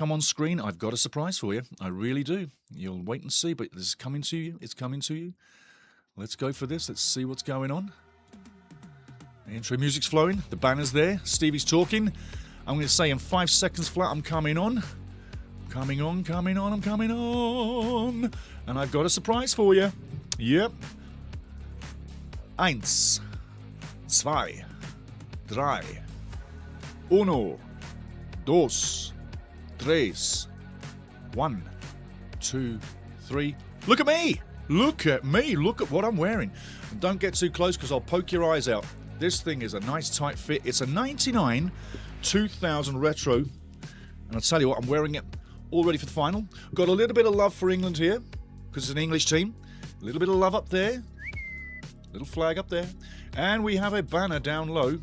come on screen, I've got a surprise for you. I really do. You'll wait and see, but this is coming to you. It's coming to you. Let's go for this. Let's see what's going on. The intro music's flowing. The banner's there. Stevie's talking. I'm going to say in 5 seconds flat, I'm coming on. Coming on. And I've got a surprise for you. Yep. 1, 2, 3, 1, 2, 3, 1, 2, 3. Look at me! Look at me! Look at what I'm wearing. And don't get too close because I'll poke your eyes out. This thing is a nice tight fit. It's a 99 2000 retro. And I'll tell you what, I'm wearing it all ready for the final. Got a little bit of love for England here because it's an English team. A little bit of love up there. Little flag up there. And we have a banner down low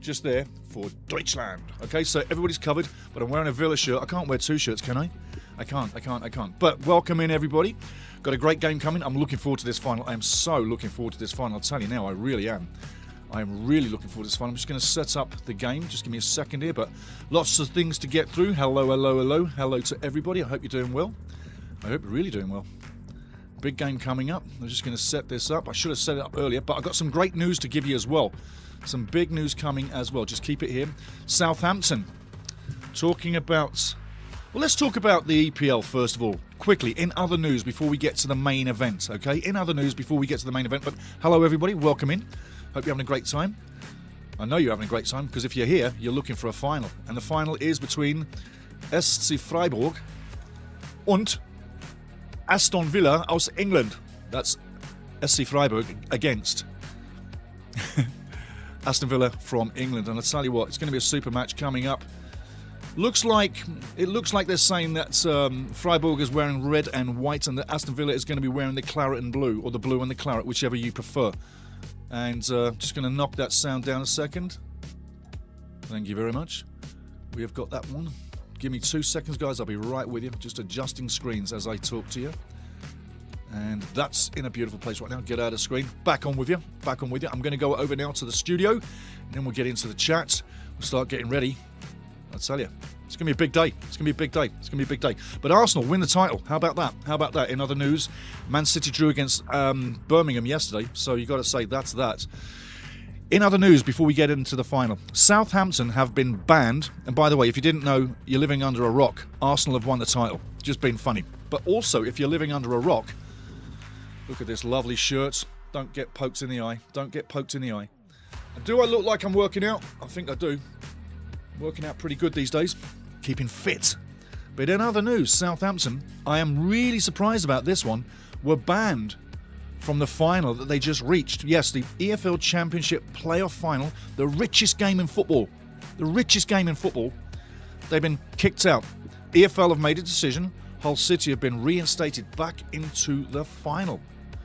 just there for Deutschland. Okay, so everybody's covered, but I'm wearing a Villa shirt. I can't wear 2 shirts, can I? I can't. But welcome in, everybody. Got a great game coming. I'm looking forward to this final. I am so looking forward to this final. I'll tell you now, I really am. I am really looking forward to this final. I'm just going to set up the game. Just give me a second here, but lots of things to get through. Hello to everybody. I hope you're doing well. I hope you're really doing well. Big game coming up. I'm just going to set this up. I should have set it up earlier, but I've got some great news to give you as well. Some big news coming as well. Just keep it here. Southampton. Talking about... Well, let's talk about the EPL first of all. Quickly, in other news before we get to the main event, okay? In other news before we get to the main event. But hello, everybody. Welcome in. Hope you're having a great time. I know you're having a great time because if you're here, you're looking for a final. And the final is between SC Freiburg and Aston Villa aus England. That's SC Freiburg against Aston Villa from England. And I'll tell you what, it's going to be a super match coming up. It looks like they're saying that Freiburg is wearing red and white and that Aston Villa is going to be wearing the claret and blue, or the blue and the claret, whichever you prefer. And just going to knock that sound down a second. Thank you very much. We have got that one. Give me 2 seconds, guys. I'll be right with you. Just adjusting screens as I talk to you. And that's in a beautiful place right now. Get out of screen. Back on with you. I'm going to go over now to the studio. And then we'll get into the chat. We'll start getting ready. I'll tell you. It's going to be a big day. It's going to be a big day. But Arsenal win the title. How about that? In other news, Man City drew against Birmingham yesterday. So you got to say that's that. In other news, before we get into the final, Southampton have been banned. And by the way, if you didn't know, you're living under a rock. Arsenal have won the title. Just being funny. But also, if you're living under a rock, look at this lovely shirt. Don't get poked in the eye. And do I look like I'm working out? I think I do. Working out pretty good these days. Keeping fit. But in other news, Southampton, I am really surprised about this one, were banned from the final that they just reached. Yes, the EFL Championship playoff final, the richest game in football. They've been kicked out. EFL have made a decision. Hull City have been reinstated back into the final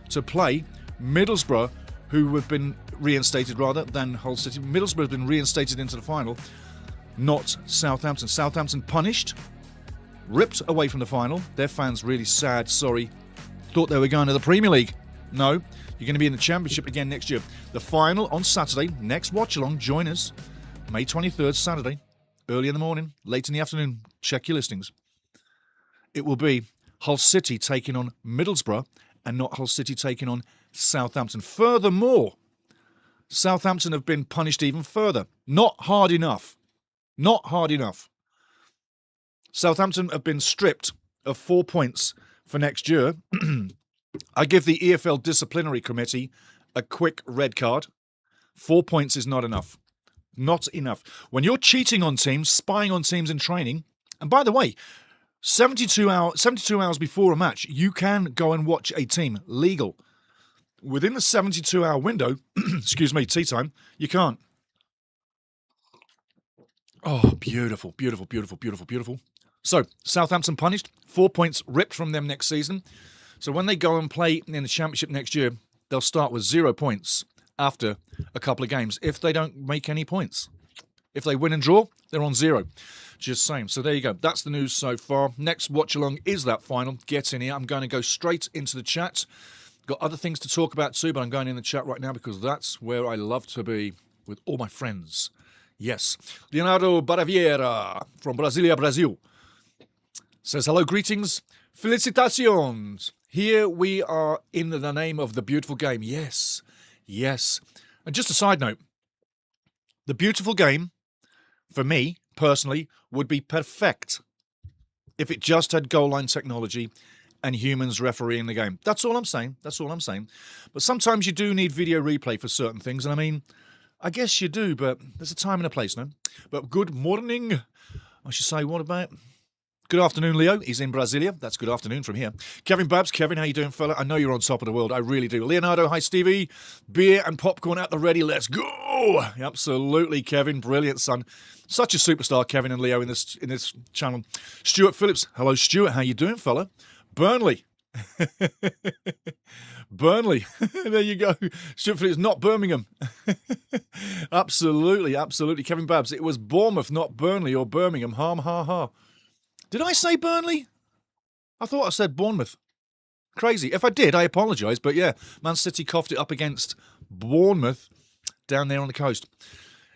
to play Middlesbrough, who have been reinstated rather than Hull City. Middlesbrough have been reinstated into the final. Not Southampton. Southampton punished, ripped away from the final. Their fans really sad, sorry. Thought they were going to the Premier League. No, you're going to be in the Championship again next year. The final on Saturday, next watch along, join us. May 23rd, Saturday, early in the morning, late in the afternoon. Check your listings. It will be Hull City taking on Middlesbrough and not Hull City taking on Southampton. Furthermore, Southampton have been punished even further. Not hard enough. Southampton have been stripped of 4 points for next year. I give the EFL Disciplinary Committee a quick red card. 4 points is not enough. Not enough. When you're cheating on teams, spying on teams in training, and by the way, 72 hours before a match, you can go and watch a team. Legal. Within the 72-hour window, excuse me, tea time, you can't. Oh, beautiful. So, Southampton punished. 4 points ripped from them next season. So when they go and play in the Championship next year, they'll start with 0 points after a couple of games if they don't make any points. If they win and draw, they're on 0. Just saying. So there you go. That's the news so far. Next watch-along is that final. Get in here. I'm going to go straight into the chat. Got other things to talk about too, but I'm going in the chat right now because that's where I love to be with all my friends. Yes. Leonardo Baraviera from Brasilia, Brazil. Says hello, greetings, felicitations. Here we are in the name of the beautiful game. Yes, yes. And just a side note, the beautiful game, for me, personally, would be perfect if it just had goal line technology and humans refereeing the game. That's all I'm saying. That's all I'm saying. But sometimes you do need video replay for certain things. And I mean, I guess you do, but there's a time and a place, no? But good morning. I should say, what about... Good afternoon, Leo. He's in Brasilia. That's good afternoon from here. Kevin Babs. Kevin, how you doing, fella? I know you're on top of the world. I really do. Leonardo, hi, Stevie. Beer and popcorn at the ready. Let's go. Absolutely, Kevin. Brilliant, son. Such a superstar, Kevin and Leo in this channel. Stuart Phillips. Hello, Stuart. How you doing, fella? Burnley. Burnley. There you go. Stuart Phillips, not Birmingham. Absolutely, absolutely. Kevin Babs. It was Bournemouth, not Burnley or Birmingham. Ha. Did I say Burnley? I thought I said Bournemouth. Crazy. If I did, I apologise. But yeah, Man City coughed it up against Bournemouth down there on the coast.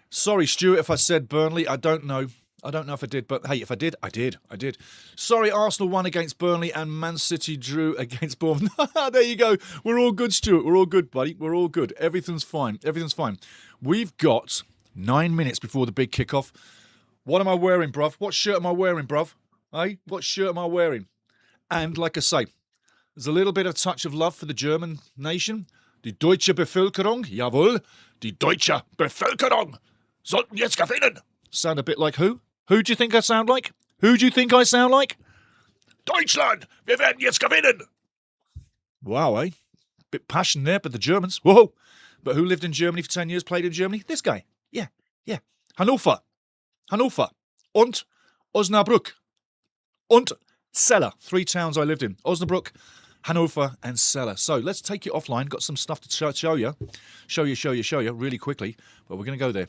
Sorry, Stuart, if I said Burnley. I don't know. I don't know if I did. But hey, if I did, I did. Sorry, Arsenal won against Burnley and Man City drew against Bournemouth. There you go. We're all good, Stuart. We're all good, buddy. We're all good. Everything's fine. Everything's fine. We've got 9 minutes before the big kickoff. What am I wearing, bruv? What shirt am I wearing, bruv? Hey, what shirt am I wearing? And like I say, there's a little bit of touch of love for the German nation. Die deutsche Bevölkerung, jawohl, die deutsche Bevölkerung sollten jetzt gewinnen. Sound a bit like who? Who do you think I sound like? Who do you think I sound like? Deutschland, wir werden jetzt gewinnen. Wow, eh? Bit passion there, but the Germans, whoa. But who lived in Germany for 10 years, played in Germany? This guy. Yeah. Hannover. Und Osnabrück. Und Celle, 3 towns I lived in. Osnabrück, Hanover, and Celle. So let's take it offline. Got some stuff to show you really quickly. But we're going to go there.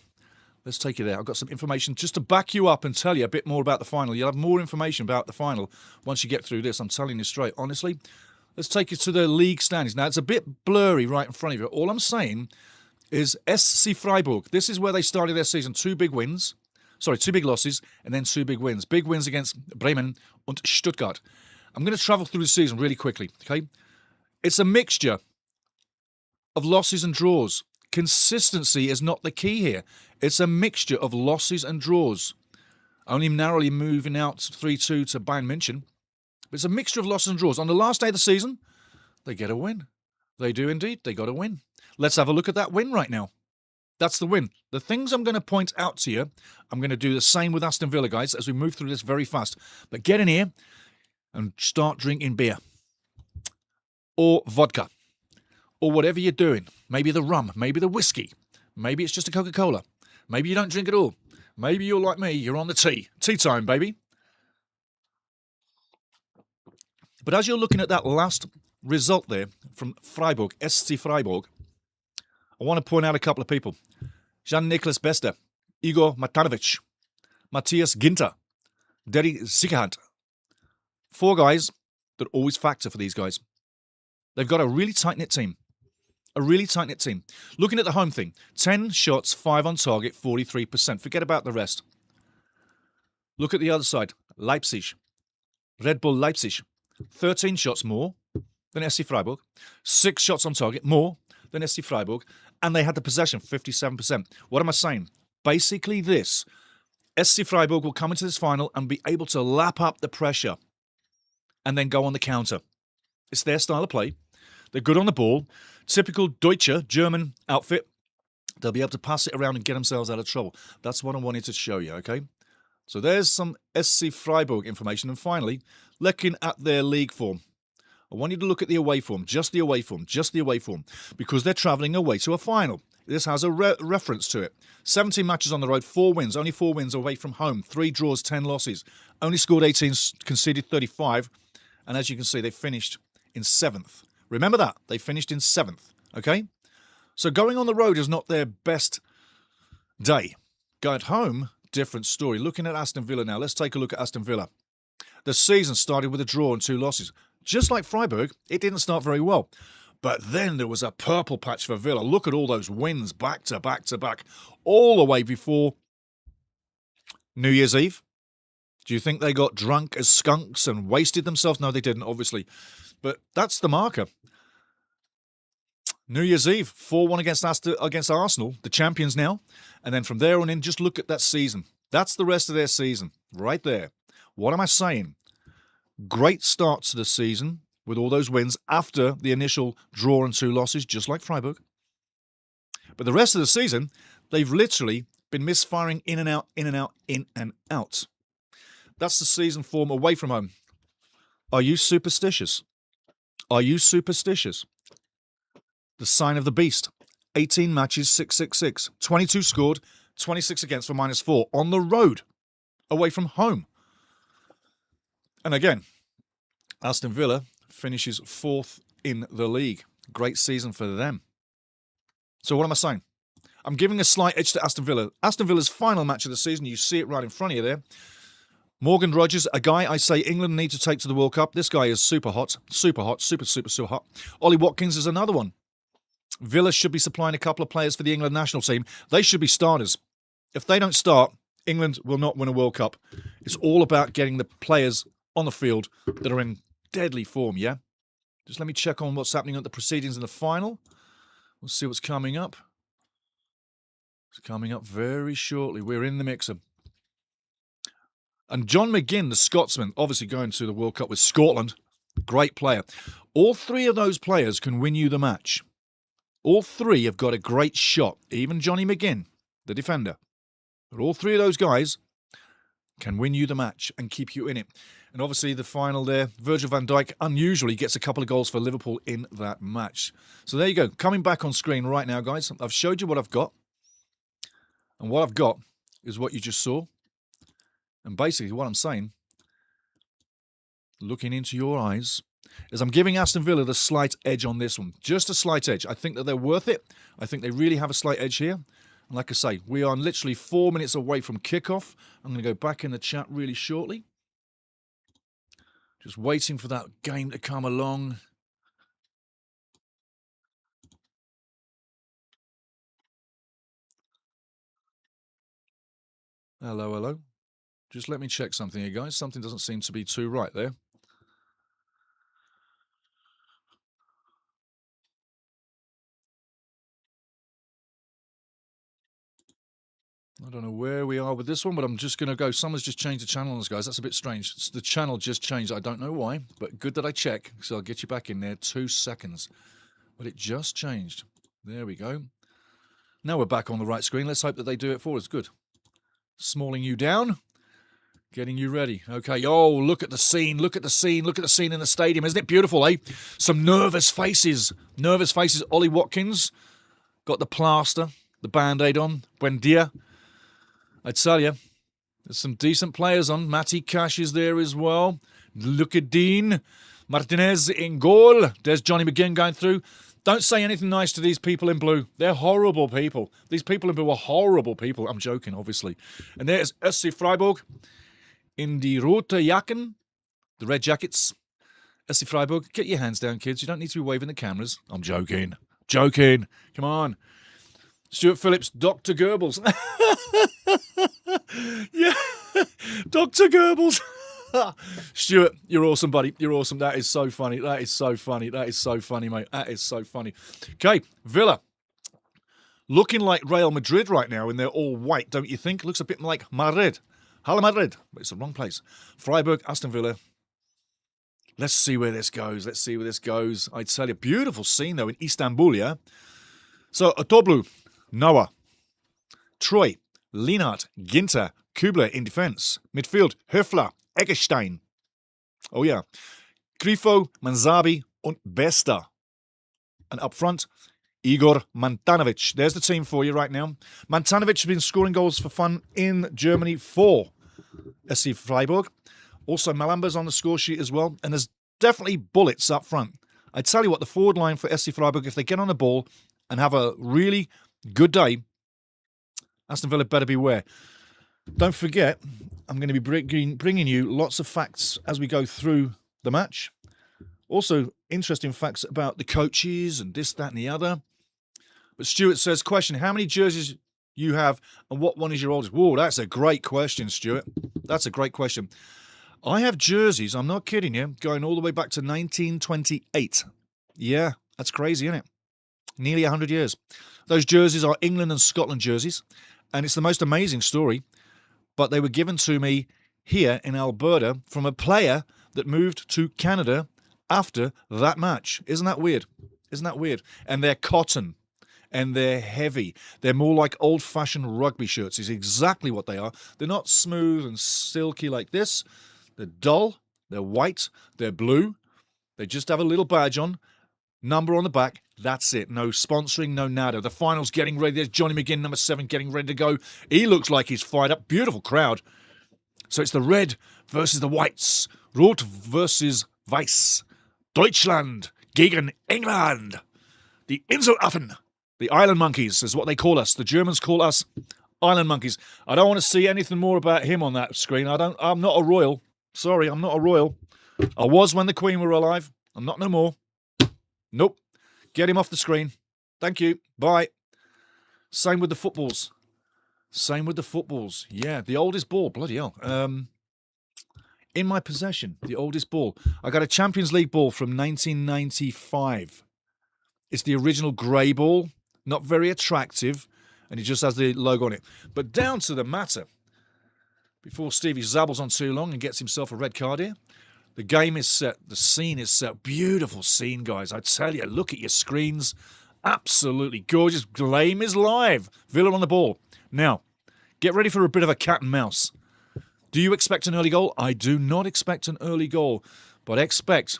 Let's take you there. I've got some information just to back you up and tell you a bit more about the final. You'll have more information about the final once you get through this. I'm telling you straight. Honestly, let's take you to the league standings. Now, it's a bit blurry right in front of you. All I'm saying is SC Freiburg. This is where they started their season. 2 big wins. Sorry, 2 big losses and then 2 big wins. Big wins against Bremen and Stuttgart. I'm going to travel through the season really quickly, okay? It's a mixture of losses and draws. Consistency is not the key here. It's a mixture of losses and draws. Only narrowly moving out 3-2 to Bayern München. But it's a mixture of losses and draws. On the last day of the season, they get a win. They do indeed. They got a win. Let's have a look at that win right now. That's the win. The things I'm going to point out to you, I'm going to do the same with Aston Villa, guys, as we move through this very fast. But get in here and start drinking beer or vodka or whatever you're doing. Maybe the rum, maybe the whiskey, maybe it's just a Coca-Cola. Maybe you don't drink at all. Maybe you're like me, you're on the tea. Tea time, baby. But as you're looking at that last result there from Freiburg, SC Freiburg, I want to point out a couple of people. Jan-Niklas Bester, Igor Matanovic, Matthias Ginter, Derry Sicherhand. 4 guys that always factor for these guys. They've got a really tight-knit team. Looking at the home thing, 10 shots, 5 on target, 43%. Forget about the rest. Look at the other side. Leipzig, Red Bull Leipzig, 13 shots more than SC Freiburg, 6 shots on target more than SC Freiburg, and they had the possession, 57%. What am I saying? Basically this. SC Freiburg will come into this final and be able to lap up the pressure and then go on the counter. It's their style of play. They're good on the ball. Typical Deutsche, German outfit. They'll be able to pass it around and get themselves out of trouble. That's what I wanted to show you, okay? So there's some SC Freiburg information. And finally, looking at their league form. I want you to look at the away form, just the away form, because they're travelling away to a final. This has a reference to it. 17 matches on the road, 4 wins, only 4 wins away from home, 3 draws, 10 losses. Only scored 18, conceded 35, and as you can see, they finished in 7th. Remember that, they finished in 7th, okay? So going on the road is not their best day. Going at home, different story. Looking at Aston Villa now, let's take a look at Aston Villa. The season started with a draw and 2 losses. Just like Freiburg, it didn't start very well. But then there was a purple patch for Villa. Look at all those wins back to back to back, all the way before New Year's Eve. Do you think they got drunk as skunks and wasted themselves? No, they didn't, obviously. But that's the marker. New Year's Eve, 4-1 against Arsenal, the champions now. And then from there on in, just look at that season. That's the rest of their season, right there. What am I saying? Great start to the season with all those wins after the initial draw and 2 losses, just like Freiburg. But the rest of the season, they've literally been misfiring in and out, in and out, in and out. That's the season form away from home. Are you superstitious? Are you superstitious? The sign of the beast. 18 matches, 666. 22 scored, 26 against for -4. On the road, away from home. And again, Aston Villa finishes 4th in the league. Great season for them. So what am I saying? I'm giving a slight edge to Aston Villa. Aston Villa's final match of the season, you see it right in front of you there. Morgan Rogers, a guy I say England need to take to the World Cup. This guy is super hot, super hot. Ollie Watkins is another one. Villa should be supplying a couple of players for the England national team. They should be starters. If they don't start, England will not win a World Cup. It's all about getting the players on the field that are in deadly form, yeah? Just let me check on what's happening at the proceedings in the final. We'll see what's coming up. It's coming up very shortly. We're in the mixer. And John McGinn, the Scotsman, obviously going to the World Cup with Scotland. Great player. All 3 of those players can win you the match. All 3 have got a great shot. Even Johnny McGinn, the defender. But all 3 of those guys can win you the match and keep you in it. And obviously the final there, Virgil van Dijk unusually gets a couple of goals for Liverpool in that match. So there you go. Coming back on screen right now, guys. I've showed you what I've got. And what I've got is what you just saw. And basically what I'm saying, looking into your eyes, is I'm giving Aston Villa the slight edge on this one. Just a slight edge. I think that they're worth it. I think they really have a slight edge here. And like I say, we are literally 4 minutes away from kickoff. I'm going to go back in the chat really shortly. Just waiting for that game to come along. Hello, hello. Just let me check something here, guys. Something doesn't seem to be too right there. I don't know where we are with this one, but I'm just going to go. Someone's just changed the channel on us, guys. That's a bit strange. The channel just changed. I don't know why, but good that I check. So I'll get you back in there. 2 seconds. But it just changed. There we go. Now we're back on the right screen. Let's hope that they do it for us. Good. Smalling you down. Getting you ready. Okay. Oh, look at the scene. Look at the scene. Look at the scene in the stadium. Isn't it beautiful, eh? Some nervous faces. Nervous faces. Ollie Watkins got the plaster, the Band-Aid on. Buendia. I tell you, there's some decent players on. Matty Cash is there as well. Look at Dean. Martinez in goal. There's Johnny McGinn going through. Don't say anything nice to these people in blue. They're horrible people. These people in blue are horrible people. I'm joking, obviously. And there's SC Freiburg in the rote Jacken, the red jackets. SC Freiburg, get your hands down, kids. You don't need to be waving the cameras. I'm joking. Joking. Come on. Stuart Phillips, Dr. Goebbels. Yeah, Dr. Goebbels. Stuart, you're awesome, buddy. You're awesome. That is so funny. That is so funny. That is so funny, mate. That is so funny. Okay, Villa. Looking like Real Madrid right now, and they're all white, don't you think? Looks a bit like Madrid. Hala Madrid. But it's the wrong place. Freiburg, Aston Villa. Let's see where this goes. Let's see where this goes. I'd tell you, beautiful scene, though, in Istanbul, yeah? So, Otoblu, Noah, Troy, Lienhardt, Ginter, Kubler in defence. Midfield, Höfler, Eggestein. Oh yeah. Grifo, Manzabi und Besta. And up front, Igor Mantanovic. There's the team for you right now. Mantanovic has been scoring goals for fun in Germany for SC Freiburg. Also, Malamba's on the score sheet as well. And there's definitely bullets up front. I tell you what, the forward line for SC Freiburg, if they get on the ball and have a really good day, Aston Villa better beware. Don't forget, I'm going to be bringing you lots of facts as we go through the match. Also, interesting facts about the coaches and this, that, and the other. But Stuart says, question, how many jerseys you have, and what one is your oldest? Whoa, that's a great question, Stuart. That's a great question. I have jerseys, I'm not kidding you, going all the way back to 1928. Yeah, that's crazy, isn't it? Nearly 100 years. Those jerseys are England and Scotland jerseys, and it's the most amazing story, but they were given to me here in Alberta from a player that moved to Canada after that match. Isn't that weird? Isn't that weird? And they're cotton. And they're heavy. They're more like old-fashioned rugby shirts is exactly what they are. They're not smooth and silky like this. They're dull. They're white. They're blue. They just have a little badge on. Number on the back. That's it. No sponsoring, no nada. The final's getting ready. There's Johnny McGinn, number 7, getting ready to go. He looks like he's fired up. Beautiful crowd. So it's the red versus the whites. Rot versus Weiß. Deutschland gegen England. The Inselaffen. The island monkeys is what they call us. The Germans call us island monkeys. I don't want to see anything more about him on that screen. I'm not a royal. Sorry, I'm not a royal. I was when the Queen were alive. I'm not no more. Nope. Get him off the screen. Thank you. Bye. Same with the footballs. Same with the footballs. Yeah, the oldest ball. Bloody hell. In my possession, the oldest ball. I got a Champions League ball from 1995. It's the original grey ball. Not very attractive, and it just has the logo on it. But down to the matter, before Stevie zabbles on too long and gets himself a red card here, the game is set, the scene is set. Beautiful scene, guys. I tell you, look at your screens. Absolutely gorgeous. Game is live. Villa on the ball. Now, get ready for a bit of a cat and mouse. Do you expect an early goal? I do not expect an early goal, but I expect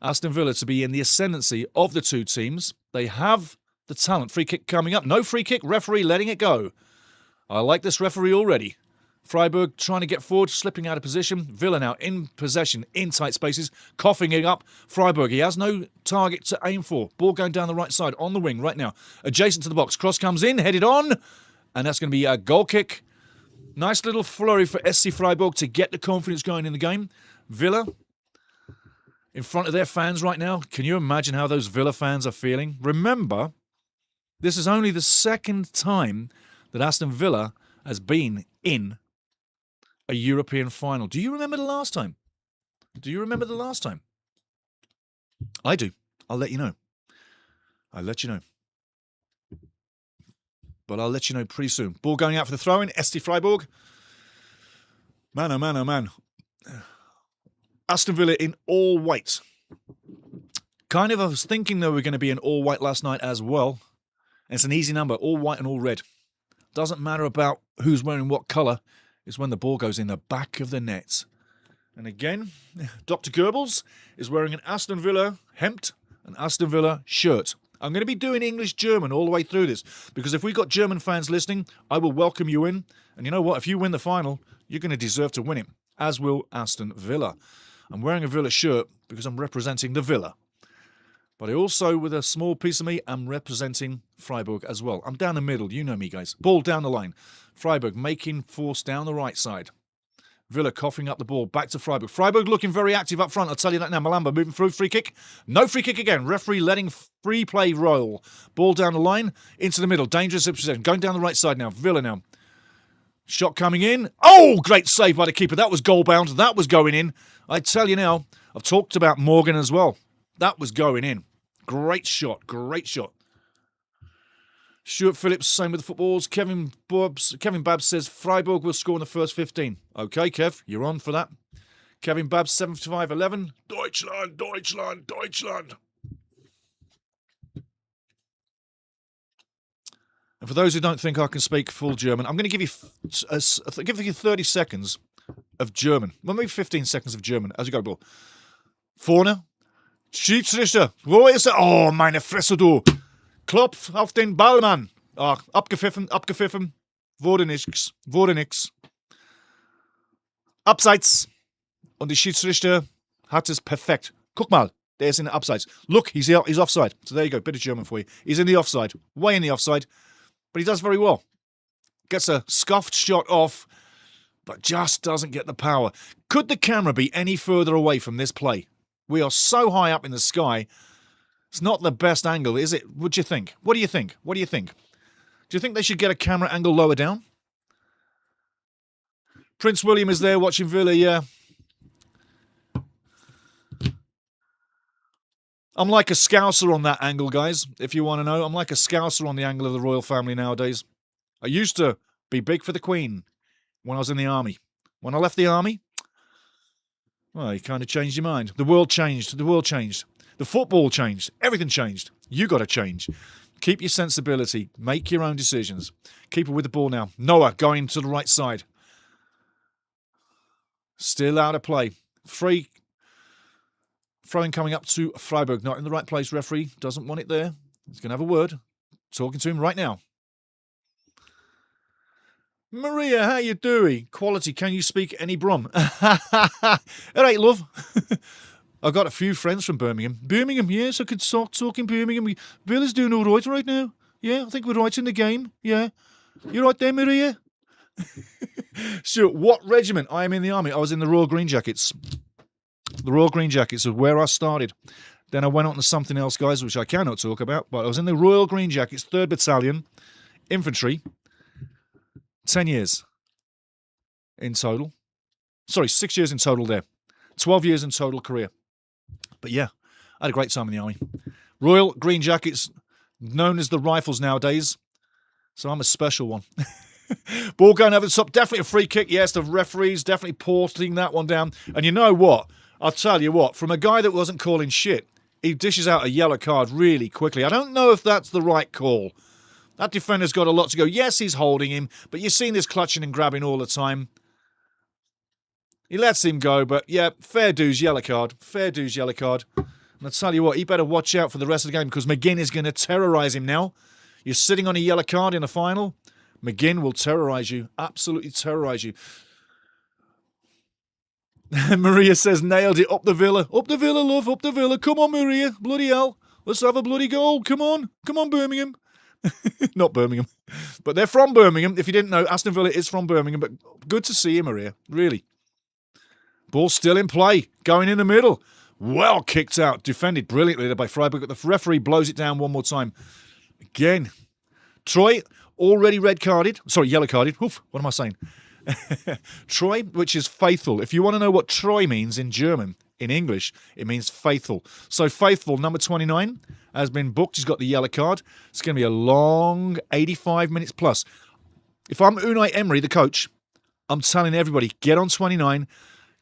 Aston Villa to be in the ascendancy of the two teams. They have the talent. Free kick coming up. No free kick. Referee letting it go. I like this referee already. Freiburg trying to get forward, slipping out of position. Villa now in possession, in tight spaces, coughing it up. Freiburg, he has no target to aim for. Ball going down the right side, on the wing right now. Adjacent to the box. Cross comes in, headed on. And that's going to be a goal kick. Nice little flurry for SC Freiburg to get the confidence going in the game. Villa in front of their fans right now. Can you imagine how those Villa fans are feeling? Remember, this is only the second time that Aston Villa has been in a European final. Do you remember the last time? Do you remember the last time? I do. I'll let you know. I'll let you know. But I'll let you know pretty soon. Ball going out for the throw-in. ST Freiburg. Man, oh man, oh man. Aston Villa in all white. I was thinking they were going to be in all white last night as well. It's an easy number, all white and all red. Doesn't matter about who's wearing what colour. It's when the ball goes in the back of the net. And again, Dr. Goebbels is wearing an Aston Villa hemp, an Aston Villa shirt. I'm going to be doing English-German all the way through this, because if we've got German fans listening, I will welcome you in. And you know what? If you win the final, you're going to deserve to win it, as will Aston Villa. I'm wearing a Villa shirt because I'm representing the Villa. But I also, with a small piece of me, am representing Freiburg as well. I'm down the middle. You know me, guys. Ball down the line. Freiburg making force down the right side. Villa coughing up the ball. Back to Freiburg. Freiburg looking very active up front. I'll tell you that now. Malamba moving through. Free kick. No free kick again. Referee letting free play roll. Ball down the line. Into the middle. Dangerous position. Going down the right side now. Villa now. Shot coming in. Oh, great save by the keeper. That was goal bound. That was going in. I tell you now, I've talked about Morgan as well. That was going in. Great shot. Great shot. Stuart Phillips, same with the footballs. Kevin Babs says Freiburg will score in the first 15. Okay, Kev, you're on for that. Kevin Babs, 75-11. Deutschland, Deutschland, Deutschland. And for those who don't think I can speak full German, I'm going to give you 30 seconds of German. Well, maybe 15 seconds of German as we go. Ball. Vorne. Schiedsrichter. Wo ist er? Oh, meine Fresse, du. Klopf auf den Ball, Mann. Ach, abgepfiffen, abgepfiffen. Wurde nix. Abseits. Und der Schiedsrichter hat es perfekt. Guck mal, der ist in the Abseits. Look, he's offside. So there you go, bit of German for you. He's in the offside. Way in the offside. But he does very well. Gets a scuffed shot off, but just doesn't get the power. Could the camera be any further away from this play? We are so high up in the sky. It's not the best angle, is it? What do you think? What do you think? What do you think? Do you think they should get a camera angle lower down? Prince William is there watching Villa, yeah. I'm like a scouser on that angle, guys, if you want to know. I'm like a scouser on the angle of the royal family nowadays. I used to be big for the Queen when I was in the army. When I left the army, well, you kind of changed your mind. The world changed. The world changed. The football changed. Everything changed. You got to change. Keep your sensibility. Make your own decisions. Keep it with the ball now. Noah going to the right side. Still out of play. Free. Throwing coming up to Freiburg. Not in the right place, referee. Doesn't want it there. He's going to have a word. Talking to him right now. Maria, how you doing? Quality, can you speak any Brom? All right, love. I've got a few friends from Birmingham. Birmingham, yes, I could talk in Birmingham. Villa's doing all right now. Yeah, I think we're right in the game. Yeah. You right there, Maria? Stuart, what regiment? I am in the army. I was in the Royal Green Jackets. The Royal Green Jackets is where I started. Then I went on to something else, guys, which I cannot talk about. But I was in the Royal Green Jackets, 3rd Battalion, Infantry. 10 years in total. Sorry, 6 years in total there. 12 years in total career. But yeah, I had a great time in the army. Royal Green Jackets, known as the Rifles nowadays. So I'm a special one. Ball going over the top. Definitely a free kick. Yes, the referee's definitely porting that one down. And you know what? I'll tell you what. From a guy that wasn't calling shit, he dishes out a yellow card really quickly. I don't know if that's the right call. That defender's got a lot to go. Yes, he's holding him, but you've seen this clutching and grabbing all the time. He lets him go, but yeah, fair dues, yellow card. Fair dues, yellow card. And I'll tell you what, he better watch out for the rest of the game because McGinn is going to terrorise him now. You're sitting on a yellow card in a final. McGinn will terrorise you. Absolutely terrorise you. Maria says, nailed it. Up the Villa. Up the Villa, love. Up the Villa. Come on, Maria. Bloody hell. Let's have a bloody goal. Come on. Come on, Birmingham. Not Birmingham. But they're from Birmingham. If you didn't know, Aston Villa is from Birmingham. But good to see you, Maria. Really. Ball still in play. Going in the middle. Well kicked out. Defended brilliantly there by Freiburg. But the referee blows it down one more time. Again. Troy, already red carded. Sorry, yellow carded. Oof, what am I saying? Troy, which is faithful. If you want to know what Troy means in German, in English, it means faithful. So faithful, number 29, has been booked. He's got the yellow card. It's going to be a long 85 minutes plus. If I'm Unai Emery, the coach, I'm telling everybody, get on 29,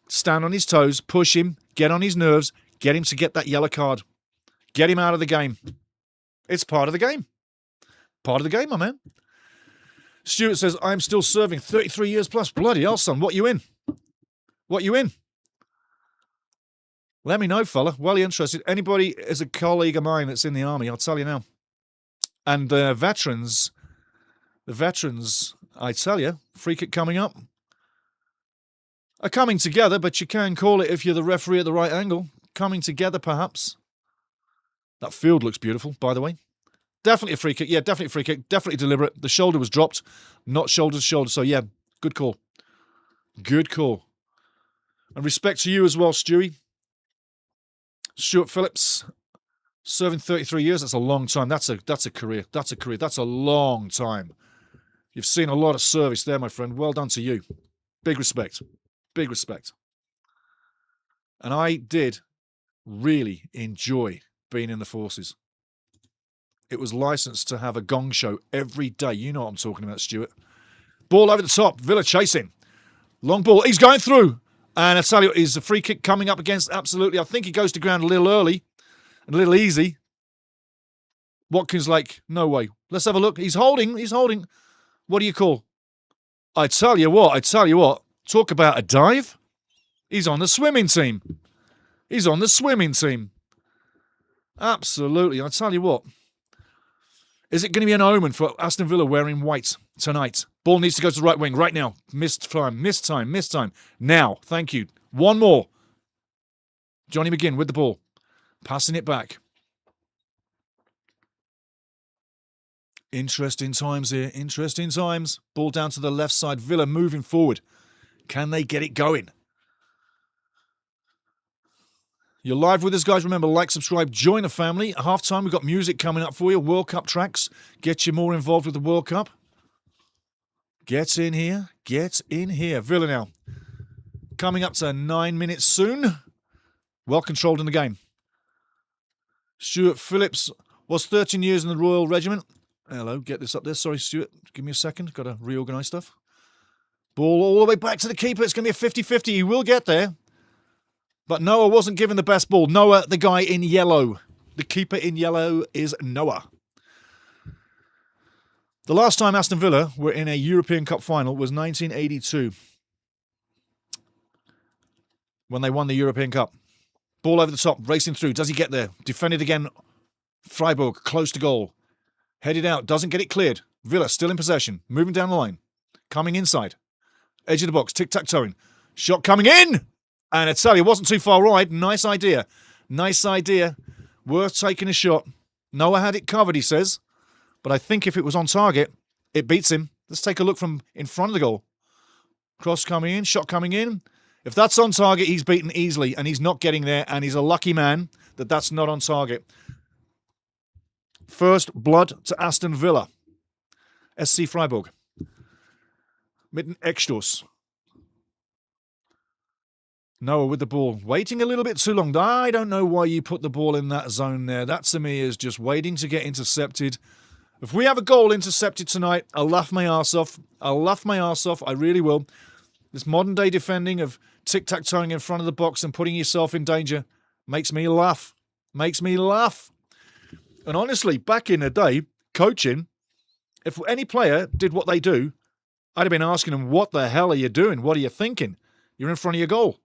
stand on his toes, push him, get on his nerves, get him to get that yellow card. Get him out of the game. It's part of the game. Part of the game, my man. Stuart says, I'm still serving 33 years plus. Bloody hell, son. What you in? What you in? Let me know, fella. Well interested. Anybody is a colleague of mine that's in the army, I'll tell you now. And the veterans, I tell you, free kick coming up, are coming together, but you can call it if you're the referee at the right angle. Coming together, perhaps. That field looks beautiful, by the way. Definitely a free kick. Yeah, definitely a free kick. Definitely deliberate. The shoulder was dropped, not shoulder to shoulder. So, yeah, good call. Good call. And respect to you as well, Stewie. Stuart Phillips, serving 33 years. That's a long time. That's a career. That's a career. That's a long time. You've seen a lot of service there, my friend. Well done to you. Big respect. Big respect. And I did really enjoy being in the forces. It was licensed to have a gong show every day. You know what I'm talking about, Stuart. Ball over the top. Villa chasing. Long ball. He's going through. And I tell you, is a free kick coming up against? Absolutely. I think he goes to ground a little early. And a little easy. Watkins like, no way. Let's have a look. He's holding. He's holding. What do you call? I tell you what. Talk about a dive. He's on the swimming team. He's on the swimming team. Absolutely. I tell you what. Is it going to be an omen for Aston Villa wearing white tonight? Ball needs to go to the right wing right now. Missed time. Now, thank you. One more. Johnny McGinn with the ball. Passing it back. Interesting times here. Interesting times. Ball down to the left side. Villa moving forward. Can they get it going? You're live with us, guys. Remember, like, subscribe, join the family. At halftime, we've got music coming up for you. World Cup tracks. Get you more involved with the World Cup. Get in here. Get in here. Villa now. Coming up to 9 minutes soon. Well controlled in the game. Stuart Phillips was 13 years in the Royal Regiment. Hello, get this up there. Sorry, Stuart. Give me a second. Got to reorganise stuff. Ball all the way back to the keeper. It's going to be a 50-50. He will get there. But Noah wasn't given the best ball. Noah, the guy in yellow. The keeper in yellow is Noah. The last time Aston Villa were in a European Cup final was 1982. When they won the European Cup. Ball over the top, racing through. Does he get there? Defended again. Freiburg, close to goal. Headed out, doesn't get it cleared. Villa still in possession. Moving down the line. Coming inside. Edge of the box, tic-tac-toeing. Shot coming in! And I tell you, it wasn't too far wide. Nice idea. Nice idea. Worth taking a shot. Noah had it covered, he says. But I think if it was on target, it beats him. Let's take a look from in front of the goal. Cross coming in, shot coming in. If that's on target, he's beaten easily, and he's not getting there, and he's a lucky man that that's not on target. First blood to Aston Villa. SC Freiburg. Mitten Ekstoß. Noah with the ball. Waiting a little bit too long. I don't know why you put the ball in that zone there. That to me is just waiting to get intercepted. If we have a goal intercepted tonight, I'll laugh my arse off. I'll laugh my arse off. I really will. This modern day defending of tic-tac-toeing in front of the box and putting yourself in danger makes me laugh. Makes me laugh. And honestly, back in the day, coaching, if any player did what they do, I'd have been asking them, what the hell are you doing? What are you thinking? You're in front of your goal.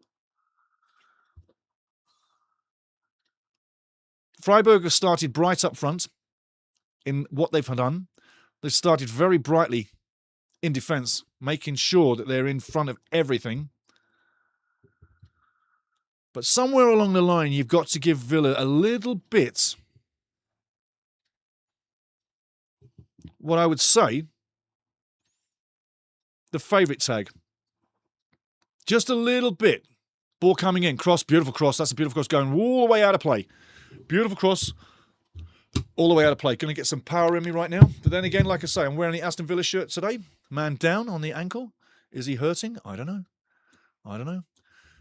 Freiburg have started bright up front in what they've done. They've started very brightly in defence, making sure that they're in front of everything. But somewhere along the line, you've got to give Villa a little bit, what I would say, the favourite tag. Just a little bit. Ball coming in, cross, beautiful cross. That's a beautiful cross going all the way out of play. Beautiful cross, all the way out of play. Going to get some power in me right now. But then again, like I say, I'm wearing the Aston Villa shirt today. Man down on the ankle. Is he hurting? I don't know. I don't know.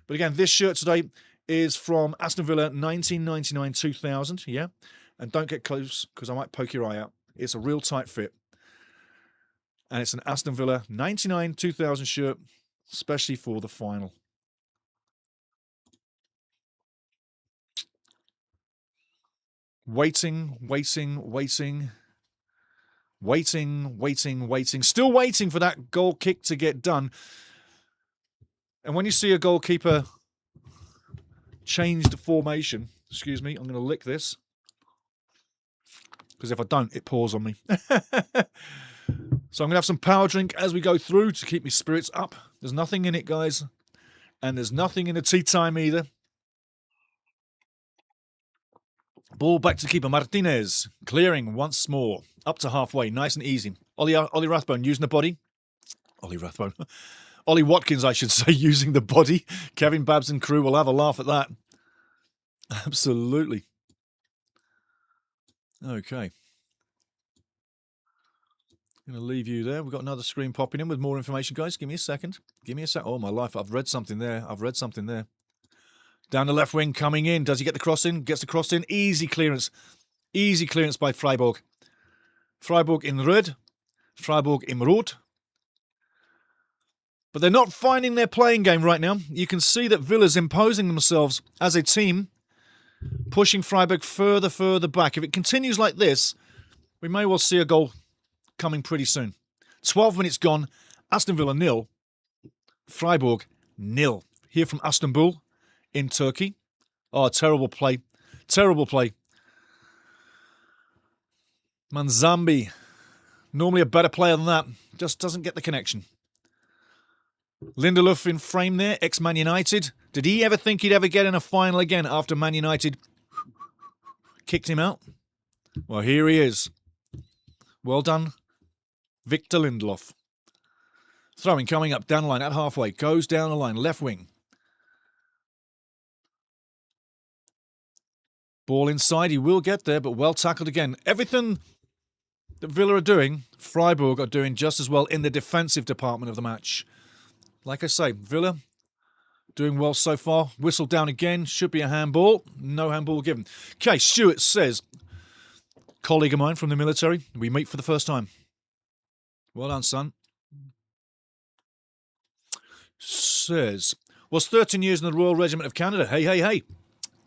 But again, this shirt today is from Aston Villa 1999-2000. Yeah. And don't get close because I might poke your eye out. It's a real tight fit. And it's an Aston Villa 99-2000 shirt, especially for the final. Waiting. Still waiting for that goal kick to get done. And when you see a goalkeeper change the formation, excuse me, I'm going to lick this. Because if I don't, it pours on me. So I'm going to have some power drink as we go through to keep my spirits up. There's nothing in it, guys. And there's nothing in the tea time either. Ball back to keeper Martinez. Clearing once more. Up to halfway. Nice and easy. Ollie Rathbone using the body. Ollie Watkins, I should say, using the body. Kevin Babs and crew will have a laugh at that. Absolutely. Okay. I'm going to leave you there. We've got another screen popping in with more information, guys. Give me a second. Oh, my life. I've read something there. Down the left wing, coming in. Does he get the cross in? Gets the cross in. Easy clearance. Easy clearance by Freiburg. Freiburg in red. Freiburg in rot. But they're not finding their playing game right now. You can see that Villa's imposing themselves as a team, pushing Freiburg further back. If it continues like this, we may well see a goal coming pretty soon. 12 minutes gone. Aston Villa 0. Freiburg 0. Here from Istanbul in Turkey. Oh, terrible play. Manzambi. Normally a better player than that. Just doesn't get the connection. Lindelof in frame there, ex-Man United. Did he ever think he'd ever get in a final again after Man United kicked him out? Well, here he is. Well done, Victor Lindelof. Throwing coming up down the line at halfway. Goes down the line, left wing. Ball inside, he will get there, but well tackled again. Everything that Villa are doing, Freiburg are doing just as well in the defensive department of the match. Like I say, Villa doing well so far. Whistle down again. Should be a handball. No handball given. Okay, Stuart says, colleague of mine from the military, we meet for the first time. Well done, son. Says, was 13 years in the Royal Regiment of Canada. Hey, hey, hey.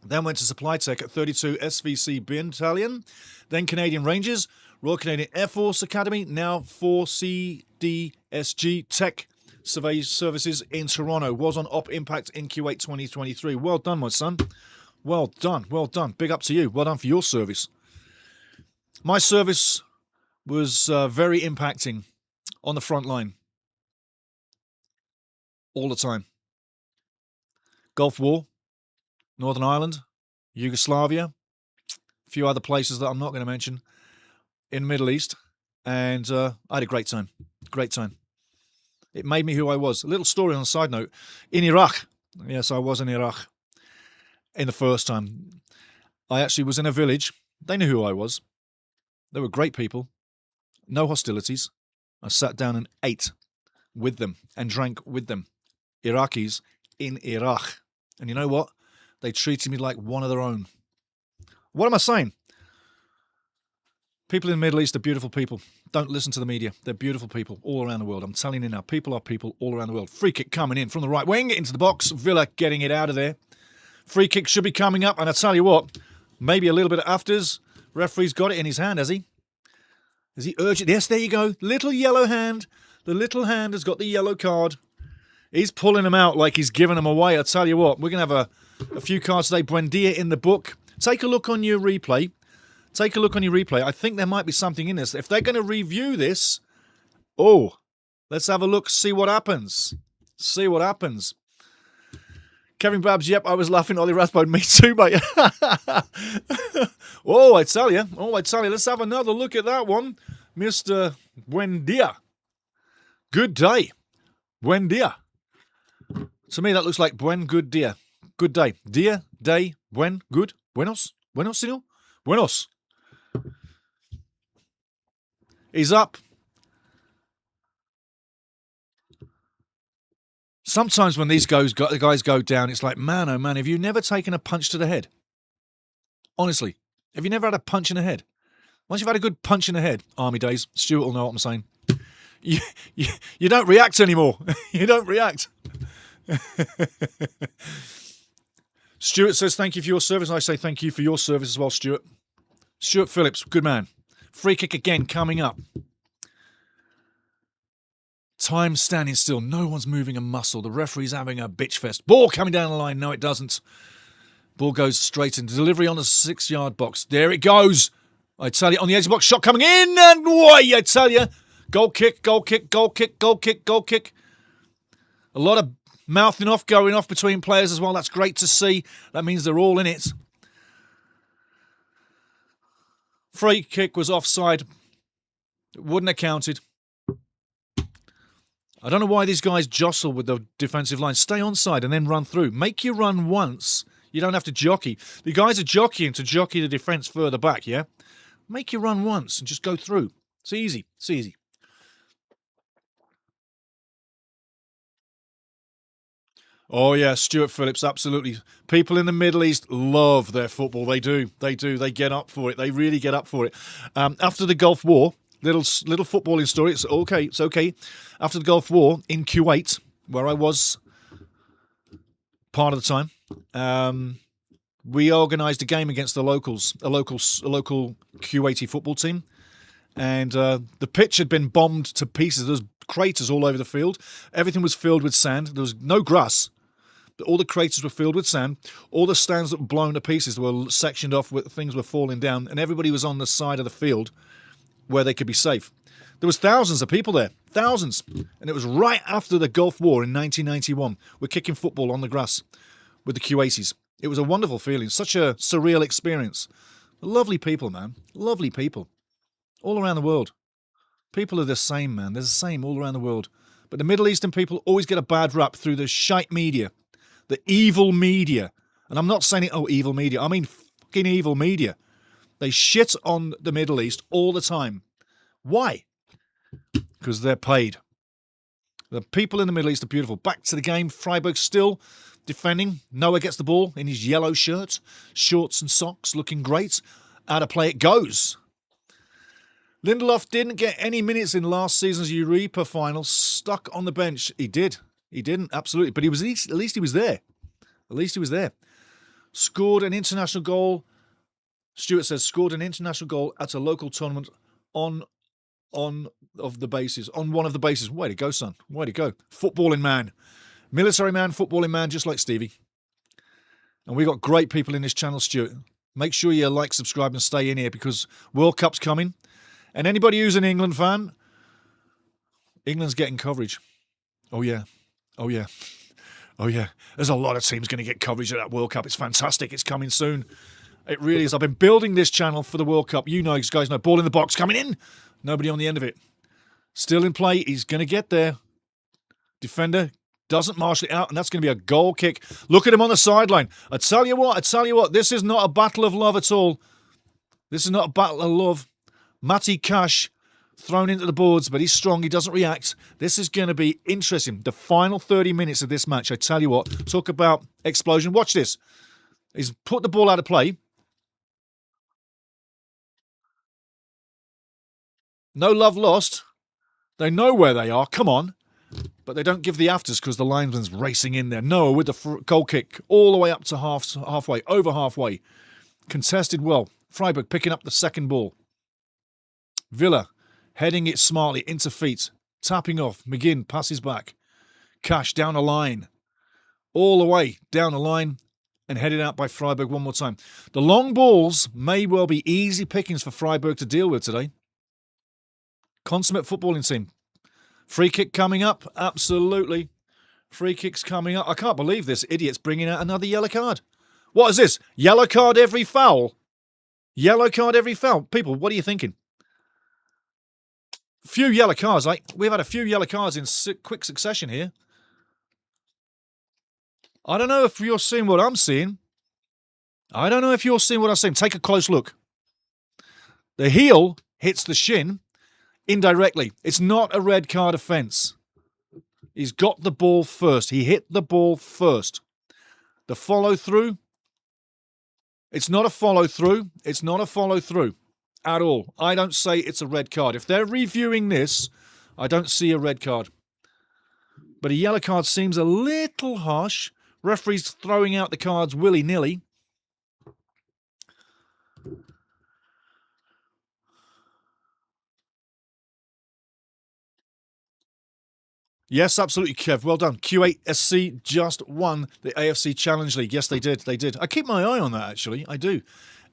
Then went to Supply Tech at 32 SVC Battalion. Then Canadian Rangers, Royal Canadian Air Force Academy, now 4CDSG Tech Survey Services in Toronto. Was on Op Impact in Q8 2023. Well done, my son. Well done. Well done. Big up to you. Well done for your service. My service was very impacting on the front line. All the time. Gulf War, Northern Ireland, Yugoslavia, a few other places that I'm not going to mention in the Middle East. And I had a great time. Great time. It made me who I was. A little story on a side note. In Iraq, yes, I was in Iraq in the first time. I actually was in a village. They knew who I was. They were great people. No hostilities. I sat down and ate with them and drank with them. Iraqis in Iraq. And you know what? They treated me like one of their own. What am I saying? People in the Middle East are beautiful people. Don't listen to the media. They're beautiful people all around the world. I'm telling you now, people are people all around the world. Free kick coming in from the right wing into the box. Villa getting it out of there. Free kick should be coming up. And I tell you what, maybe a little bit of afters. Referee's got it in his hand, has he? Is he urgent? Yes, there you go. Little yellow hand. The little hand has got the yellow card. He's pulling them out like he's giving them away. I tell you what, we're going to have a few cards today. Buendia in the book. Take a look on your replay. Take a look on your replay. I think there might be something in this. If they're going to review this, oh, let's have a look, see what happens. See what happens. Kevin Babs, yep, I was laughing. Ollie Rathbone, me too, mate. Oh, I tell you. Let's have another look at that one. Mr. Buendia. Good day. Buendia. To me, that looks like buen, good dia. Good day. Dia, day, buen, good. Buenos? Buenos, señor? Buenos. He's up. Sometimes when these guys go down, it's like, man, oh man, have you never taken a punch to the head? Honestly, have you never had a punch in the head? Once you've had a good punch in the head, army days, Stuart will know what I'm saying. You don't react anymore. You don't react. Stuart says, thank you for your service. I say thank you for your service as well, Stuart. Stuart Phillips, good man. Free kick again coming up. Time standing still. No one's moving a muscle. The referee's having a bitch fest. Ball coming down the line. No, it doesn't. Ball goes straight in. Delivery on the 6-yard box. There it goes. I tell you, on the edge of the box, shot coming in. And why, I tell you. Goal kick, goal kick, goal kick, goal kick, goal kick. A lot of mouthing off, going off between players as well. That's great to see. That means they're all in it. Free kick was offside. It wouldn't have counted. I don't know why these guys jostle with the defensive line. Stay onside and then run through. Make you run once. You don't have to jockey. The guys are jockeying to jockey the defence further back, yeah? Make you run once and just go through. It's easy. It's easy. Oh, yeah, Stuart Phillips, absolutely. People in the Middle East love their football. They do. They do. They get up for it. They really get up for it. After the Gulf War, little footballing story. It's okay. It's okay. After the Gulf War in Kuwait, where I was part of the time, we organised a game against the locals, a local Kuwaiti football team. And the pitch had been bombed to pieces. There was craters all over the field. Everything was filled with sand. There was no grass. But all the craters were filled with sand. All the stands that were blown to pieces were sectioned off, things were falling down, and everybody was on the side of the field where they could be safe. There was thousands of people there. Thousands. And it was right after the Gulf War in 1991. We're kicking football on the grass with the Kuwaitis. It was a wonderful feeling. Such a surreal experience. Lovely people, man. Lovely people. All around the world. People are the same, man. They're the same all around the world. But the Middle Eastern people always get a bad rap through the shite media. The evil media. And I'm not saying it, oh, evil media. I mean fucking evil media. They shit on the Middle East all the time. Why? Because they're paid. The people in the Middle East are beautiful. Back to the game. Freiburg still defending. Noah gets the ball in his yellow shirt. Shorts and socks, looking great. Out of play it goes. Lindelof didn't get any minutes in last season's Europa final. Stuck on the bench. He did. He didn't, absolutely. But he was at least he was there. At least he was there. Scored an international goal. Stuart says, scored an international goal at a local tournament on one of the bases. Way to go, son. Way to go. Footballing man. Military man, footballing man, just like Stevie. And we got great people in this channel, Stuart. Make sure you like, subscribe, and stay in here because World Cup's coming. And anybody who's an England fan, England's getting coverage. Oh, yeah. Oh, yeah. Oh, yeah. There's a lot of teams going to get coverage at that World Cup. It's fantastic. It's coming soon. It really is. I've been building this channel for the World Cup. You guys know. Ball in the box coming in. Nobody on the end of it. Still in play. He's going to get there. Defender doesn't marshal it out, and that's going to be a goal kick. Look at him on the sideline. I tell you what. This is not a battle of love at all. This is not a battle of love. Matty Cash thrown into the boards, but he's strong. He doesn't react. This is going to be interesting. The final 30 minutes of this match, I tell you what, talk about explosion. Watch this. He's put the ball out of play. No love lost. They know where they are. Come on. But they don't give the afters because the linesman's racing in there. Noah with the goal kick all the way up to halfway, over halfway. Contested well. Freiburg picking up the second ball. Villa heading it smartly into feet. Tapping off. McGinn passes back. Cash down the line. All the way down the line and headed out by Freiburg one more time. The long balls may well be easy pickings for Freiburg to deal with today. Consummate footballing team. Free kick coming up. Absolutely. Free kick's coming up. I can't believe this idiot's bringing out another yellow card. What is this? Yellow card every foul? Yellow card every foul? People, what are you thinking? Few yellow cards. We've had a few yellow cards in quick succession here. I don't know if you're seeing what I'm seeing. I don't know if you're seeing what I'm seeing. Take a close look. The heel hits the shin indirectly. It's not a red card offence. He's got the ball first. He hit the ball first. The follow-through. It's not a follow-through. It's not a follow-through at all. I don't say it's a red card. If they're reviewing this, I don't see a red card. But a yellow card seems a little harsh. Referee's throwing out the cards willy-nilly. Yes, absolutely, Kev. Well done. Q8SC just won the AFC Challenge League. Yes, they did. They did. I keep my eye on that, actually. I do.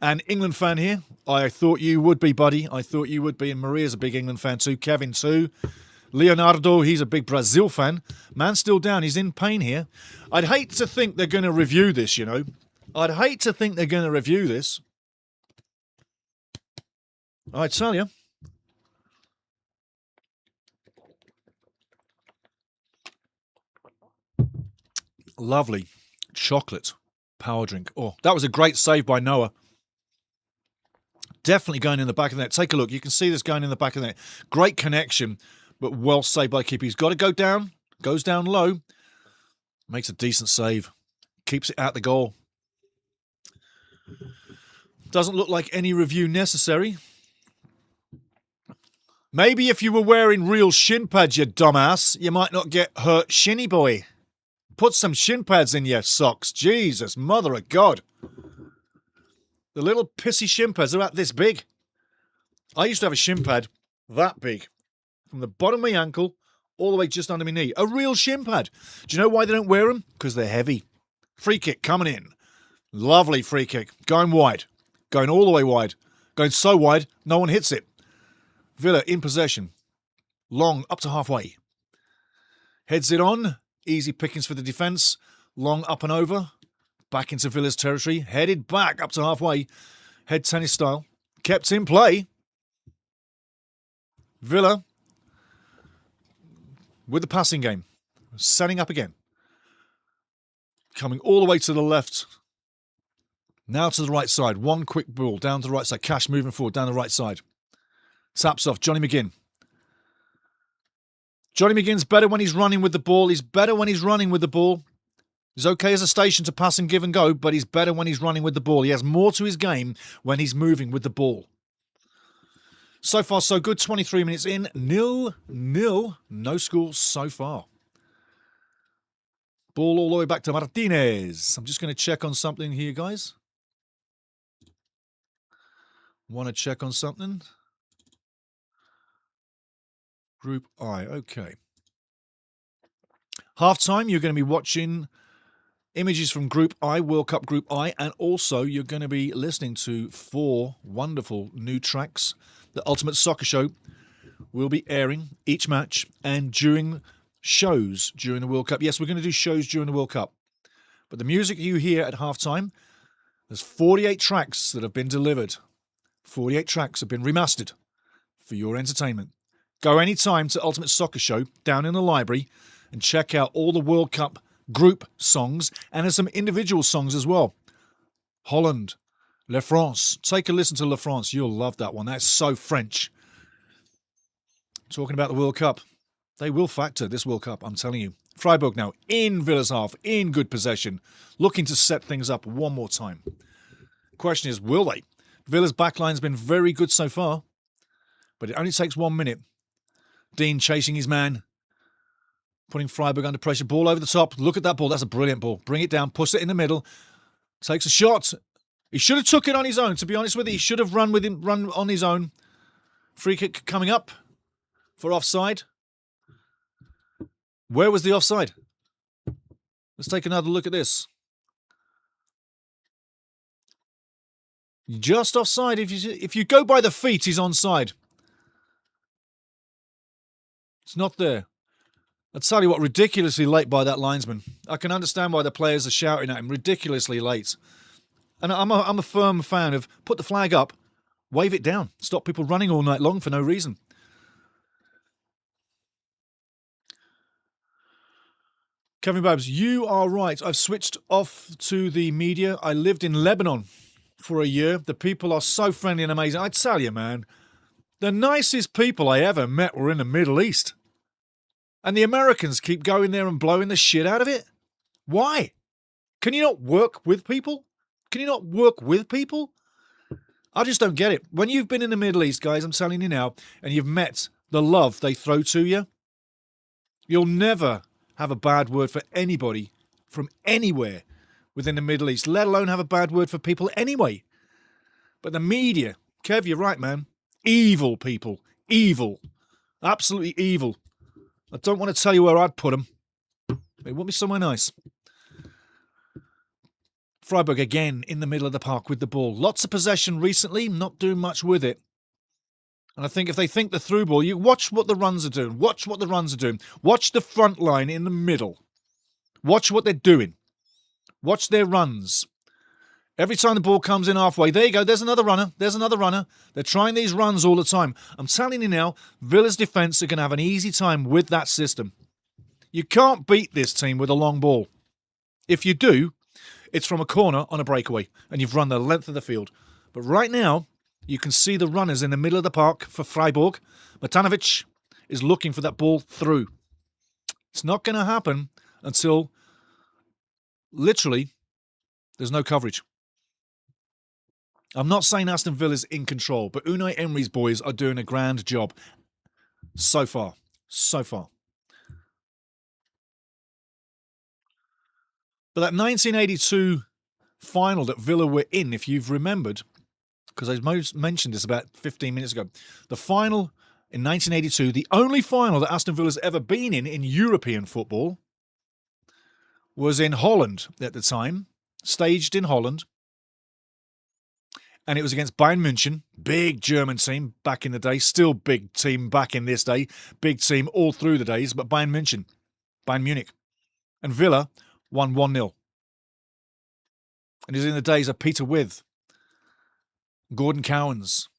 And England fan here. I thought you would be, buddy. I thought you would be. And Maria's a big England fan too. Kevin too. Leonardo, he's a big Brazil fan. Man's still down. He's in pain here. I'd hate to think they're going to review this, you know. I'd hate to think they're going to review this. I tell you. Lovely chocolate power drink. Oh, that was a great save by Noah. Definitely going in the back of the net. Take a look. You can see this going in the back of the net. Great connection, but well saved by the keeper. He's got to go down. Goes down low. Makes a decent save. Keeps it at the goal. Doesn't look like any review necessary. Maybe if you were wearing real shin pads, you dumbass, you might not get hurt, shinny boy. Put some shin pads in your socks. Jesus, mother of God. The little pissy shin pads are about this big. I used to have a shin pad that big. From the bottom of my ankle all the way just under my knee. A real shin pad. Do you know why they don't wear them? Because they're heavy. Free kick coming in. Lovely free kick. Going wide. Going all the way wide. Going so wide, no one hits it. Villa in possession. Long up to halfway. Heads it on. Easy pickings for the defence. Long up and over. Back into Villa's territory. Headed back up to halfway. Head tennis style. Kept in play. Villa with the passing game. Setting up again. Coming all the way to the left. Now to the right side. One quick ball down to the right side. Cash moving forward down the right side. Taps off. Johnny McGinn. Johnny McGinn's better when he's running with the ball. He's better when he's running with the ball. He's okay as a station to pass and give and go, but he's better when he's running with the ball. He has more to his game when he's moving with the ball. So far, so good. 23 minutes in. 0-0. No score so far. Ball all the way back to Martinez. I'm just going to check on something here, guys. Want to check on something? Group I. Okay. Halftime, you're going to be watching images from Group I, World Cup Group I, and also you're going to be listening to 4 wonderful new tracks. The Ultimate Soccer Show will be airing each match and during shows during the World Cup. Yes, we're going to do shows during the World Cup. But the music you hear at halftime, there's 48 tracks that have been delivered. 48 tracks have been remastered for your entertainment. Go anytime to Ultimate Soccer Show down in the library and check out all the World Cup group songs, and there's some individual songs as well. Holland, La France. Take a listen to La France. You'll love that one. That's so French. Talking about the World Cup. They will factor this World Cup, I'm telling you. Freiburg now in Villa's half, in good possession, looking to set things up one more time. Question is, will they? Villa's backline's been very good so far, but it only takes 1 minute. Dean chasing his man, putting Freiburg under pressure. Ball over the top. Look at that ball. That's a brilliant ball. Bring it down. Push it in the middle. Takes a shot. He should have took it on his own, to be honest with you. He should have run on his own. Free kick coming up for offside. Where was the offside? Let's take another look at this. Just offside. If you go by the feet, he's onside. It's not there. I'll tell you what, ridiculously late by that linesman. I can understand why the players are shouting at him. Ridiculously late. And I'm a firm fan of put the flag up, wave it down. Stop people running all night long for no reason. Kevin Babs, you are right. I've switched off to the media. I lived in Lebanon for a year. The people are so friendly and amazing. I tell you, man, the nicest people I ever met were in the Middle East. And the Americans keep going there and blowing the shit out of it. Why? Can you not work with people? Can you not work with people? I just don't get it. When you've been in the Middle East, guys, I'm telling you now, and you've met the love they throw to you, you'll never have a bad word for anybody from anywhere within the Middle East, let alone have a bad word for people anyway. But the media, Kev, you're right, man. Evil people. Evil. Absolutely evil. I don't want to tell you where I'd put them. They want me somewhere nice. Freiburg again in the middle of the park with the ball. Lots of possession recently, not doing much with it. And I think if they think the through ball, you watch what the runs are doing. Watch what the runs are doing. Watch the front line in the middle. Watch what they're doing. Watch their runs. Every time the ball comes in halfway, there you go, there's another runner. There's another runner. They're trying these runs all the time. I'm telling you now, Villa's defence are going to have an easy time with that system. You can't beat this team with a long ball. If you do, it's from a corner on a breakaway, and you've run the length of the field. But right now, you can see the runners in the middle of the park for Freiburg. Matanovic is looking for that ball through. It's not going to happen until, literally, there's no coverage. I'm not saying Aston Villa's in control, but Unai Emery's boys are doing a grand job. So far. So far. But that 1982 final that Villa were in, if you've remembered, because I mentioned this about 15 minutes ago, the final in 1982, the only final that Aston Villa's ever been in European football, was in Holland at the time, staged in Holland. And it was against Bayern München, big German team back in the day, still big team back in this day, big team all through the days, but Bayern Munich. And Villa won 1-0. And it was in the days of Peter With, Gordon Cowans,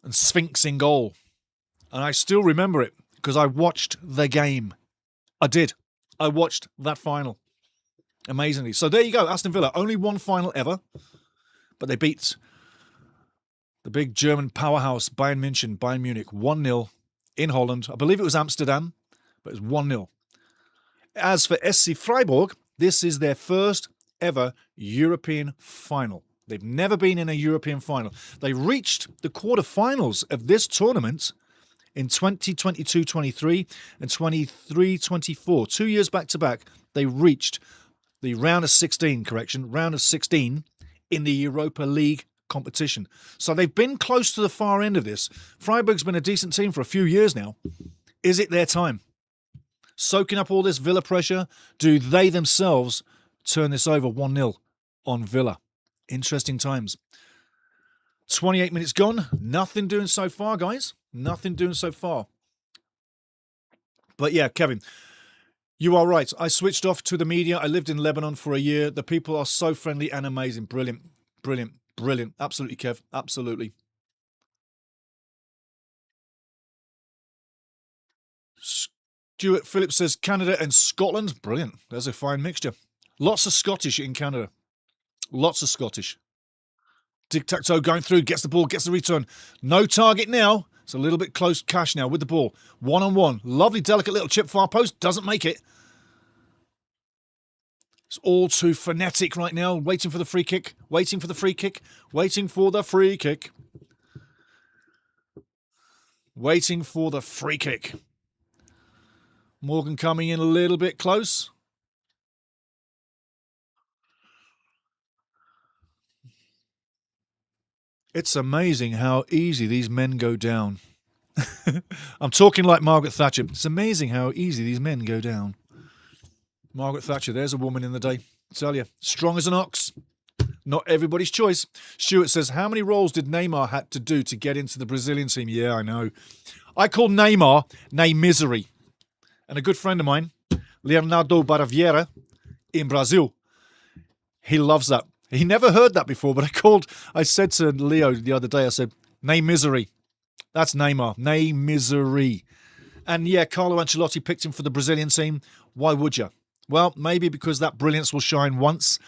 and Sphinx in goal. And I still remember it because I watched the game. I did. I watched that final. amazingly. So there you go, Aston Villa. Only one final ever, but they beat the big German powerhouse Bayern Munich 1-0 in Holland. I believe it was Amsterdam, but it was 1-0. As for SC Freiburg, this is their first ever European final. They've never been in a European final. They reached the quarterfinals of this tournament in 2022-23 and 23-24. 2 years back to back, they reached the round of 16 in the Europa League competition. So they've been close to the far end of this. Freiburg's been a decent team for a few years now. Is it their time? Soaking up all this Villa pressure, do they themselves turn this over 1-0 on Villa? Interesting times. 28 minutes gone. Nothing doing so far, guys. Nothing doing so far. But yeah, Kevin, you are right. I switched off to the media. I lived in Lebanon for a year. The people are so friendly and amazing. Brilliant. Brilliant. Brilliant. Absolutely, Kev. Absolutely. Stuart Phillips says Canada and Scotland. Brilliant. There's a fine mixture. Lots of Scottish in Canada. Lots of Scottish. Tic-tac-toe going through. Gets the ball. Gets the return. No target now. It's a little bit close cash now with the ball. One-on-one. Lovely, delicate little chip far post. Doesn't make it. It's all too frenetic right now. Waiting for the free kick. Waiting for the free kick. Waiting for the free kick. Waiting for the free kick. Morgan coming in a little bit close. It's amazing how easy these men go down. I'm talking like Margaret Thatcher. It's amazing how easy these men go down. Margaret Thatcher, there's a woman in the day. I tell you, strong as an ox. Not everybody's choice. Stuart says, how many roles did Neymar had to do to get into the Brazilian team? Yeah, I know. I call Neymar Ney Misery. And a good friend of mine, Leonardo Baraviera, in Brazil, he loves that. He never heard that before, but I said to Leo the other day, I said, Ney Misery. That's Neymar. Ney Misery. And yeah, Carlo Ancelotti picked him for the Brazilian team. Why would you? Well, maybe because that brilliance will shine once.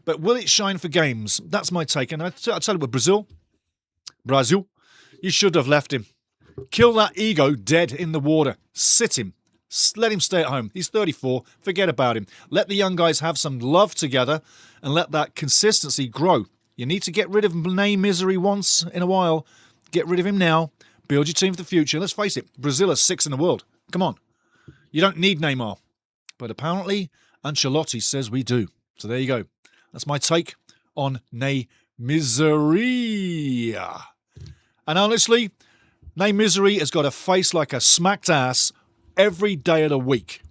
But will it shine for games? That's my take. And I tell you what, Brazil, you should have left him. Kill that ego dead in the water. Sit him. Let him stay at home. He's 34. Forget about him. Let the young guys have some love together and let that consistency grow. You need to get rid of Ney Misery once in a while. Get rid of him now. Build your team for the future. Let's face it, Brazil is 6th in the world. Come on. You don't need Neymar. But apparently, Ancelotti says we do. So there you go. That's my take on Ney Misery. And honestly, Ney Misery has got a face like a smacked ass every day of the week.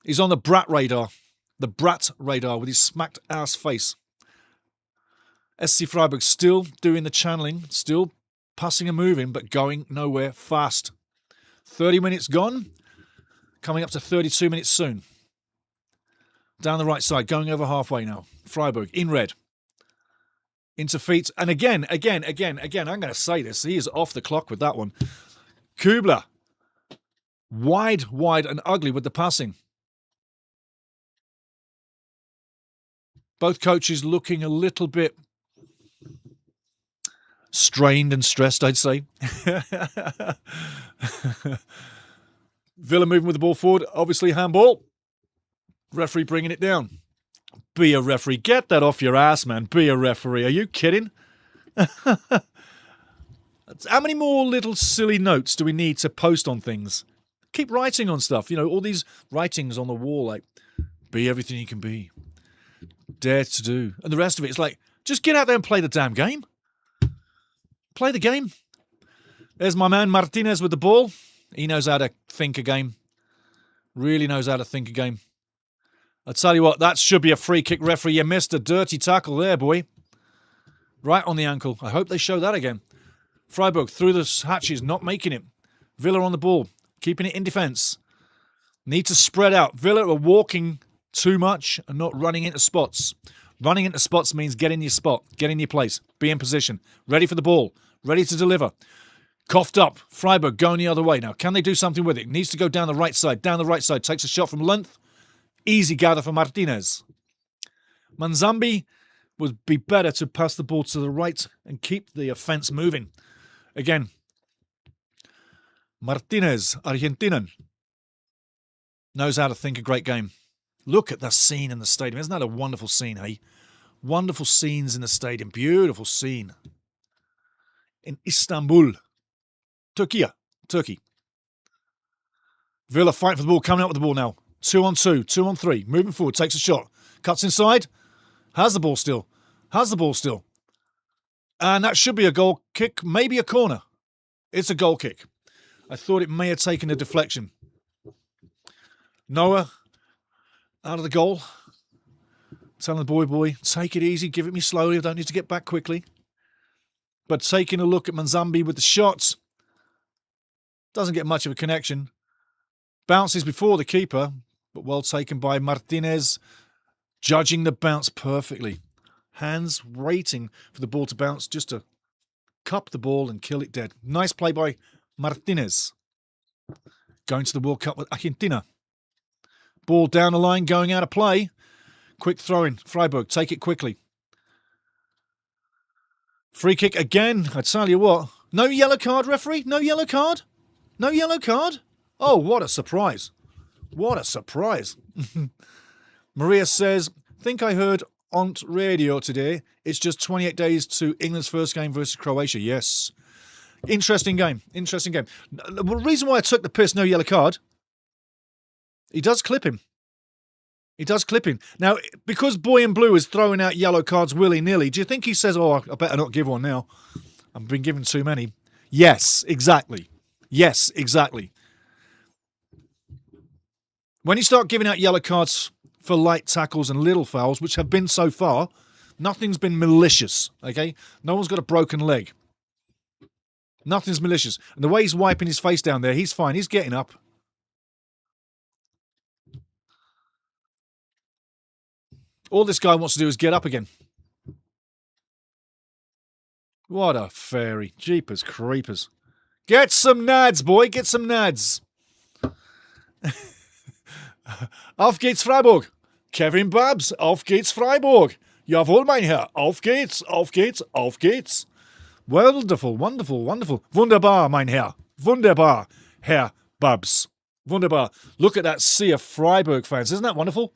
He's on the brat radar with his smacked ass face. SC Freiburg still doing the channeling, still passing and moving, but going nowhere fast. 30 minutes gone, coming up to 32 minutes soon. Down the right side, going over halfway now. Freiburg in red. Into feet, and again, I'm going to say this, he is off the clock with that one. Kubler, wide and ugly with the passing. Both coaches looking a little bit strained and stressed, I'd say. Villa moving with the ball forward, obviously handball. Referee bringing it down. Be a referee. Get that off your ass, man. Be a referee. Are you kidding? How many more little silly notes do we need to post on things? Keep writing on stuff. You know, all these writings on the wall, like, be everything you can be. Dare to do. And the rest of it, it's like, just get out there and play the damn game. Play the game. There's my man Martinez with the ball. He knows how to think a game. Really knows how to think a game. I'll tell you what, that should be a free kick, referee. You missed a dirty tackle there, boy. Right on the ankle. I hope they show that again. Freiburg through the hatches, not making it. Villa on the ball, keeping it in defence. Need to spread out. Villa are walking too much and not running into spots. Running into spots means get in your spot, get in your place, be in position, ready for the ball, ready to deliver. Coughed up. Freiburg going the other way now. Can they do something with it? Needs to go down the right side. Down the right side. Takes a shot from length. Easy gather for Martinez. Manzambi would be better to pass the ball to the right and keep the offense moving. Again, Martinez, Argentinian, knows how to think a great game. Look at that scene in the stadium. Isn't that a wonderful scene, hey? Wonderful scenes in the stadium. Beautiful scene. In Istanbul, Turkey. Villa fight for the ball, coming out with the ball now. 2-on-2, 2-on-3, moving forward, takes a shot. Cuts inside, has the ball still. And that should be a goal kick, maybe a corner. It's a goal kick. I thought it may have taken a deflection. Noah, out of the goal. Telling the boy, take it easy, give it me slowly, I don't need to get back quickly. But taking a look at Manzambi with the shots, doesn't get much of a connection. Bounces before the keeper, but well taken by Martinez, judging the bounce perfectly. Hands waiting for the ball to bounce just to cup the ball and kill it dead. Nice play by Martinez. Going to the World Cup with Argentina. Ball down the line, going out of play. Quick throw in. Freiburg, take it quickly. Free kick again. I tell you what. No yellow card, referee? No yellow card? No yellow card? Oh, what a surprise. What a surprise. Maria says, think I heard on radio today, it's just 28 days to England's first game versus Croatia. Yes. Interesting game. The reason why I took the piss, no yellow card, he does clip him. Now, because Boy in Blue is throwing out yellow cards willy-nilly, do you think he says, oh, I better not give one now? I've been given too many. Yes, exactly. When you start giving out yellow cards for light tackles and little fouls, which have been so far, nothing's been malicious, okay? No one's got a broken leg. Nothing's malicious. And the way he's wiping his face down there, he's fine. He's getting up. All this guy wants to do is get up again. What a fairy. Jeepers creepers. Get some nads, boy. Get some nads. Auf geht's Freiburg. Kevin Babs, auf geht's Freiburg. Jawohl, mein Herr. Auf geht's. Wonderful. Wunderbar, mein Herr. Wunderbar, Herr Babs. Wunderbar. Look at that sea of Freiburg fans. Isn't that wonderful?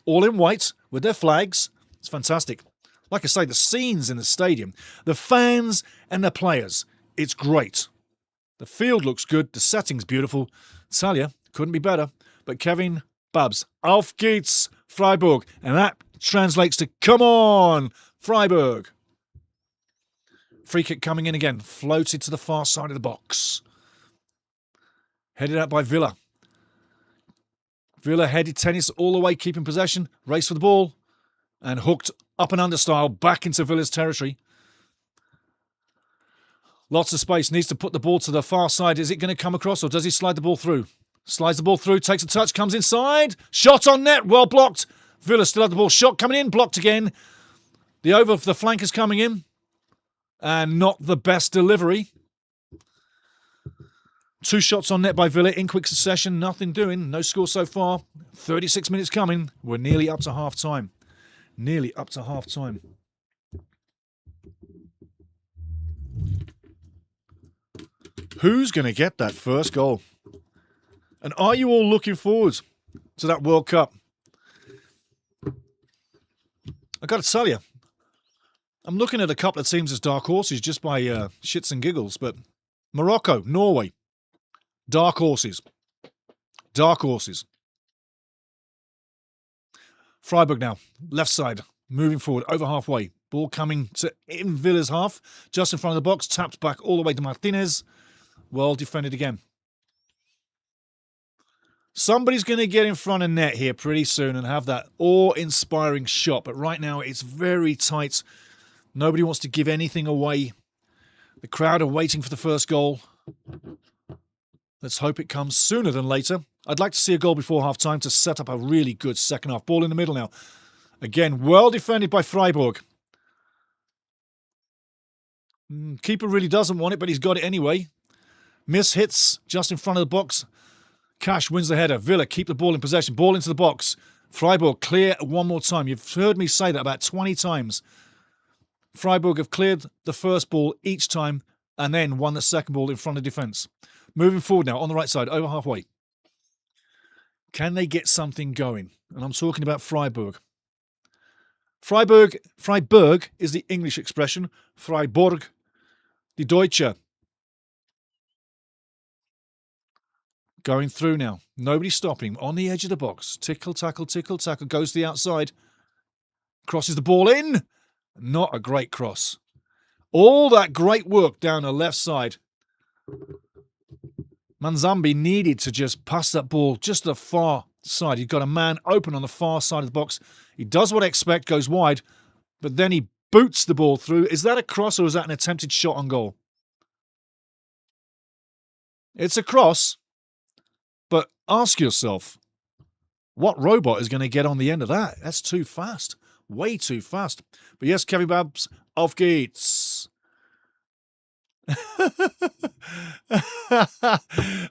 All in white with their flags. It's fantastic. Like I say, the scenes in the stadium, the fans and the players, it's great. The field looks good. The setting's beautiful. Tell you, couldn't be better. But Kevin Babs, auf geht's Freiburg. And that translates to, come on, Freiburg. Free kick coming in again. Floated to the far side of the box. Headed out by Villa. Villa headed tennis all the way, keeping possession. Race for the ball. And hooked up and under style back into Villa's territory. Lots of space. Needs to put the ball to the far side. Is it going to come across or does he slide the ball through? Slides the ball through, takes a touch, comes inside. Shot on net, well blocked. Villa still had the ball. Shot coming in, blocked again. The over for the flank is coming in. And not the best delivery. 2 shots on net by Villa in quick succession. Nothing doing. No score so far. 36 minutes coming. We're nearly up to half time. Who's going to get that first goal? And are you all looking forward to that World Cup? I got to tell you, I'm looking at a couple of teams as dark horses just by shits and giggles, but Morocco, Norway, dark horses. Freiburg now, left side, moving forward, over halfway. Ball coming to in Villa's half, just in front of the box, tapped back all the way to Martinez. Well defended again. Somebody's going to get in front of net here pretty soon and have that awe-inspiring shot. But right now, it's very tight. Nobody wants to give anything away. The crowd are waiting for the first goal. Let's hope it comes sooner than later. I'd like to see a goal before half-time to set up a really good second half. Ball in the middle now. Again, well defended by Freiburg. Keeper really doesn't want it, but he's got it anyway. Miss hits just in front of the box. Cash wins the header. Villa keep the ball in possession. Ball into the box. Freiburg clear one more time. You've heard me say that about 20 times. Freiburg have cleared the first ball each time and then won the second ball in front of defence. Moving forward now on the right side, over halfway. Can they get something going? And I'm talking about Freiburg. Freiburg is the English expression. Freiburg, the Deutsche. Going through now. Nobody stopping. On the edge of the box. Tickle, tackle, tickle, tackle. Goes to the outside. Crosses the ball in. Not a great cross. All that great work down the left side. Manzambi needed to just pass that ball just to the far side. He's got a man open on the far side of the box. He does what I expect, goes wide, but then he boots the ball through. Is that a cross or is that an attempted shot on goal? It's a cross, but ask yourself, what robot is going to get on the end of that? That's too fast. Way too fast. But yes, Kevin Babs, auf geht's.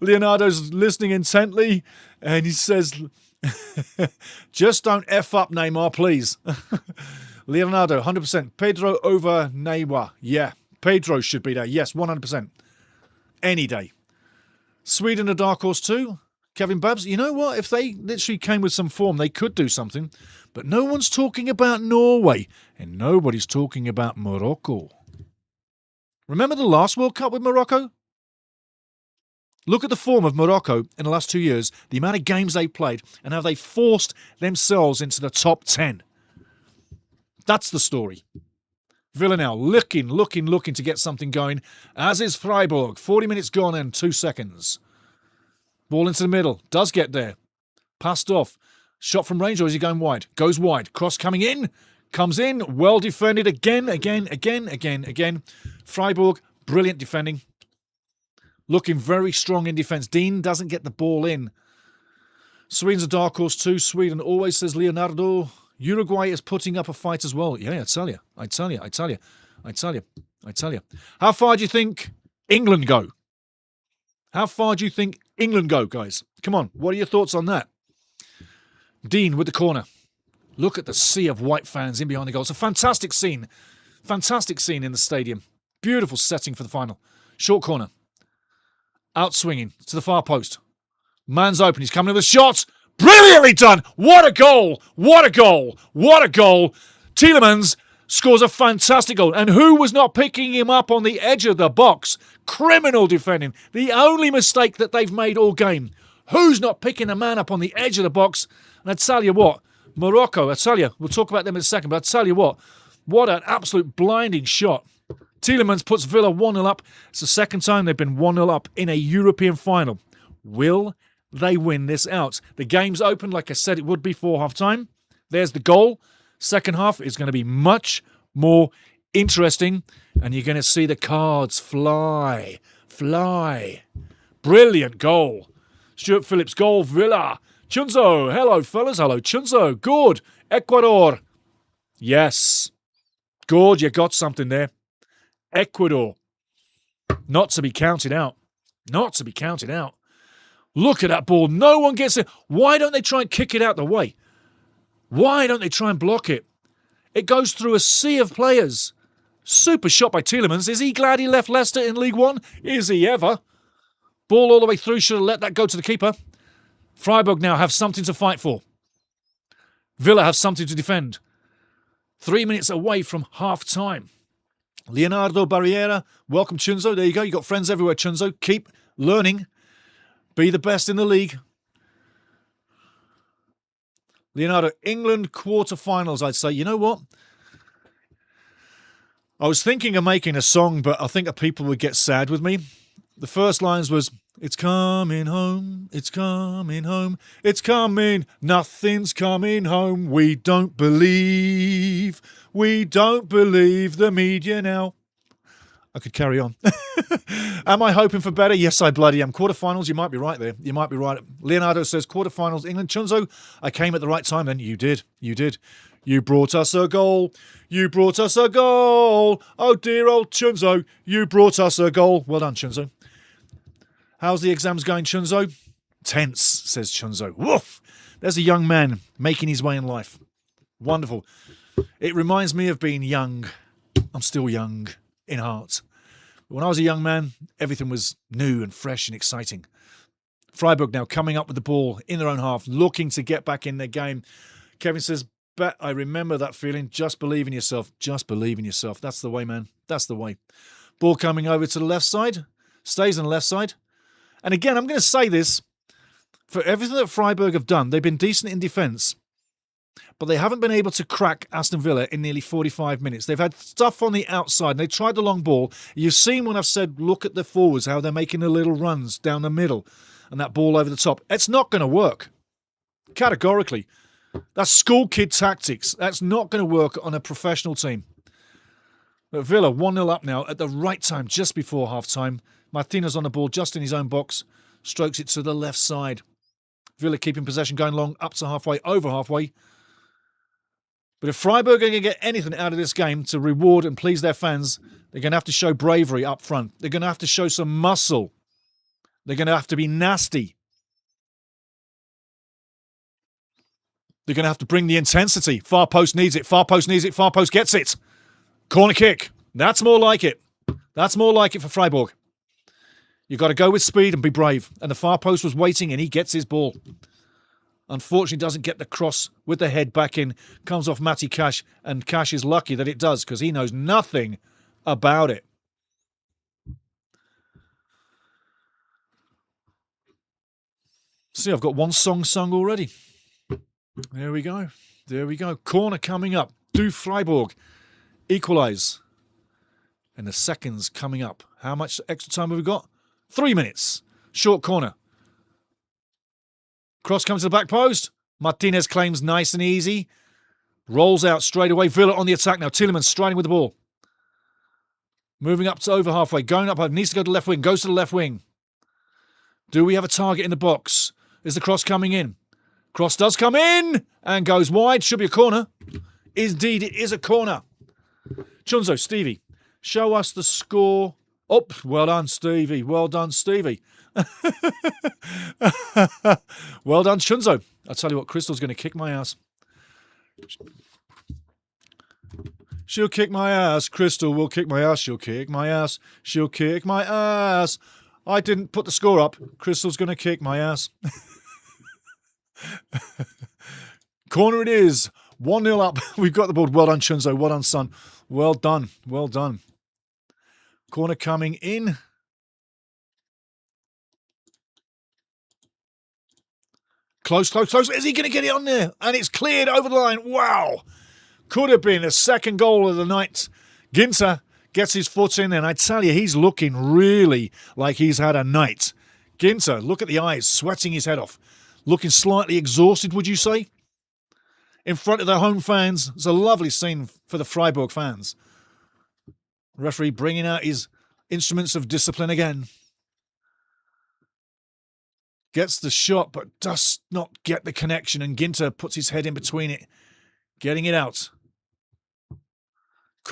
Leonardo's listening intently and he says, just don't F up Neymar, please. Leonardo, 100%. Pedro over Neymar. Yeah, Pedro should be there. Yes, 100%. Any day. Sweden a dark horse too. Kevin Babs, you know what? If they literally came with some form, they could do something. But no one's talking about Norway and nobody's talking about Morocco. Remember the last World Cup with Morocco? Look at the form of Morocco in the last 2 years, the amount of games they played, and how they forced themselves into the top 10. That's the story. Villa now looking to get something going, as is Freiburg. 40 minutes gone and 2 seconds. Ball into the middle. Does get there. Passed off. Shot from range, or is he going wide? Goes wide. Cross coming in. Comes in. Well defended again. Freiburg, brilliant defending. Looking very strong in defence. Dean doesn't get the ball in. Sweden's a dark horse too. Sweden always says Leonardo. Uruguay is putting up a fight as well. Yeah, I tell you. How far do you think England go? How far do you think England go, guys? Come on, what are your thoughts on that? Dean with the corner. Look at the sea of white fans in behind the goal. It's a fantastic scene. Fantastic scene in the stadium. Beautiful setting for the final. Short corner. Out swinging to the far post. Man's open. He's coming in with a shot. Brilliantly done. What a goal. What a goal. What a goal. Tielemans scores a fantastic goal. And who was not picking him up on the edge of the box? Criminal defending. The only mistake that they've made all game. Who's not picking a man up on the edge of the box? And I tell you what, Morocco, I tell you, we'll talk about them in a second, but I tell you what an absolute blinding shot. Tielemans puts Villa 1-0 up. It's the second time they've been 1-0 up in a European final. Will they win this out? The game's open like I said it would be for half-time. There's the goal. Second half is going to be much more interesting, and you're going to see the cards fly. Brilliant goal. Stuart Phillips goal, Villa. Chunzo, hello fellas, hello Chunzo. Good. Ecuador. Yes. Good, you got something there. Ecuador. Not to be counted out. Look at that ball. No one gets it. Why don't they try and kick it out the way? Why don't they try and block it? It goes through a sea of players. Super shot by Tielemans. Is he glad he left Leicester in League One? Is he ever? Ball all the way through. Should have let that go to the keeper. Freiburg now have something to fight for. Villa have something to defend. 3 minutes away from half-time. Leonardo Barriera, welcome Chunzo. There you go. You got friends everywhere, Chunzo. Keep learning. Be the best in the league. Leonardo, England quarterfinals, I'd say. You know what? I was thinking of making a song, but I think that people would get sad with me. The first lines was, it's coming home, it's coming home, it's coming, nothing's coming home. We don't believe the media now. I could carry on. Am I hoping for better? Yes, I bloody am. Quarterfinals, you might be right there. You might be right. Leonardo says quarterfinals, England. Chunzo, I came at the right time then. You did. You brought us a goal. Oh, dear old Chunzo, you brought us a goal. Well done, Chunzo. How's the exams going, Chunzo? Tense, says Chunzo. Woof. There's a young man making his way in life. Wonderful. It reminds me of being young. I'm still young in heart. But when I was a young man, everything was new and fresh and exciting. Freiburg now coming up with the ball in their own half, looking to get back in their game. Kevin says, "Bet I remember that feeling. Just believe in yourself. Just believe in yourself." That's the way, man. That's the way. Ball coming over to the left side. Stays on the left side. And again, I'm going to say this. For everything that Freiburg have done, they've been decent in defence. But they haven't been able to crack Aston Villa in nearly 45 minutes. They've had stuff on the outside. And they tried the long ball. You've seen when I've said, look at the forwards, how they're making the little runs down the middle. And that ball over the top. It's not going to work. Categorically. That's school kid tactics. That's not going to work on a professional team. But Villa 1-0 up now at the right time, just before half-time. Martinez on the ball, just in his own box. Strokes it to the left side. Villa keeping possession, going long, up to halfway, over halfway. But if Freiburg are going to get anything out of this game to reward and please their fans, they're going to have to show bravery up front. They're going to have to show some muscle. They're going to have to be nasty. They're going to have to bring the intensity. Far post needs it. Far post needs it. Far post gets it. Corner kick. That's more like it. That's more like it for Freiburg. You've got to go with speed and be brave. And the far post was waiting and he gets his ball. Unfortunately, doesn't get the cross with the head back in. Comes off Matty Cash. And Cash is lucky that it does because he knows nothing about it. See, I've got one song sung already. There we go. There we go. Corner coming up. Do Freiburg equalise? And the seconds coming up. How much extra time have we got? 3 minutes. Short corner. Cross comes to the back post. Martinez claims nice and easy. Rolls out straight away. Villa on the attack now. Tielemans striding with the ball. Moving up to over halfway. Going up. Needs to go to the left wing. Goes to the left wing. Do we have a target in the box? Is the cross coming in? Cross does come in and goes wide. Should be a corner. Indeed, it is a corner. Chunzo, Stevie, show us the score. Oh, well done, Stevie. Well done, Stevie. Well done, Chunzo. I'll tell you what, Crystal's going to kick my ass. She'll kick my ass. Crystal will kick my ass. She'll kick my ass. She'll kick my ass. I didn't put the score up. Crystal's going to kick my ass. Corner it is. 1-0 up. We've got the ball. Well done, Chunzo. Well done, son. Well done. Well done. Corner coming in. Close, close, close. Is he going to get it on there? And it's cleared over the line. Wow. Could have been a second goal of the night. Ginter gets his foot in, and I tell you, he's looking really like he's had a night. Ginter, look at the eyes, sweating his head off. Looking slightly exhausted, would you say? In front of their home fans. It's a lovely scene for the Freiburg fans. Referee bringing out his instruments of discipline again. Gets the shot, but does not get the connection, and Ginter puts his head in between it, getting it out.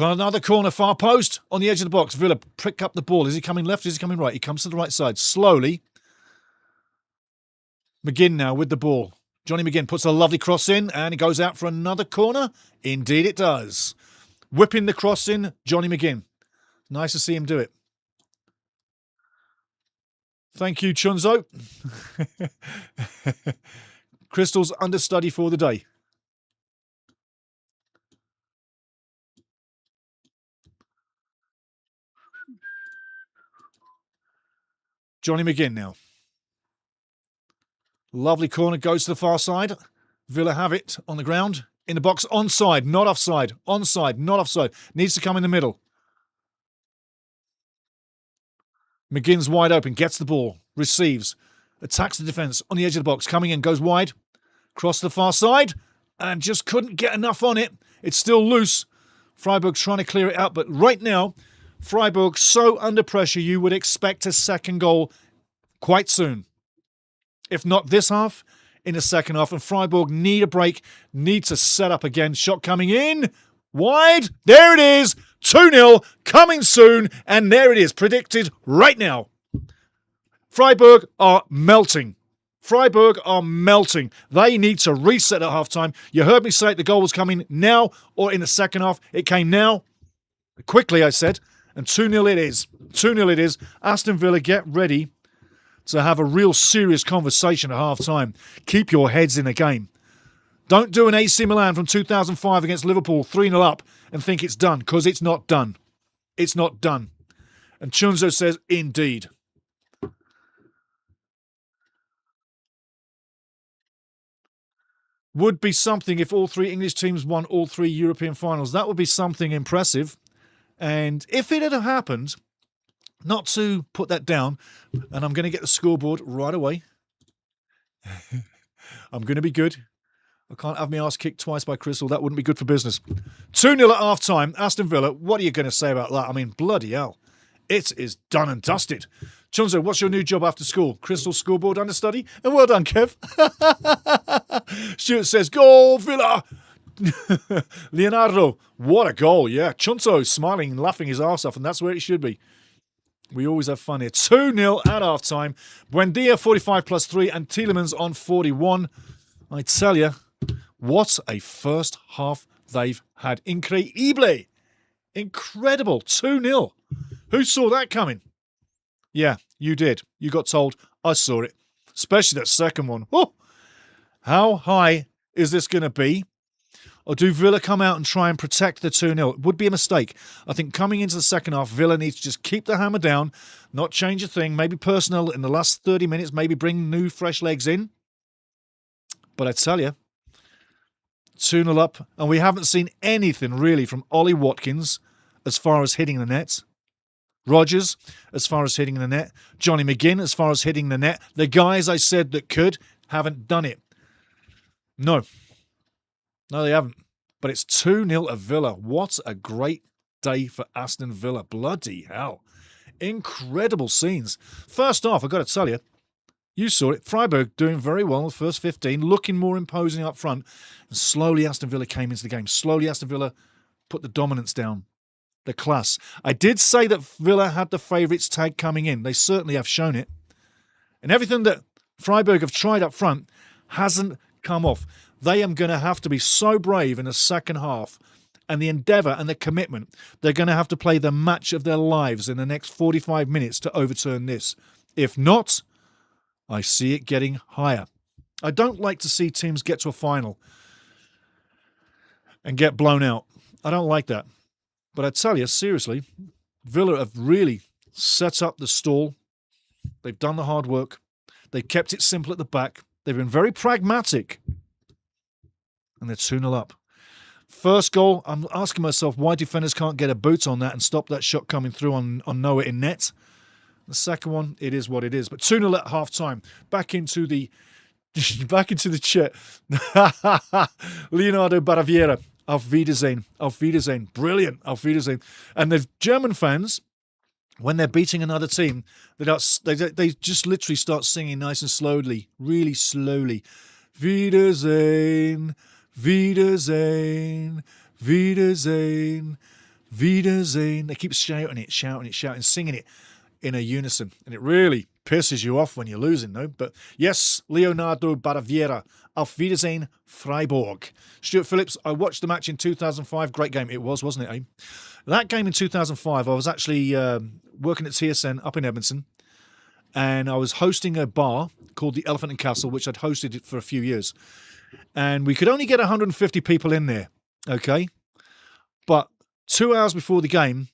Another corner, far post, on the edge of the box. Villa pick up the ball. Is he coming left? Is he coming right? He comes to the right side, slowly. McGinn now with the ball. Johnny McGinn puts a lovely cross in, and he goes out for another corner. Indeed it does. Whipping the cross in, Johnny McGinn. Nice to see him do it. Thank you, Chunzo. Crystal's understudy for the day. Johnny McGinn now. Lovely corner, goes to the far side. Villa have it on the ground. In the box, onside, not offside. Onside, not offside. Needs to come in the middle. McGinn's wide open, gets the ball, receives, attacks the defence on the edge of the box, coming in, goes wide, cross to the far side, and just couldn't get enough on it. It's still loose. Freiburg trying to clear it out, but right now, Freiburg so under pressure, you would expect a second goal quite soon. If not this half, in the second half. And Freiburg need a break, need to set up again. Shot coming in, wide. There it is, 2-0, coming soon. And there it is, predicted right now. Freiburg are melting. Freiburg are melting. They need to reset at half-time. You heard me say it, the goal was coming now or in the second half. It came now. Quickly, I said. And 2-0 it is. 2-0 it is. Aston Villa, get ready to have a real serious conversation at half-time. Keep your heads in the game. Don't do an AC Milan from 2005 against Liverpool 3-0 up and think it's done, because it's not done. It's not done. And Chunzo says, indeed. Would be something if all three English teams won all three European finals. That would be something impressive. And if it had happened, not to put that down, and I'm going to get the scoreboard right away. I'm going to be good. I can't have my ass kicked twice by Crystal. That wouldn't be good for business. 2-0 at half-time. Aston Villa, what are you going to say about that? I mean, bloody hell. It is done and dusted. Chunzo, what's your new job after school? Crystal scoreboard understudy? And well done, Kev. Stuart says, goal, Villa. Leonardo, what a goal. Yeah, Chunzo smiling and laughing his arse off, and that's where it should be. We always have fun here. 2-0 at half-time. Buendia, 45 plus 3, and Tielemans on 41. I tell you, what a first half they've had. Increíble. Incredible. 2-0. Who saw that coming? Yeah, you did. You got told. I saw it. Especially that second one. Oh, how high is this going to be? Or do Villa come out and try and protect the 2-0? It would be a mistake. I think coming into the second half, Villa needs to just keep the hammer down, not change a thing, maybe personnel in the last 30 minutes, maybe bring new fresh legs in. But I tell you, 2-0 up, and we haven't seen anything really from Ollie Watkins as far as hitting the net. Rodgers, as far as hitting the net. Johnny McGinn, as far as hitting the net. The guys I said that could haven't done it. No, they haven't. But it's 2-0 at Villa. What a great day for Aston Villa. Bloody hell. Incredible scenes. First off, I've got to tell you, you saw it. Freiburg doing very well in the first 15, looking more imposing up front. And slowly Aston Villa came into the game. Slowly Aston Villa put the dominance down. The class. I did say that Villa had the favourites tag coming in. They certainly have shown it. And everything that Freiburg have tried up front hasn't come off. They are going to have to be so brave in the second half, and the endeavour and the commitment. They're going to have to play the match of their lives in the next 45 minutes to overturn this. If not, I see it getting higher. I don't like to see teams get to a final and get blown out. I don't like that. But I tell you, seriously, Villa have really set up the stall. They've done the hard work. They kept it simple at the back. They've been very pragmatic. And they're 2-0 up. First goal, I'm asking myself why defenders can't get a boot on that and stop that shot coming through on Noah in net. The second one, it is what it is. But 2-0 at half-time. Back into the chat. Leonardo Baraviera. Auf Wiedersehen. Auf Wiedersehen. Brilliant. Auf Wiedersehen. And the German fans, when they're beating another team, they just literally start singing nice and slowly, really slowly. Wiedersehen, Wiedersehen, Wiedersehen, Wiedersehen. They keep shouting it, singing it in a unison. And it really pisses you off when you're losing, though. But yes, Leonardo Baraviera. Auf Wiedersehen, Freiburg. Stuart Phillips, I watched the match in 2005. Great game it was, wasn't it, eh? That game in 2005, I was actually working at TSN up in Edmonton, and I was hosting a bar called the Elephant and Castle, which I'd hosted it for a few years. And we could only get 150 people in there, okay? But 2 hours before the game,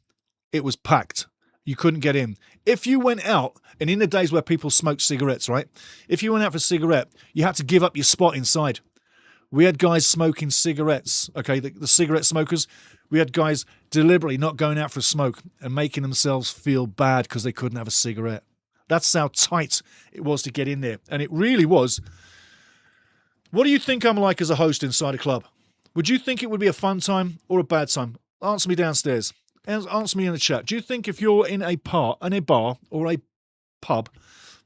it was packed. You couldn't get in. If you went out, and in the days where people smoked cigarettes, right? If you went out for a cigarette, you had to give up your spot inside. We had guys smoking cigarettes, okay? The cigarette smokers, we had guys deliberately not going out for a smoke and making themselves feel bad because they couldn't have a cigarette. That's how tight it was to get in there. And it really was. What do you think I'm like as a host inside a club? Would you think it would be a fun time or a bad time? Answer me downstairs. Answer me in the chat. Do you think if you're in a bar or a pub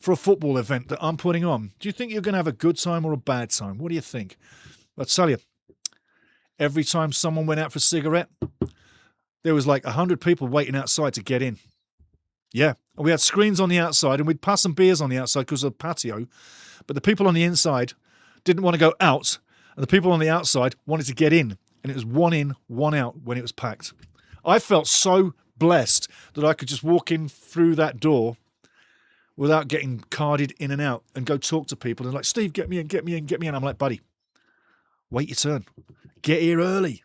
for a football event that I'm putting on, do you think you're going to have a good time or a bad time? What do you think? I'll tell you, every time someone went out for a cigarette, there was like 100 people waiting outside to get in. Yeah, And we had screens on the outside, and we'd pass some beers on the outside because of the patio. But the people on the inside didn't want to go out, and the people on the outside wanted to get in. And it was one in, one out when it was packed. I felt so blessed that I could just walk in through that door without getting carded in and out and go talk to people. And like, Steve, get me in, get me in, get me in. I'm like, buddy, wait your turn. Get here early.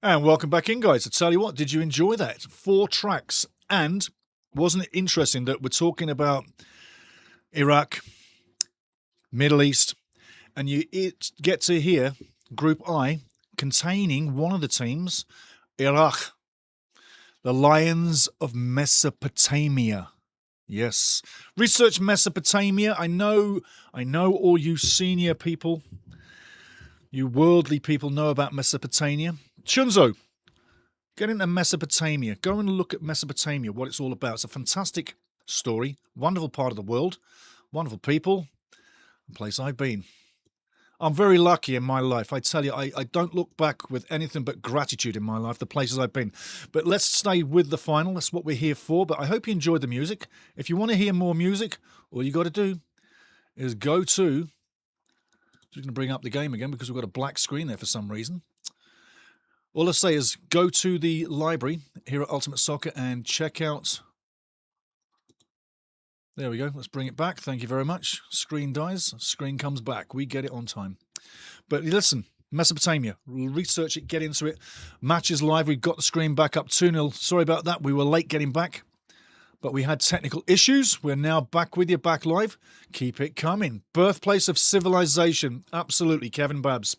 And welcome back in, guys. I tell you what, did you enjoy that? 4 tracks. And wasn't it interesting that we're talking about Iraq, Middle East, and you get to hear Group I containing one of the teams, Iraq, the Lions of Mesopotamia. Yes. Research Mesopotamia. I know all you senior people, you worldly people know about Mesopotamia. Chunzo, get into Mesopotamia. Go and look at Mesopotamia, what it's all about. It's a fantastic story, wonderful part of the world, wonderful people, a place I've been. I'm very lucky in my life. I tell you, I don't look back with anything but gratitude in my life, the places I've been. But let's stay with the final. That's what we're here for. But I hope you enjoyed the music. If you want to hear more music, all you got to do is go to... Just going to bring up the game again because we've got a black screen there for some reason. All I say is go to the library here at Ultimate Soccer and check out... There we go. Let's bring it back. Thank you very much. Screen dies. Screen comes back. We get it on time. But listen, Mesopotamia. We'll research it, get into it. Matches live. We've got the screen back up 2-0. Sorry about that. We were late getting back. But we had technical issues. We're now back with you, back live. Keep it coming. Birthplace of civilization. Absolutely, Kevin Babs.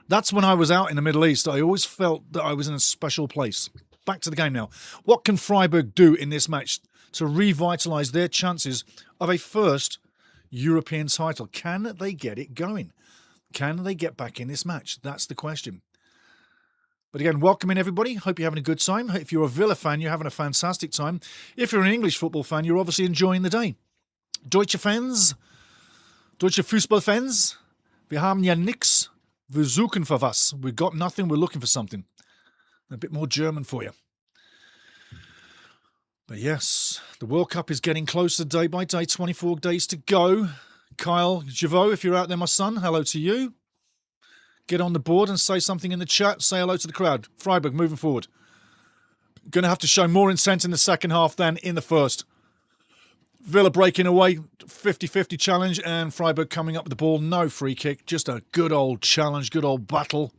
That's when I was out in the Middle East. I always felt that I was in a special place. Back to the game now. What can Freiburg do in this match to revitalise their chances of a first European title? Can they get it going? Can they get back in this match? That's the question. But again, welcome in everybody. Hope you're having a good time. If you're a Villa fan, you're having a fantastic time. If you're an English football fan, you're obviously enjoying the day. Deutsche Fans, Deutsche Fußballfans, wir haben ja nix, wir suchen für was. We've got nothing, we're looking for something. A bit more German for you. But yes, the World Cup is getting closer day by day, 24 days to go. Kyle Javot, if you're out there, my son, hello to you. Get on the board and say something in the chat. Say hello to the crowd. Freiburg moving forward. Going to have to show more intent in the second half than in the first. Villa breaking away, 50-50 challenge, and Freiburg coming up with the ball. No free kick, just a good old challenge, good old battle.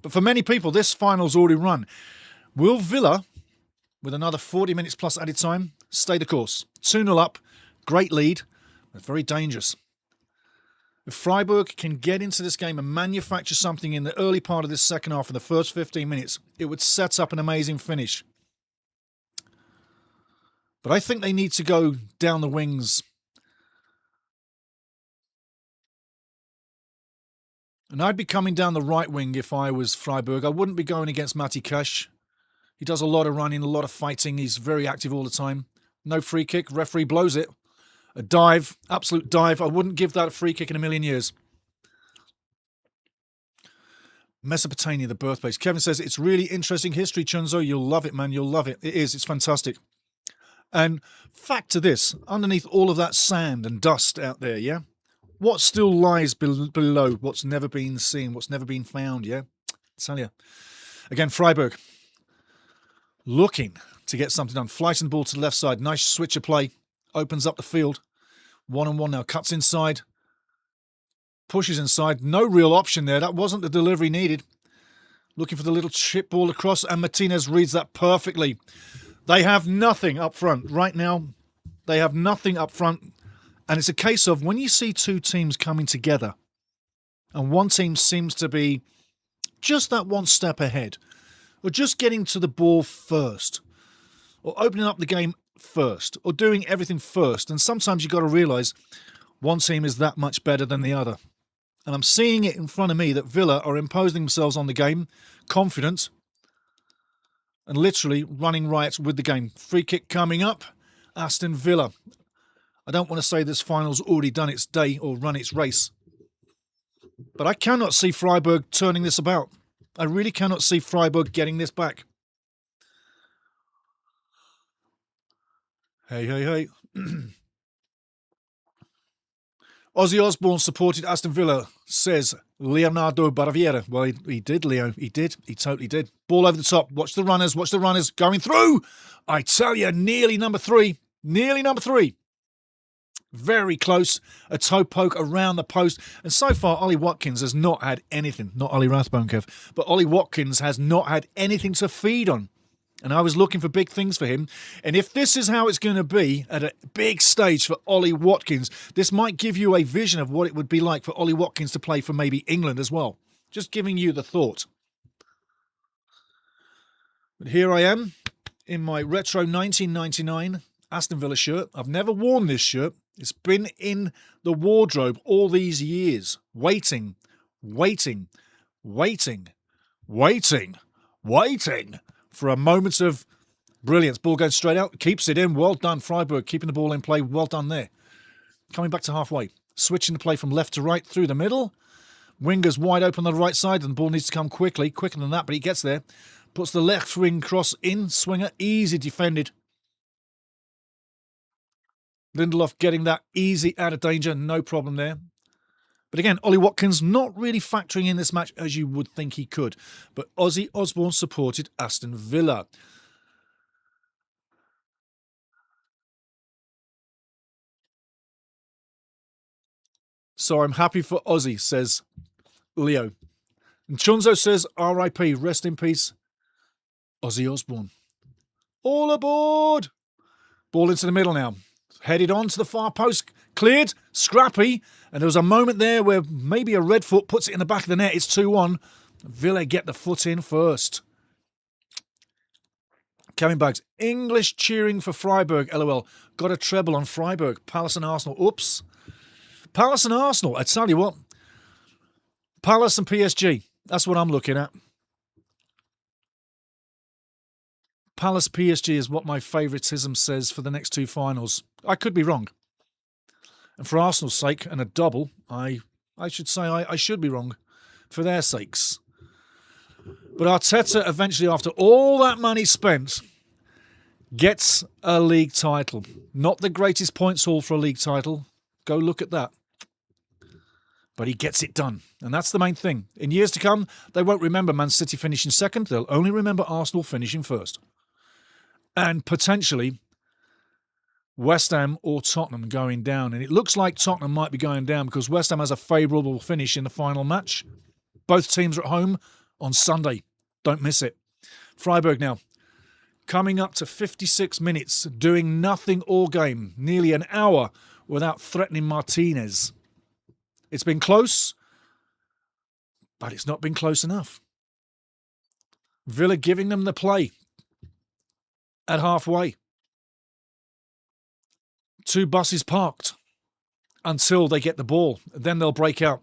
But for many people, this final's already run. Will Villa, with another 40 minutes plus added time, stay the course? 2-0 up, great lead, but very dangerous. If Freiburg can get into this game and manufacture something in the early part of this second half, in the first 15 minutes, it would set up an amazing finish. But I think they need to go down the wings. And I'd be coming down the right wing if I was Freiburg. I wouldn't be going against Mati Cash. He does a lot of running, a lot of fighting. He's very active all the time. No free kick. Referee blows it. A dive, absolute dive. I wouldn't give that a free kick in a million years. Mesopotamia, the birthplace. Kevin says, it's really interesting history, Chunzo. You'll love it, man. You'll love it. It is. It's fantastic. And fact to this, underneath all of that sand and dust out there, yeah? What still lies below what's never been seen, what's never been found, yeah? I tell you. Again, Freiburg looking to get something done. Flighting the ball to the left side. Nice switch of play. Opens up the field. 1-on-1 now. Cuts inside. Pushes inside. No real option there. That wasn't the delivery needed. Looking for the little chip ball across, and Martinez reads that perfectly. They have nothing up front. Right now, they have nothing up front. And it's a case of when you see two teams coming together and one team seems to be just that one step ahead or just getting to the ball first or opening up the game first or doing everything first. And sometimes you've got to realise one team is that much better than the other. And I'm seeing it in front of me that Villa are imposing themselves on the game, confident and literally running riot with the game. Free kick coming up. Aston Villa. I don't want to say this final's already done its day or run its race. But I cannot see Freiburg turning this about. I really cannot see Freiburg getting this back. Hey, hey, hey. Ozzy Osbourne supported Aston Villa, says Leonardo Barbieri. Well, he did, Leo. He did. He totally did. Ball over the top. Watch the runners. Watch the runners. Going through. I tell you, nearly number 3. Nearly number 3. Very close. A toe poke around the post. And so far, Ollie Watkins has not had anything. Not Ollie Rathbone, Kev. But Ollie Watkins has not had anything to feed on. And I was looking for big things for him. And if this is how it's going to be at a big stage for Ollie Watkins, this might give you a vision of what it would be like for Ollie Watkins to play for maybe England as well. Just giving you the thought. But here I am in my retro 1999 Aston Villa shirt. I've never worn this shirt. It's been in the wardrobe all these years, waiting for a moment of brilliance. Ball going straight out, keeps it in. Well done, Freiburg, keeping the ball in play. Well done there. Coming back to halfway, switching the play from left to right through the middle. Wingers wide open on the right side, and the ball needs to come quickly, quicker than that, but he gets there. Puts the left wing cross in, swinger, easy defended. Lindelof getting that easy out of danger, no problem there. But again, Ollie Watkins not really factoring in this match as you would think he could. But Ozzy Osbourne supported Aston Villa. So I'm happy for Ozzy, says Leo. And Chunzo says, R.I.P., rest in peace, Ozzy Osbourne. All aboard! Ball into the middle now. Headed on to the far post. Cleared. Scrappy. And there was a moment there where maybe a red foot puts it in the back of the net. It's 2-1. Villa get the foot in first. Kevin Bags. English cheering for Freiburg. LOL. Got a treble on Freiburg. Palace and Arsenal. Oops. Palace and Arsenal. I tell you what. Palace and PSG. That's what I'm looking at. Palace PSG is what my favouritism says for the next two finals. I could be wrong. And for Arsenal's sake, and a double, I should say I should be wrong for their sakes. But Arteta eventually, after all that money spent, gets a league title. Not the greatest points haul for a league title. Go look at that. But he gets it done. And that's the main thing. In years to come, they won't remember Man City finishing second. They'll only remember Arsenal finishing first. And potentially West Ham or Tottenham going down. And it looks like Tottenham might be going down because West Ham has a favourable finish in the final match. Both teams are at home on Sunday. Don't miss it. Freiburg now. Coming up to 56 minutes, doing nothing all game. Nearly an hour without threatening Martinez. It's been close, but it's not been close enough. Villa giving them the play at halfway. Two buses parked until they get the ball. Then they'll break out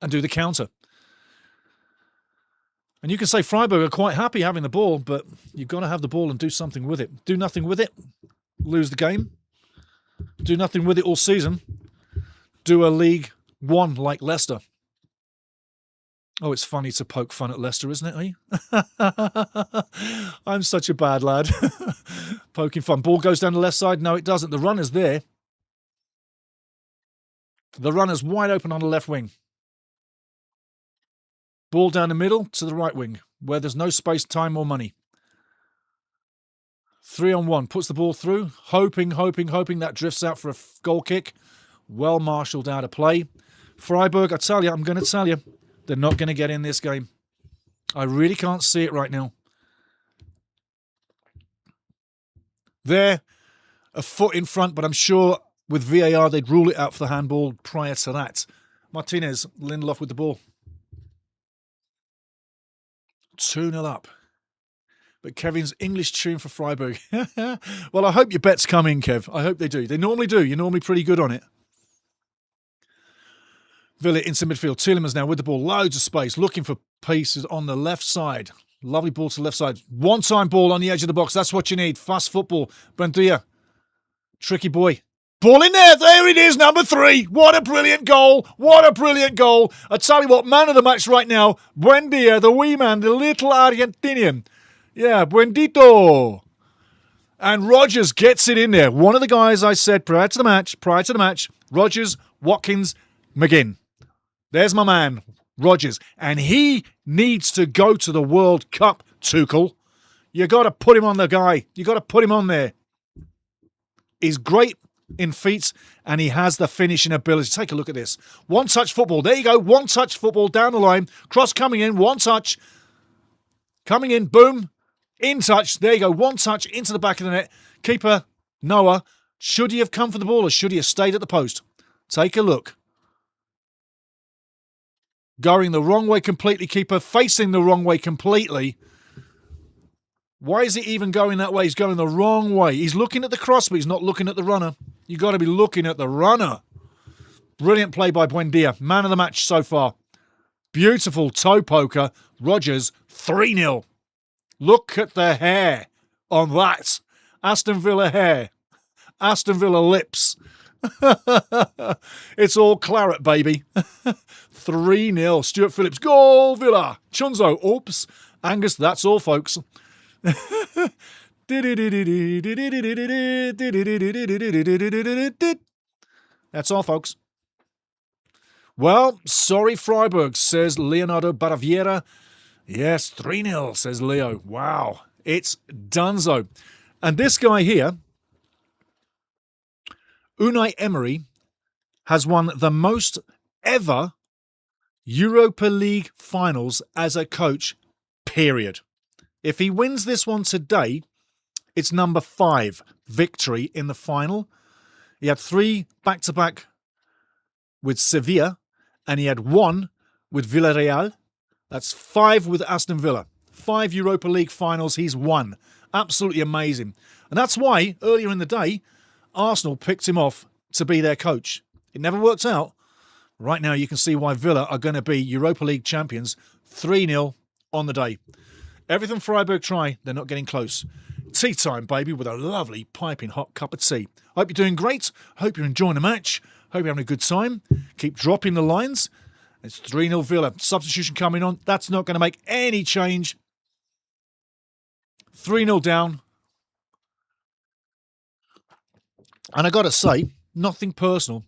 and do the counter. And you can say Freiburg are quite happy having the ball, but you've got to have the ball and do something with it. Do nothing with it, lose the game. Do nothing with it all season. Do a League One like Leicester. Oh, it's funny to poke fun at Leicester, isn't it, eh? I'm such a bad lad. Poking fun. Ball goes down the left side. No, it doesn't. The runner's there. The runner's wide open on the left wing. Ball down the middle to the right wing, where there's no space, time, or money. 3-on-1. Puts the ball through. Hoping that drifts out for a goal kick. Well marshalled out of play. Freiburg, I tell you, I'm going to tell you, they're not going to get in this game. I really can't see it right now. They're a foot in front, but I'm sure with VAR they'd rule it out for the handball prior to that. Martinez, Lindelof with the ball. 2-0 up. But Kevin's English tune for Freiburg. Well, I hope your bets come in, Kev. I hope they do. They normally do. You're normally pretty good on it. Villa into midfield. Tielemans now with the ball. Loads of space. Looking for pieces on the left side. Lovely ball to the left side. One-time ball on the edge of the box. That's what you need. Fast football. Buendia. Tricky boy. Ball in there. There it is. Number 3. What a brilliant goal. What a brilliant goal. I tell you what, man of the match right now. Buendia, the wee man, the little Argentinian. Yeah, Buendito. And Rodgers gets it in there. One of the guys I said prior to the match, Rodgers, Watkins, McGinn. There's my man, Rodgers. And he needs to go to the World Cup, Tuchel. You got to put him on the guy. You got to put him on there. He's great in feet, and he has the finishing ability. Take a look at this. One-touch football. There you go. One-touch football down the line. Cross coming in. One touch. Coming in. Boom. In touch. There you go. One touch into the back of the net. Keeper, Noah. Should he have come for the ball or should he have stayed at the post? Take a look. Going the wrong way completely. Keeper facing the wrong way completely. Why is he even going that way? He's going the wrong way. He's looking at the cross, but he's not looking at the runner. You've got to be looking at the runner. Brilliant play by Buendia. Man of the match so far. Beautiful toe poker. Rogers, 3-0. Look at the hair on that. Aston Villa hair. Aston Villa lips. It's all claret, baby. 3-0. Stuart Phillips. Goal, Villa. Chunzo. Oops. Angus, that's all, folks. That's all, folks. Well, sorry, Freiburg, says Leonardo Baraviera. Yes, 3-0, says Leo. Wow, it's donezo. And this guy here, Unai Emery, has won the most ever Europa League finals as a coach, period. If he wins this one today, it's number 5 victory in the final. He had 3 back-to-back with Sevilla, and he had 1 with Villarreal. That's 5 with Aston Villa. 5 Europa League finals he's won. Absolutely amazing. And that's why, earlier in the day, Arsenal picked him off to be their coach. It never worked out. Right now, you can see why Villa are going to be Europa League champions. 3-0 on the day. Everything Freiburg try, they're not getting close. Tea time, baby, with a lovely piping hot cup of tea. Hope you're doing great. Hope you're enjoying the match. Hope you're having a good time. Keep dropping the lines. It's 3-0 Villa. Substitution coming on. That's not going to make any change. 3-0 down. And I got to say, nothing personal,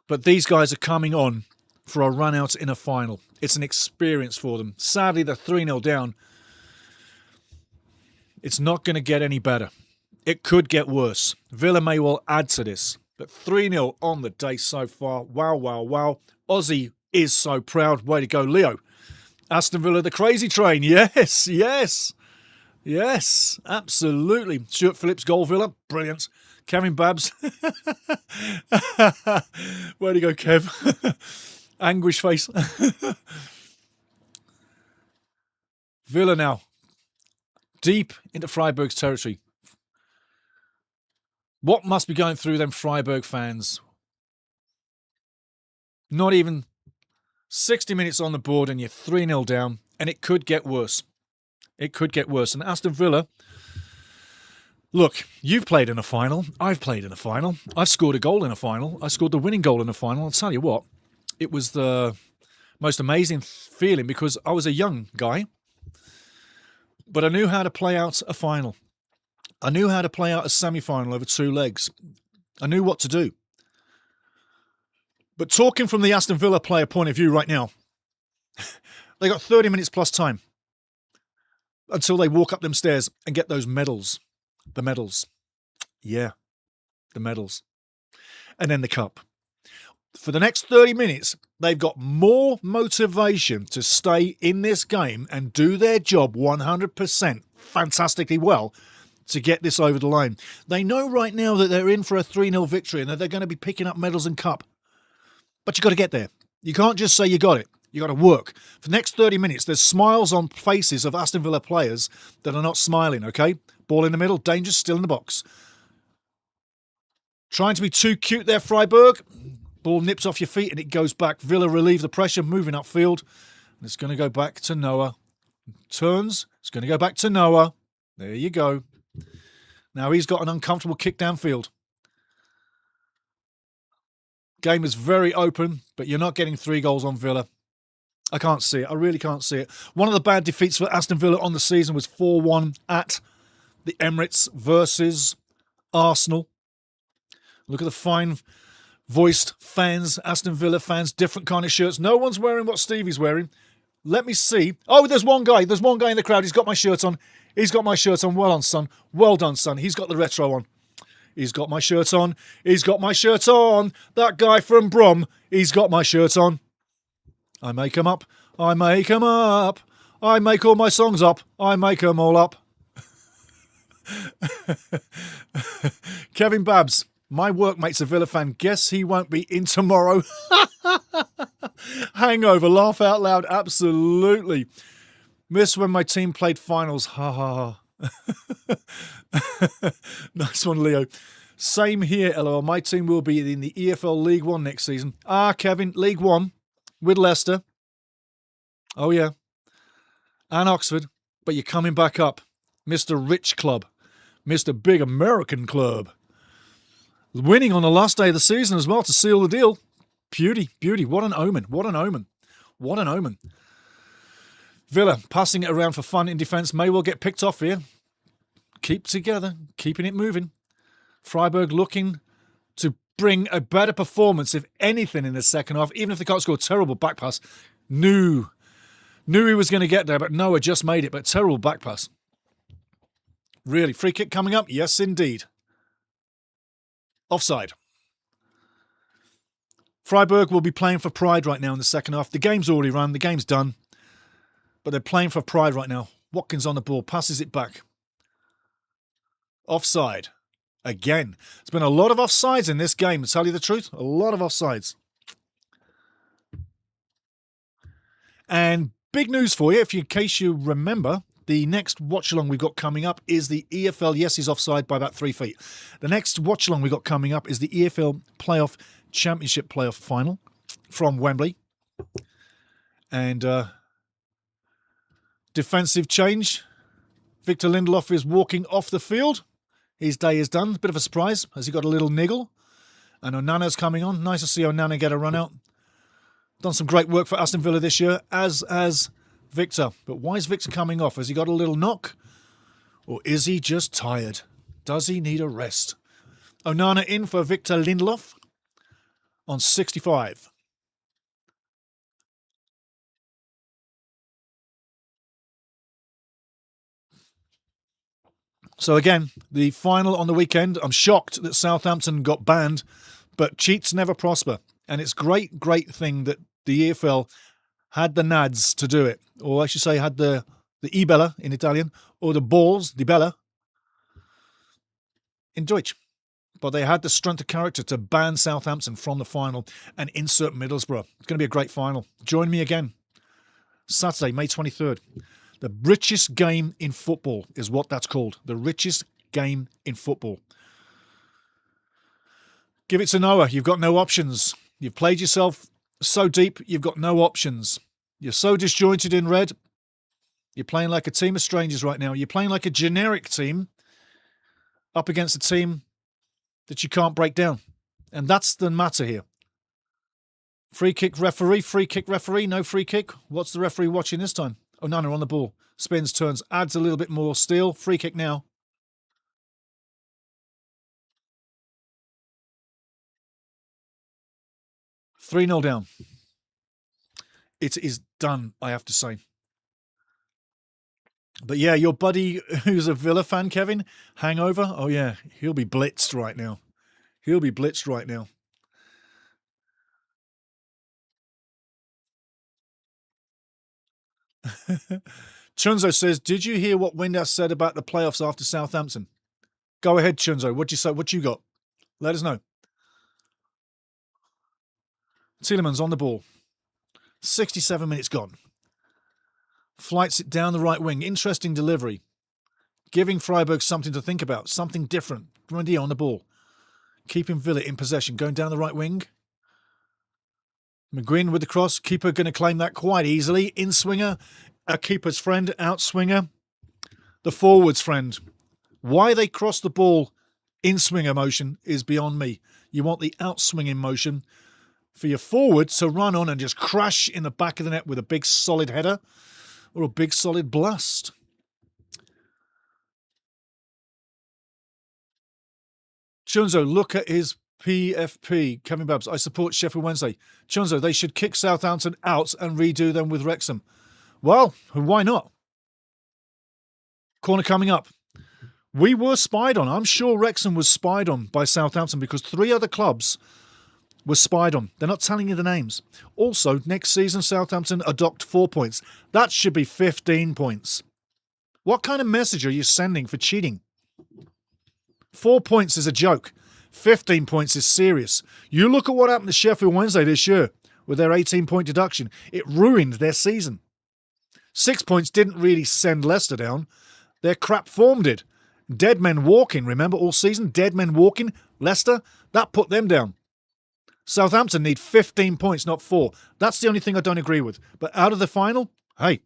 but these guys are coming on for a run out in a final. It's an experience for them. Sadly, they're 3-0 down. It's not going to get any better. It could get worse. Villa may well add to this. But 3-0 on the day so far. Wow, wow, wow. Aussie is so proud. Way to go, Leo. Aston Villa, the crazy train. Yes, yes. Yes, absolutely. Stuart Phillips, goal Villa. Brilliant. Kevin Babs. Way to go, Kev. Anguish face. Villa now. Deep into Freiburg's territory. What must be going through them Freiburg fans? Not even 60 minutes on the board and you're 3-0 down, and it could get worse. It could get worse. And Aston Villa, look, you've played in a final. I've played in a final. I've scored a goal in a final. I scored the winning goal in a final. I'll tell you what, it was the most amazing feeling because I was a young guy, but I knew how to play out a final. I knew how to play out a semi-final over 2 legs. I knew what to do. But talking from the Aston Villa player point of view right now, they got 30 minutes plus time until they walk up them stairs and get those medals. The medals. Yeah, the medals. And then the cup. For the next 30 minutes, they've got more motivation to stay in this game and do their job 100% fantastically well to get this over the line. They know right now that they're in for a 3-0 victory and that they're going to be picking up medals and cup. But you've got to get there. You can't just say you got it. You got to work. For the next 30 minutes, there's smiles on faces of Aston Villa players that are not smiling, okay? Ball in the middle, dangerous, still in the box. Trying to be too cute there, Freiburg. Ball nips off your feet and it goes back. Villa relieve the pressure, moving upfield. And it's going to go back to Noah. Turns. It's going to go back to Noah. There you go. Now he's got an uncomfortable kick downfield. Game is very open, but you're not getting 3 goals on Villa. I can't see it. I really can't see it. One of the bad defeats for Aston Villa on the season was 4-1 at the Emirates versus Arsenal. Look at the fine-voiced fans, Aston Villa fans, different kind of shirts. No one's wearing what Stevie's wearing. Let me see. Oh, there's one guy. There's one guy in the crowd. He's got my shirt on. He's got my shirt on. Well on, son. Well done, son. He's got the retro on. He's got my shirt on. He's got my shirt on. That guy from Brom, he's got my shirt on. I make 'em up. I make 'em up. I make all my songs up. I make 'em all up. Kevin Babs, my workmate's a Villa fan. Guess he won't be in tomorrow. Hangover, laugh out loud. Absolutely. Miss when my team played finals. Ha ha ha. Nice one, Leo. Same here, LOL. My team will be in the EFL League One next season. Kevin, League One with Leicester. Oh, yeah. And Oxford. But you're coming back up. Mr. Rich Club. Mr. Big American Club. Winning on the last day of the season as well to seal the deal. Beauty, beauty. What an omen. What an omen. What an omen. Villa passing it around for fun in defence. May well get picked off here. Keep together. Keeping it moving. Freiburg looking to bring a better performance, if anything, in the second half. Even if they can't score a terrible back pass. Knew he was going to get there, but Noah just made it. But terrible back pass. Really. Free kick coming up? Yes, indeed. Offside. Freiburg will be playing for pride right now in the second half. The game's already run. The game's done. But they're playing for pride right now. Watkins on the ball. Passes it back. Offside. Again. There's been a lot of offsides in this game, to tell you the truth. A lot of offsides. And big news for you, in case you remember, the next watch-along we've got coming up is the EFL. Yes, he's offside by about 3 feet. The next watch-along we've got coming up is the EFL Playoff Championship Playoff Final from Wembley. And defensive change. Victor Lindelof is walking off the field. His day is done. Bit of a surprise. Has he got a little niggle? And Onana's coming on. Nice to see Onana get a run out. Done some great work for Aston Villa this year, as Victor. But why is Victor coming off? Has he got a little knock? Or is he just tired? Does he need a rest? Onana in for Victor Lindelof on 65. So again, the final on the weekend. I'm shocked that Southampton got banned, but cheats never prosper. And it's great thing that the EFL had the nads to do it. Or I should say had the e-bella in Italian, or the balls, di bella, in Deutsch. But they had the strength of character to ban Southampton from the final and insert Middlesbrough. It's going to be a great final. Join me again. Saturday, May 23rd. The richest game in football is what that's called. The richest game in football. Give it to Noah. You've got no options. You've played yourself so deep, you've got no options. You're so disjointed in red. You're playing like a team of strangers right now. You're playing like a generic team up against a team that you can't break down. And that's the matter here. Free kick referee, no free kick. What's the referee watching this time? Onana on the ball. Spins, turns, adds a little bit more steel. Free kick now. $3-0 down. It is done, I have to say. But yeah, your buddy who's a Villa fan, Kevin, hangover. Oh yeah, he'll be blitzed right now. He'll be blitzed right now. Chunzo says, did you hear what Windass said about the playoffs after Southampton? Go ahead, Chunzo. What'd you say? What you got? Let us know. Tielemans on the ball. 67 minutes gone. Flights it down the right wing. Interesting delivery. Giving Freiburg something to think about. Something different. Grundy on the ball. Keeping Villa in possession. Going down the right wing. McGuinn with the cross. Keeper going to claim that quite easily. In swinger. A keeper's friend. Out swinger. The forward's friend. Why they cross the ball in swinger motion is beyond me. You want the out swinging motion for your forward to run on and just crash in the back of the net with a big solid header or a big solid blast. Chunzo, look at his PFP. Kevin Babs, I support Sheffield Wednesday. Chunzo, they should kick Southampton out and redo them with Wrexham. Well, why not? Corner coming up. We were spied on. I'm sure Wrexham was spied on by Southampton because 3 other clubs were spied on. They're not telling you the names. Also, next season, Southampton are docked 4 points. That should be 15 points. What kind of message are you sending for cheating? 4 points is a joke. 15 points is serious. You look at what happened to Sheffield Wednesday this year with their 18-point deduction. It ruined their season. 6 points didn't really send Leicester down. Their crap form did. Dead men walking, remember all season? Dead men walking. Leicester, that put them down. Southampton need 15 points, not 4. That's the only thing I don't agree with. But out of the final, hey,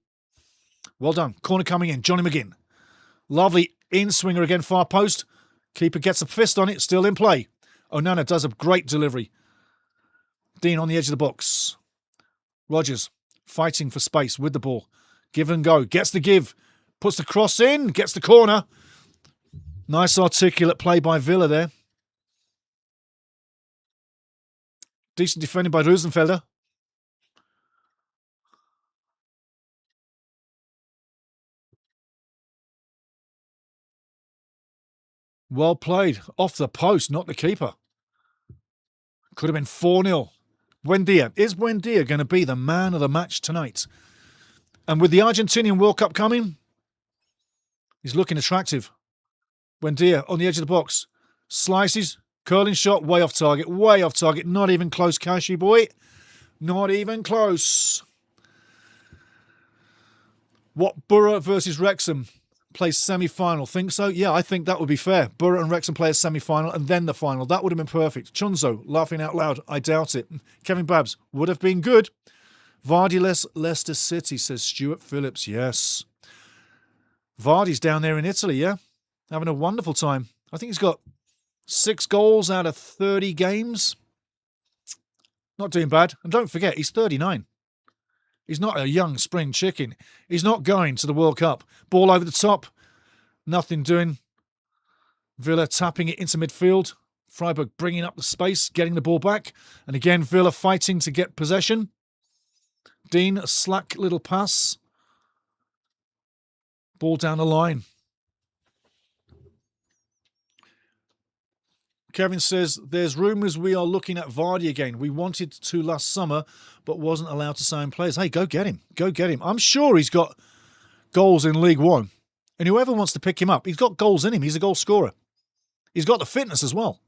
well done. Corner coming in, Johnny McGinn. Lovely in-swinger again, far post. Keeper gets a fist on it, still in play. Onana does a great delivery. Dean on the edge of the box. Rodgers fighting for space with the ball. Give and go, gets the give. Puts the cross in, gets the corner. Nice articulate play by Villa there. Decent defending by Rosenfelder. Well played. Off the post, not the keeper. Could have been 4-0. Buendia. Is Buendia going to be the man of the match tonight? And with the Argentinian World Cup coming, he's looking attractive. Buendia on the edge of the box. Slices. Curling shot. Way off target. Way off target. Not even close, Kashi boy. Not even close. What, Borough versus Wrexham? Plays semi-final. Think so? Yeah, I think that would be fair. Borough and Wrexham play a semi-final and then the final. That would have been perfect. Chunzo laughing out loud. I doubt it. Kevin Babs would have been good. Vardy Leicester City, says Stuart Phillips. Yes. Vardy's down there in Italy, yeah? Having a wonderful time. I think he's got 6 goals out of 30 games. Not doing bad. And don't forget, he's 39. He's not a young spring chicken. He's not going to the World Cup. Ball over the top. Nothing doing. Villa tapping it into midfield. Freiburg bringing up the space, getting the ball back. And again, Villa fighting to get possession. Dean, a slack little pass. Ball down the line. Kevin says, there's rumours we are looking at Vardy again. We wanted to last summer, but wasn't allowed to sign players. Hey, go get him. Go get him. I'm sure he's got goals in League One. And whoever wants to pick him up, he's got goals in him. He's a goal scorer. He's got the fitness as well.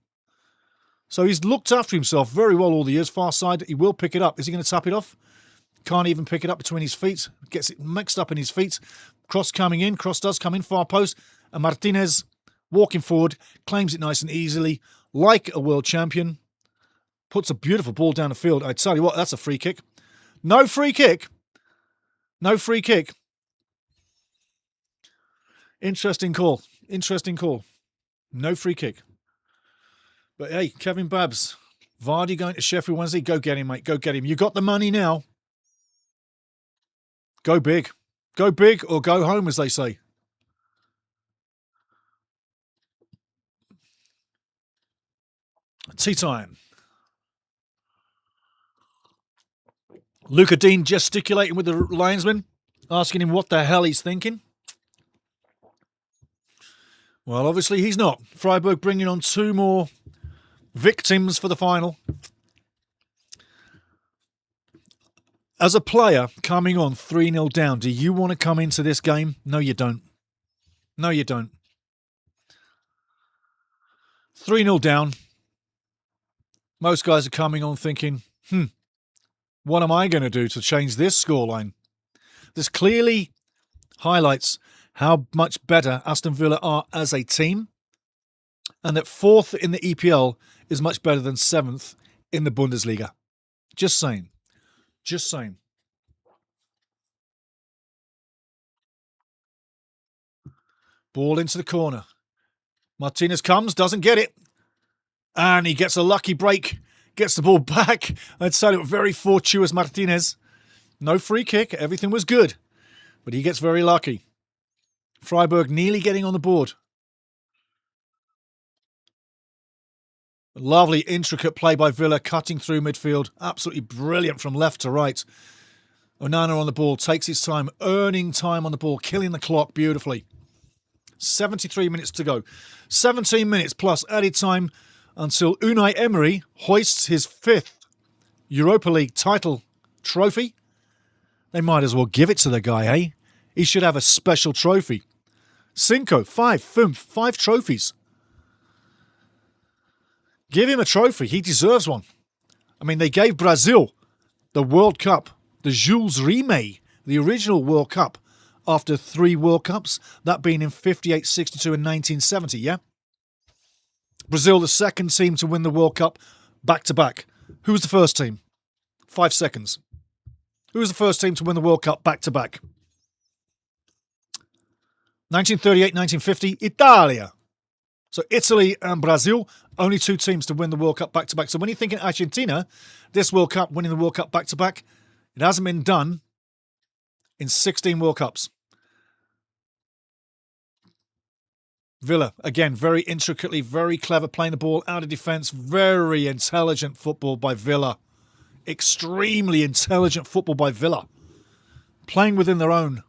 So he's looked after himself very well all the years. Far side, he will pick it up. Is he going to tap it off? Can't even pick it up between his feet. Gets it mixed up in his feet. Cross coming in. Cross does come in. Far post. And Martinez walking forward, claims it nice and easily, like a world champion. Puts a beautiful ball down the field. I tell you what, that's a free kick. No free kick. No free kick. Interesting call. Interesting call. No free kick. But hey, Kevin Babs, Vardy going to Sheffield Wednesday. Go get him, mate. Go get him. You got the money now. Go big. Go big or go home, as they say. Tea time. Luca Dean gesticulating with the linesman, asking him what the hell he's thinking. Well, obviously he's not. Freiburg bringing on 2 more victims for the final. As a player coming on 3-0 down, do you want to come into this game? No, you don't. No, you don't. 3-0 down. Most guys are coming on thinking, what am I going to do to change this scoreline? This clearly highlights how much better Aston Villa are as a team, and that 4th in the EPL is much better than 7th in the Bundesliga. Just saying. Just saying. Ball into the corner. Martinez comes, doesn't get it. And he gets a lucky break. Gets the ball back. I'd say it very fortuitous Martinez. No free kick. Everything was good. But he gets very lucky. Freiburg nearly getting on the board. Lovely, intricate play by Villa, cutting through midfield. Absolutely brilliant from left to right. Onana on the ball, takes his time, earning time on the ball, killing the clock beautifully. 73 minutes to go. 17 minutes plus added time until Unai Emery hoists his 5th Europa League title trophy. They might as well give it to the guy, eh? He should have a special trophy. 5 trophies. Give him a trophy. He deserves one. I mean, they gave Brazil the World Cup, the Jules Rimet, the original World Cup, after 3 World Cups, that being in 58, 62 and 1970, yeah? Brazil, the second team to win the World Cup back-to-back. Who was the first team? 5 seconds. Who was the first team to win the World Cup back-to-back? 1938, 1950, Italia. So Italy and Brazil, only 2 teams to win the World Cup back-to-back. So when you're thinking Argentina, this World Cup, winning the World Cup back-to-back, it hasn't been done in 16 World Cups. Villa, again, very intricately, very clever, playing the ball out of defence. Very intelligent football by Villa. Extremely intelligent football by Villa. Playing within their own,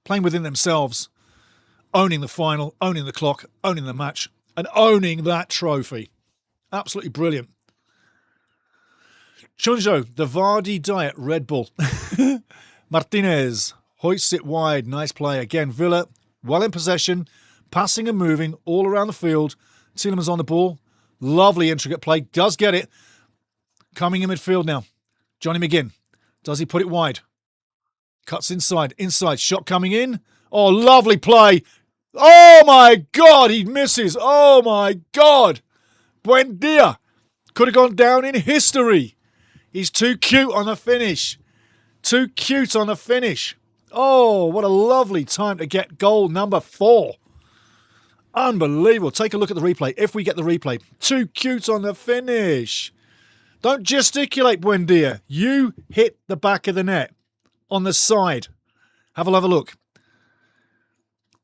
playing within themselves. Owning the final, owning the clock, owning the match, and owning that trophy. Absolutely brilliant. Chunjo, the Vardy diet Red Bull. Martinez hoists it wide. Nice play. Again, Villa, well in possession, passing and moving all around the field. Tielemans on the ball. Lovely intricate play. Does get it. Coming in midfield now. Johnny McGinn. Does he put it wide? Cuts inside. Inside. Shot coming in. Oh, lovely play. Oh, my God. He misses. Oh, my God. Buendia. Could have gone down in history. He's too cute on the finish. Too cute on the finish. Oh, what a lovely time to get goal number 4. Unbelievable. Take a look at the replay. If we get the replay. Too cute on the finish. Don't gesticulate, Buendia. You hit the back of the net on the side. Have a look.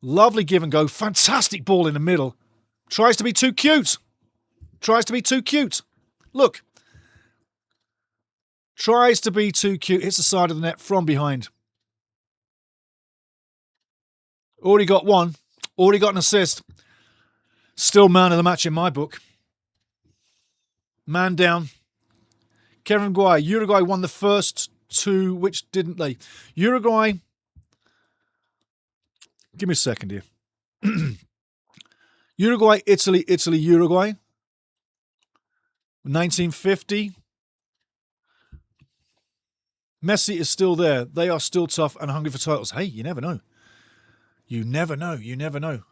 Lovely give and go. Fantastic ball in the middle. Tries to be too cute. Tries to be too cute. Look. Tries to be too cute. Hits the side of the net from behind. Already got one. Already got an assist. Still man of the match in my book. Man down. Kevin Guay. Uruguay won the first 2, which didn't they? Uruguay. Give me a second here. Uruguay, Italy, Italy, Uruguay. 1950. Messi is still there. They are still tough and hungry for titles. Hey, you never know. You never know. You never know.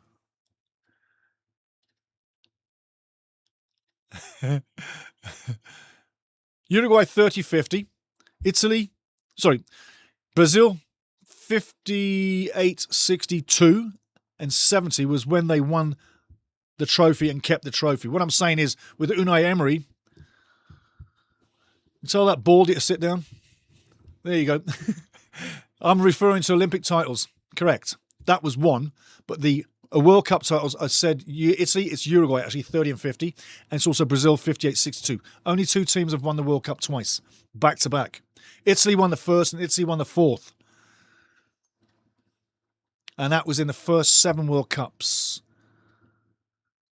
Uruguay 30-50. Italy, sorry, Brazil 58-62 and 70 was when they won the trophy and kept the trophy. What I'm saying is, with Unai Emery, you tell that baldy to sit down. There you go. I'm referring to Olympic titles. Correct. That was one. But the World Cup titles, I said, it's Uruguay, actually, 30-50. And it's also Brazil, 58-62. Only 2 teams have won the World Cup twice, back to back. Italy won the first and Italy won the 4th. And that was in the first 7 World Cups.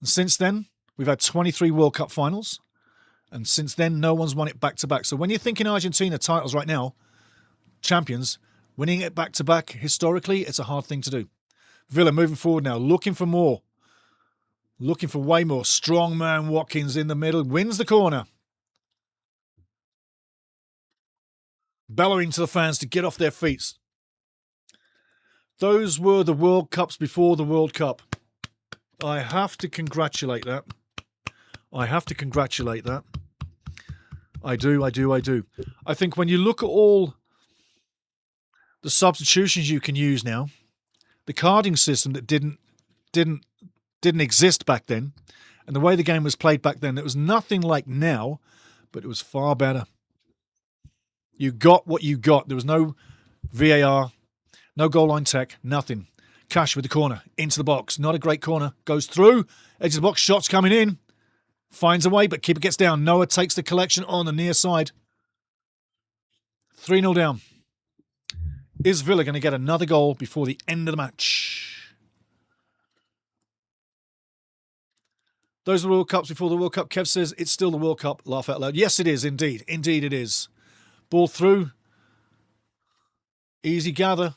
And since then, we've had 23 World Cup finals. And since then, no one's won it back to back. So when you're thinking Argentina titles right now, champions, winning it back to back, historically, it's a hard thing to do. Villa moving forward now, looking for more. Looking for way more. Strong man Watkins in the middle, wins the corner. Bellowing to the fans to get off their feet. Those were the World Cups before the World Cup. I have to congratulate that. I have to congratulate that. I do. I think when you look at all the substitutions you can use now, the carding system that didn't exist back then, and the way the game was played back then, it was nothing like now, but it was far better. You got what you got. There was no VAR, no goal line tech, nothing. Cash with the corner, into the box. Not a great corner. Goes through, edge of the box, shots coming in. Finds a way, but keeper gets down. Noah takes the collection on the near side. 3-0 down. Is Villa going to get another goal before the end of the match? Those are the World Cups before the World Cup. Kev says it's still the World Cup. Laugh out loud. Yes, it is indeed. Indeed it is. Ball through. Easy gather.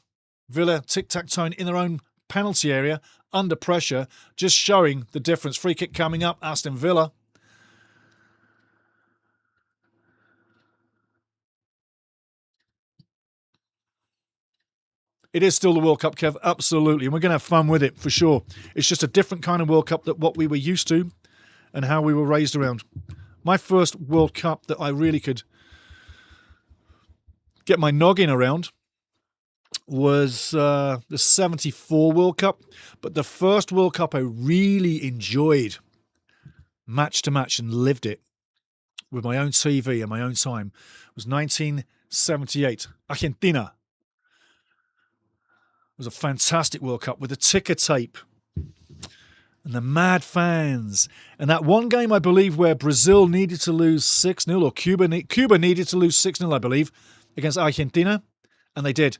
Villa tic-tac-toeing in their own penalty area. Under pressure. Just showing the difference. Free kick coming up. Aston Villa. It is still the World Cup, Kev. Absolutely. And we're going to have fun with it, for sure. It's just a different kind of World Cup than what we were used to and how we were raised around. My first World Cup that I really could get my noggin around was the 74 World Cup. But the first World Cup I really enjoyed match to match and lived it with my own TV and my own time was 1978. Argentina. It was a fantastic World Cup with the ticker tape and the mad fans. And that one game, I believe, where Brazil needed to lose 6-0, or Cuba needed to lose 6-0, I believe, against Argentina. And they did.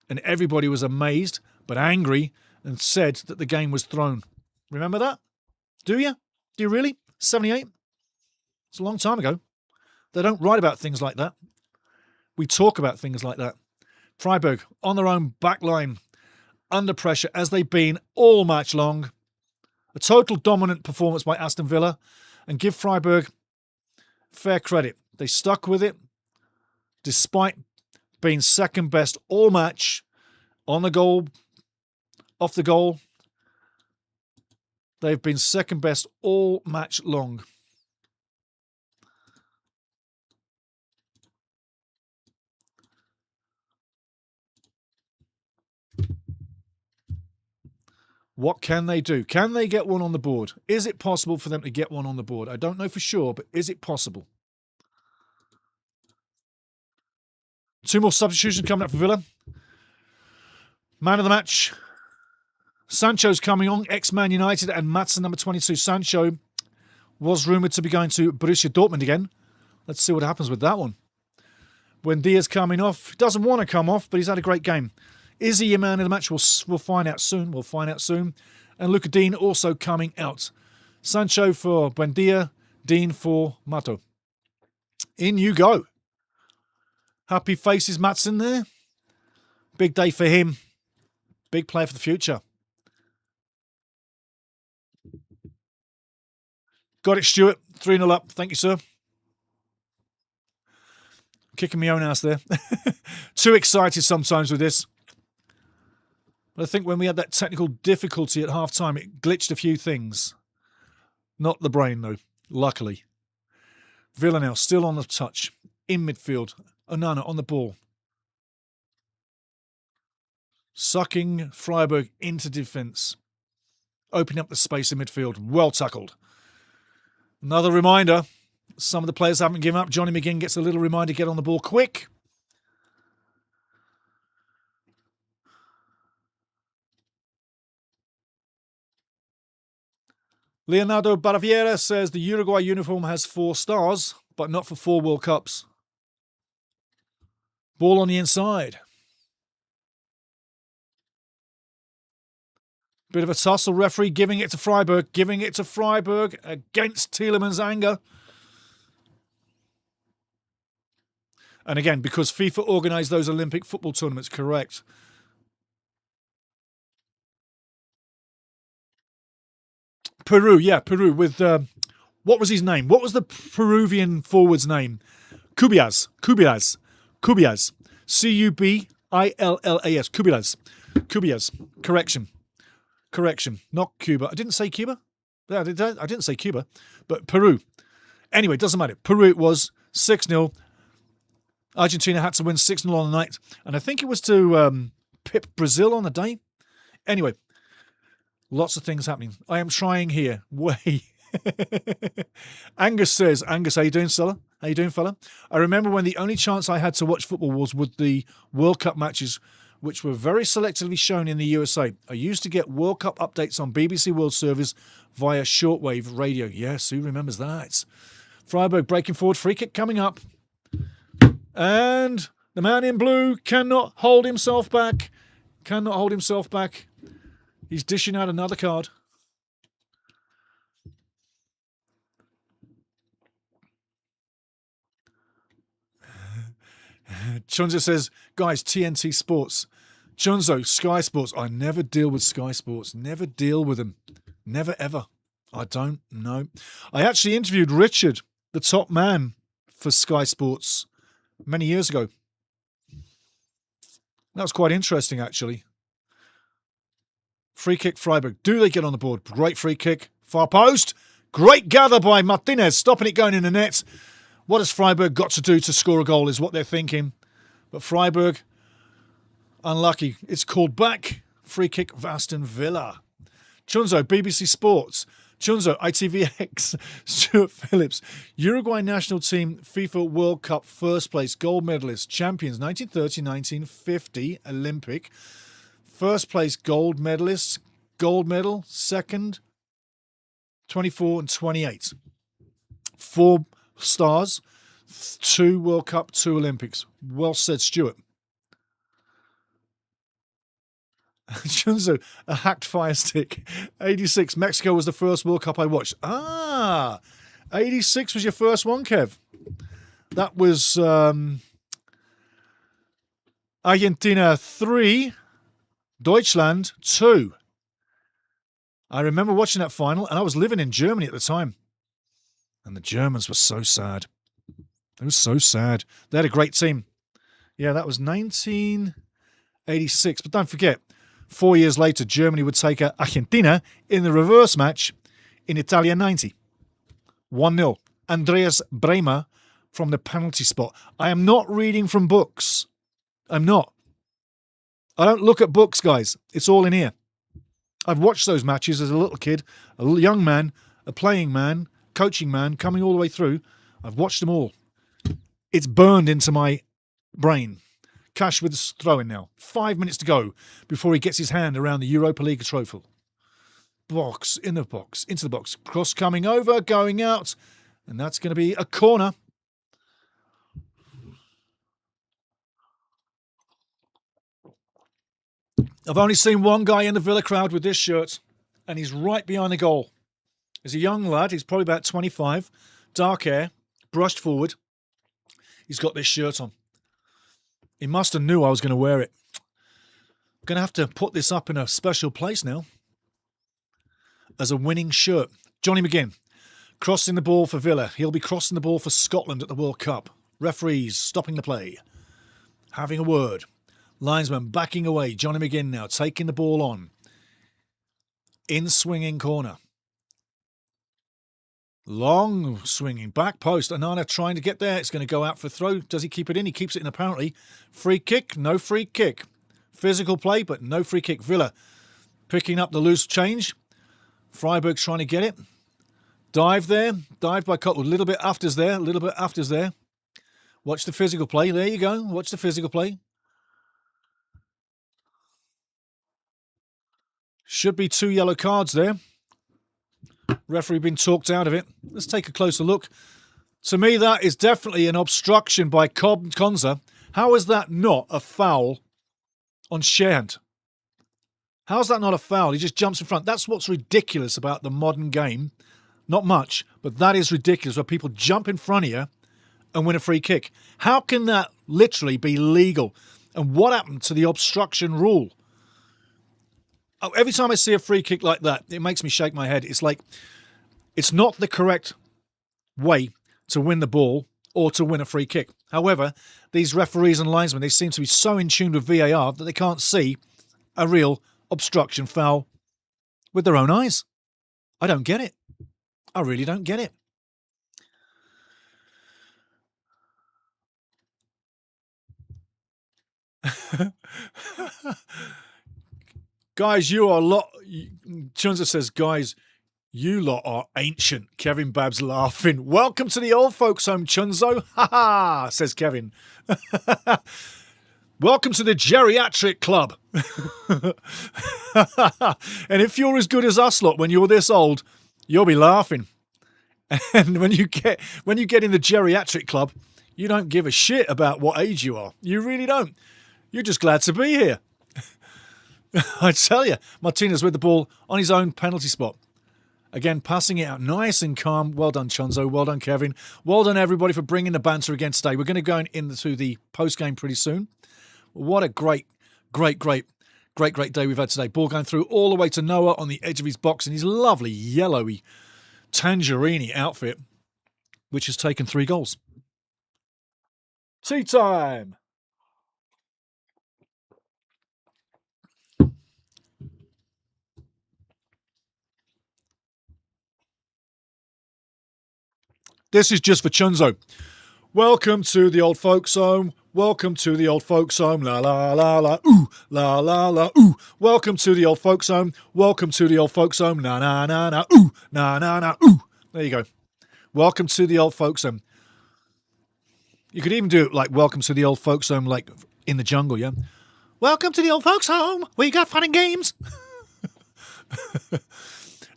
And everybody was amazed, but angry, and said that the game was thrown. Remember that? Do you? Do you really? 78? It's a long time ago. They don't write about things like that. We talk about things like that. Freiburg on their own back line, under pressure as they've been all match long. A total dominant performance by Aston Villa, and give Freiburg fair credit. They stuck with it despite being second best all match on the goal, off the goal. They've been second best all match long. What can they do? Can they get one on the board? Is it possible for them to get one on the board? I don't know for sure, but is it possible? Two more substitutions coming up for Villa. Man of the match. Sancho's coming on, ex-Man United, and Maatsen, number 22. Sancho was rumoured to be going to Borussia Dortmund again. Let's see what happens with that one. Buendia's coming off. He doesn't want to come off, but he's had a great game. Is he a man of the match? We'll find out soon. We'll find out soon. And Luca Dean also coming out. Sancho for Buendia, Dean for Mato. In you go. Happy faces, Maatsen there. Big day for him. Big player for the future. Got it, Stuart. 3-0 up. Thank you, sir. Kicking my own ass there. Too excited sometimes with this. But I think when we had that technical difficulty at half-time, it glitched a few things. Not the brain, though, luckily. Villa now still on the touch. In midfield. Onana on the ball. Sucking Freiburg into defence. Opening up the space in midfield. Well tackled. Another reminder. Some of the players haven't given up. Johnny McGinn gets a little reminder. Get on the ball quick. Leonardo Baraviera says the Uruguay uniform has 4 stars, but not for 4 World Cups. Ball on the inside. Bit of a tussle. Referee giving it to Freiburg. Giving it to Freiburg against Tielemans' anger. And again, because FIFA organised those Olympic football tournaments, correct. Peru, yeah, Peru with, what was his name? What was the Peruvian forward's name? Cubillas. C-U-B-I-L-L-A-S. Cubillas. Correction. Not Cuba. I didn't say Cuba. I didn't say Cuba, but Peru. Anyway, it doesn't matter. Peru it was 6-0. Argentina had to win 6-0 on the night. And I think it was to pip Brazil on the day. Anyway, lots of things happening. I am trying here. Angus says, how you doing, fella? How you doing, fella? I remember when the only chance I had to watch football was with the World Cup matches, which were very selectively shown in the USA. I used to get World Cup updates on BBC World Service via shortwave radio. Yes, who remembers that? Freiburg breaking forward, free kick coming up. And the man in blue cannot hold himself back. He's dishing out another card. Chunzo says, guys, TNT Sports. Chunzo, Sky Sports. I never deal with Sky Sports. Never deal with them. Never, ever. I don't know. I actually interviewed Richard, the top man for Sky Sports, many years ago. That was quite interesting, actually. Free kick, Freiburg. Do they get on the board? Great free kick. Far post. Great gather by Martinez, stopping it going in the net. What has Freiburg got to do to score a goal is what they're thinking. But Freiburg, unlucky. It's called back. Free kick of Aston Villa. Chunzo, BBC Sports. Chunzo, ITVX. Stuart Phillips. Uruguay national team FIFA World Cup first place gold medalist. Champions 1930-1950 Olympic. First place gold medalists. Gold medal. Second 24 and 28. 4 stars. 2 World Cup, 2 Olympics. Well said, Stuart. Chunzo, a hacked fire stick. 86. Mexico was the first World Cup I watched. 86 was your first one, Kev. That was Argentina 3, Deutschland 2. I remember watching that final, and I was living in Germany at the time. And the Germans were so sad. It was so sad. They had a great team. Yeah, that was 1986. But don't forget, 4 years later, Germany would take Argentina in the reverse match in Italia 90. 1-0. Andreas Bremer from the penalty spot. I am not reading from books. I'm not. I don't look at books, guys. It's all in here. I've watched those matches as a little kid, a young man, a playing man, coaching man, coming all the way through. I've watched them all. It's burned into my brain. Cash with the throw-in now. 5 minutes to go before he gets his hand around the Europa League trophy. Box, in the box, into the box. Cross coming over, going out. And that's going to be a corner. I've only seen one guy in the Villa crowd with this shirt, and he's right behind the goal. He's a young lad. He's probably about 25. Dark hair, brushed forward. He's got this shirt on. He must have knew I was going to wear it. I'm going to have to put this up in a special place now as a winning shirt. Johnny McGinn, crossing the ball for Villa. He'll be crossing the ball for Scotland at the World Cup. Referees stopping the play. Having a word. Linesman backing away. Johnny McGinn now taking the ball on. In swinging corner. Long swinging back post. Anana trying to get there. It's going to go out for throw. Does he keep it in? He keeps it in apparently. Free kick. No free kick. Physical play, but no free kick. Villa picking up the loose change. Freiburg trying to get it. Dive there. Dive by Cottle. A little bit afters there. A little bit afters there. Watch the physical play. There you go. Watch the physical play. Should be 2 yellow cards there. Referee been talked out of it. Let's take a closer look. To me, that is definitely an obstruction by Konza. How is that not a foul on Shehant? How is that not a foul? He just jumps in front. That's what's ridiculous about the modern game. Not much, but that is ridiculous where people jump in front of you and win a free kick. How can that literally be legal? And what happened to the obstruction rule? Oh, every time I see a free kick like that, it makes me shake my head. It's like, it's not the correct way to win the ball or to win a free kick. However, these referees and linesmen, they seem to be so in tune with VAR that they can't see a real obstruction foul with their own eyes. I don't get it. I really don't get it. Guys, you are a lot. Chunza says, guys, you lot are ancient. Kevin Babs laughing. Welcome to the old folks home, Chunzo. Ha ha, says Kevin. Welcome to the geriatric club. And if you're as good as us lot when you're this old, you'll be laughing. And when you get in the geriatric club, you don't give a shit about what age you are. You really don't. You're just glad to be here. I tell you, Martinez with the ball on his own penalty spot. Again, passing it out nice and calm. Well done, Chunzo. Well done, Kevin. Well done, everybody, for bringing the banter again today. We're going to go into the post-game pretty soon. What a great day we've had today. Ball going through all the way to Noah on the edge of his box in his lovely yellowy tangerine outfit, which has taken 3 goals. Tea time! This is just for Chunzo. Welcome to the old folks home. Welcome to the old folks home. La la la la ooh, la la la ooh. Welcome to the old folks home. Welcome to the old folks home. Na na na na ooh, na na na ooh. There you go. Welcome to the old folks home. You could even do it like welcome to the old folks home, like in the jungle, yeah? Welcome to the old folks home. We got fun and games.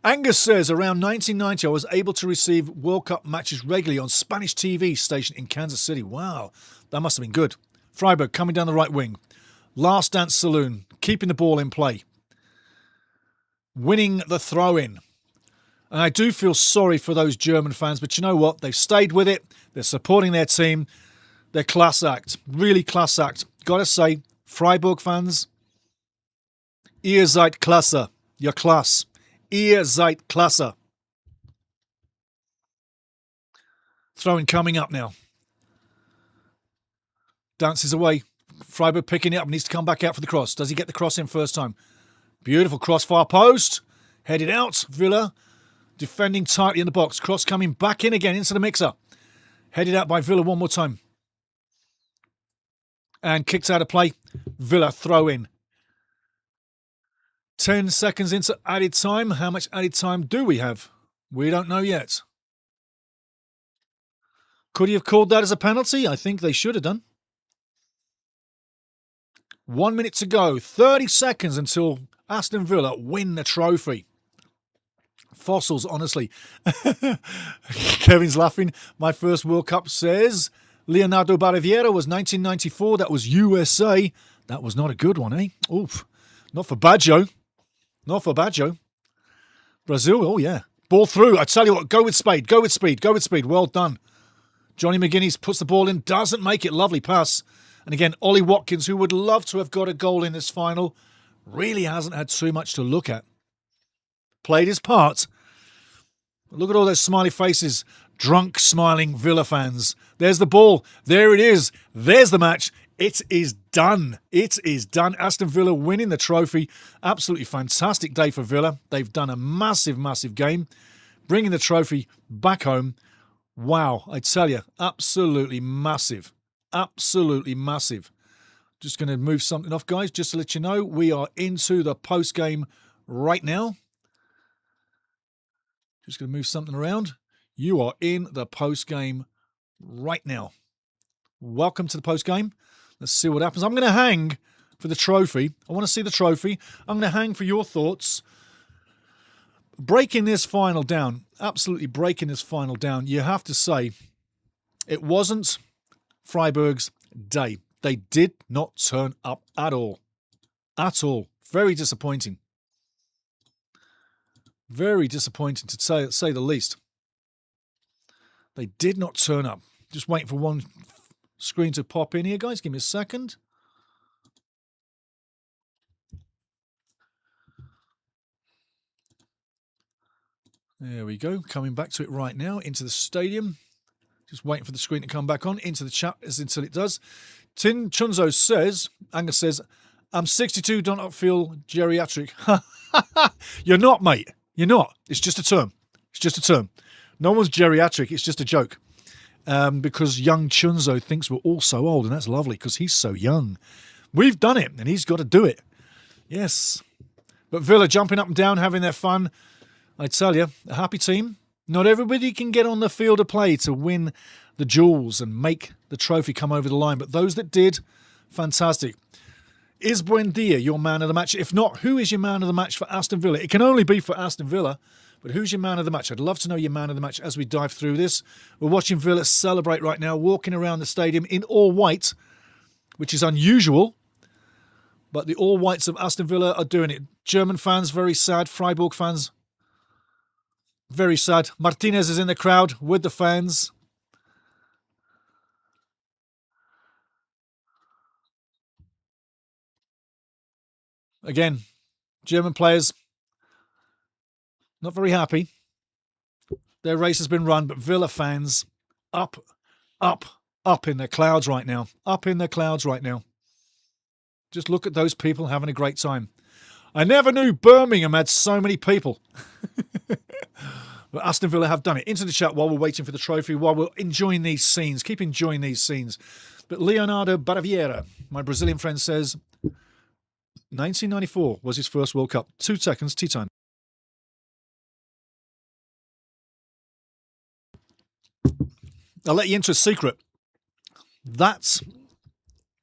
Angus says, around 1990, I was able to receive World Cup matches regularly on Spanish TV station in Kansas City. Wow, that must have been good. Freiburg coming down the right wing. Last Dance Saloon, keeping the ball in play. Winning the throw-in. And I do feel sorry for those German fans, but you know what? They've stayed with it. They're supporting their team. They're class act. Really class act. Gotta say, Freiburg fans, ihr seid klasse. You're class. Ihr seid klasse. Throwing coming up now. Dances away. Freiburg picking it up. Needs to come back out for the cross. Does he get the cross in first time? Beautiful cross, far post. Headed out. Villa defending tightly in the box. Cross coming back in again into the mixer. Headed out by Villa one more time. And kicked out of play. Villa throw in. 10 seconds into added time. How much added time do we have? We don't know yet. Could he have called that as a penalty? I think they should have done. 1 minute to go. 30 seconds until Aston Villa win the trophy. Fossils, honestly. Kevin's laughing. My first World Cup says Leonardo Bariviera was 1994. That was USA. That was not a good one, eh? Oof. Not for Baggio. Not for Baggio. Brazil, oh yeah. Ball through. I tell you what, go with speed. Go with speed. Go with speed. Well done. Johnny McGuinness puts the ball in. Doesn't make it. Lovely pass. And again, Ollie Watkins, who would love to have got a goal in this final, really hasn't had too much to look at. Played his part. Look at all those smiley faces. Drunk, smiling Villa fans. There's the ball. There it is. There's the match. It is done. It is done. Aston Villa winning the trophy. Absolutely fantastic day for Villa. They've done a massive, massive game. Bringing the trophy back home. Wow, I tell you, absolutely massive. Absolutely massive. Just going to move something off, guys, just to let you know. We are into the post-game right now. Just going to move something around. You are in the post-game right now. Welcome to the post-game. Let's see what happens. I'm going to hang for the trophy. I want to see the trophy. I'm going to hang for your thoughts. Breaking this final down, absolutely breaking this final down, you have to say it wasn't Freiburg's day. They did not turn up at all. At all. Very disappointing. Very disappointing to say the least. They did not turn up. Just waiting for one screen to pop in here, guys. Give me a second. There we go. Coming back to it right now into the stadium. Just waiting for the screen to come back on into the chat until it does. Tin Chunzo says, Angus says, I'm 62, do not feel geriatric. You're not, mate. You're not. It's just a term. It's just a term. No one's geriatric. It's just a joke. Because young Chunzo thinks we're all so old, and that's lovely because he's so young. We've done it, and he's got to do it. Yes. But Villa jumping up and down, having their fun. I tell you, a happy team. Not everybody can get on the field of play to win the jewels and make the trophy come over the line, but those that did, fantastic. Is Buendia your man of the match? If not, who is your man of the match for Aston Villa? It can only be for Aston Villa, but who's your man of the match? I'd love to know your man of the match as we dive through this. We're watching Villa celebrate right now, walking around the stadium in all white, which is unusual, but the all whites of Aston Villa are doing it. German fans, very sad. Freiburg fans, Very sad. Martinez is in the crowd with the fans. Again, German players not very happy. Their race has been run, but Villa fans up in their clouds right now. Up in their clouds right now. Just look at those people having a great time. I never knew Birmingham had so many people. But Aston Villa have done it. Into the chat while we're waiting for the trophy, while we're enjoying these scenes. Keep enjoying these scenes. But Leonardo Baraviera, my Brazilian friend, says 1994 was his first World Cup. 2 seconds, tea time. I'll let you into a secret. That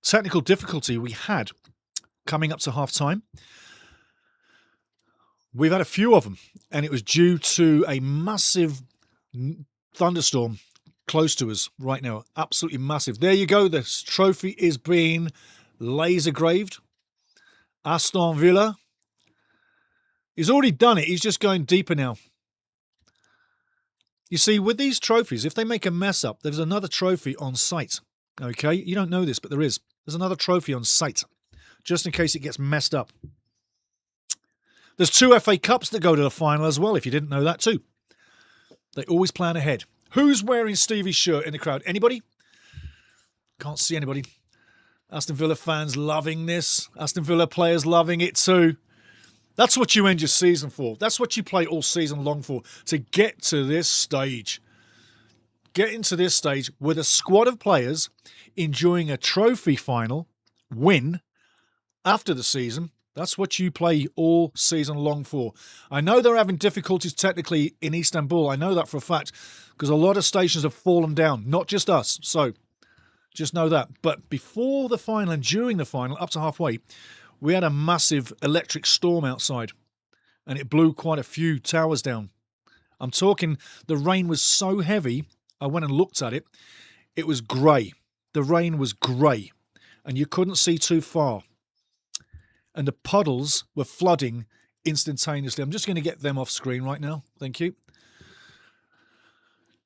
technical difficulty we had coming up to half-time, we've had a few of them, and it was due to a massive thunderstorm close to us right now. Absolutely massive. There you go. This trophy is being laser graved. Aston Villa. He's already done it. He's just going deeper now. You see, with these trophies, if they make a mess up, there's another trophy on site. Okay? You don't know this, but there is. There's another trophy on site, just in case it gets messed up. There's 2 FA Cups that go to the final as well, if you didn't know that too. They always plan ahead. Who's wearing Stevie's shirt in the crowd? Anybody? Can't see anybody. Aston Villa fans loving this. Aston Villa players loving it too. That's what you end your season for. That's what you play all season long for, to get to this stage. Get into this stage with a squad of players enjoying a trophy final win after the season. That's what you play all season long for. I know they're having difficulties technically in Istanbul. I know that for a fact because a lot of stations have fallen down, not just us. So just know that. But before the final and during the final, up to halfway, we had a massive electric storm outside and it blew quite a few towers down. I'm talking, the rain was so heavy, I went and looked at it. It was grey. The rain was grey and you couldn't see too far. And the puddles were flooding instantaneously. I'm just going to get them off screen right now. Thank you.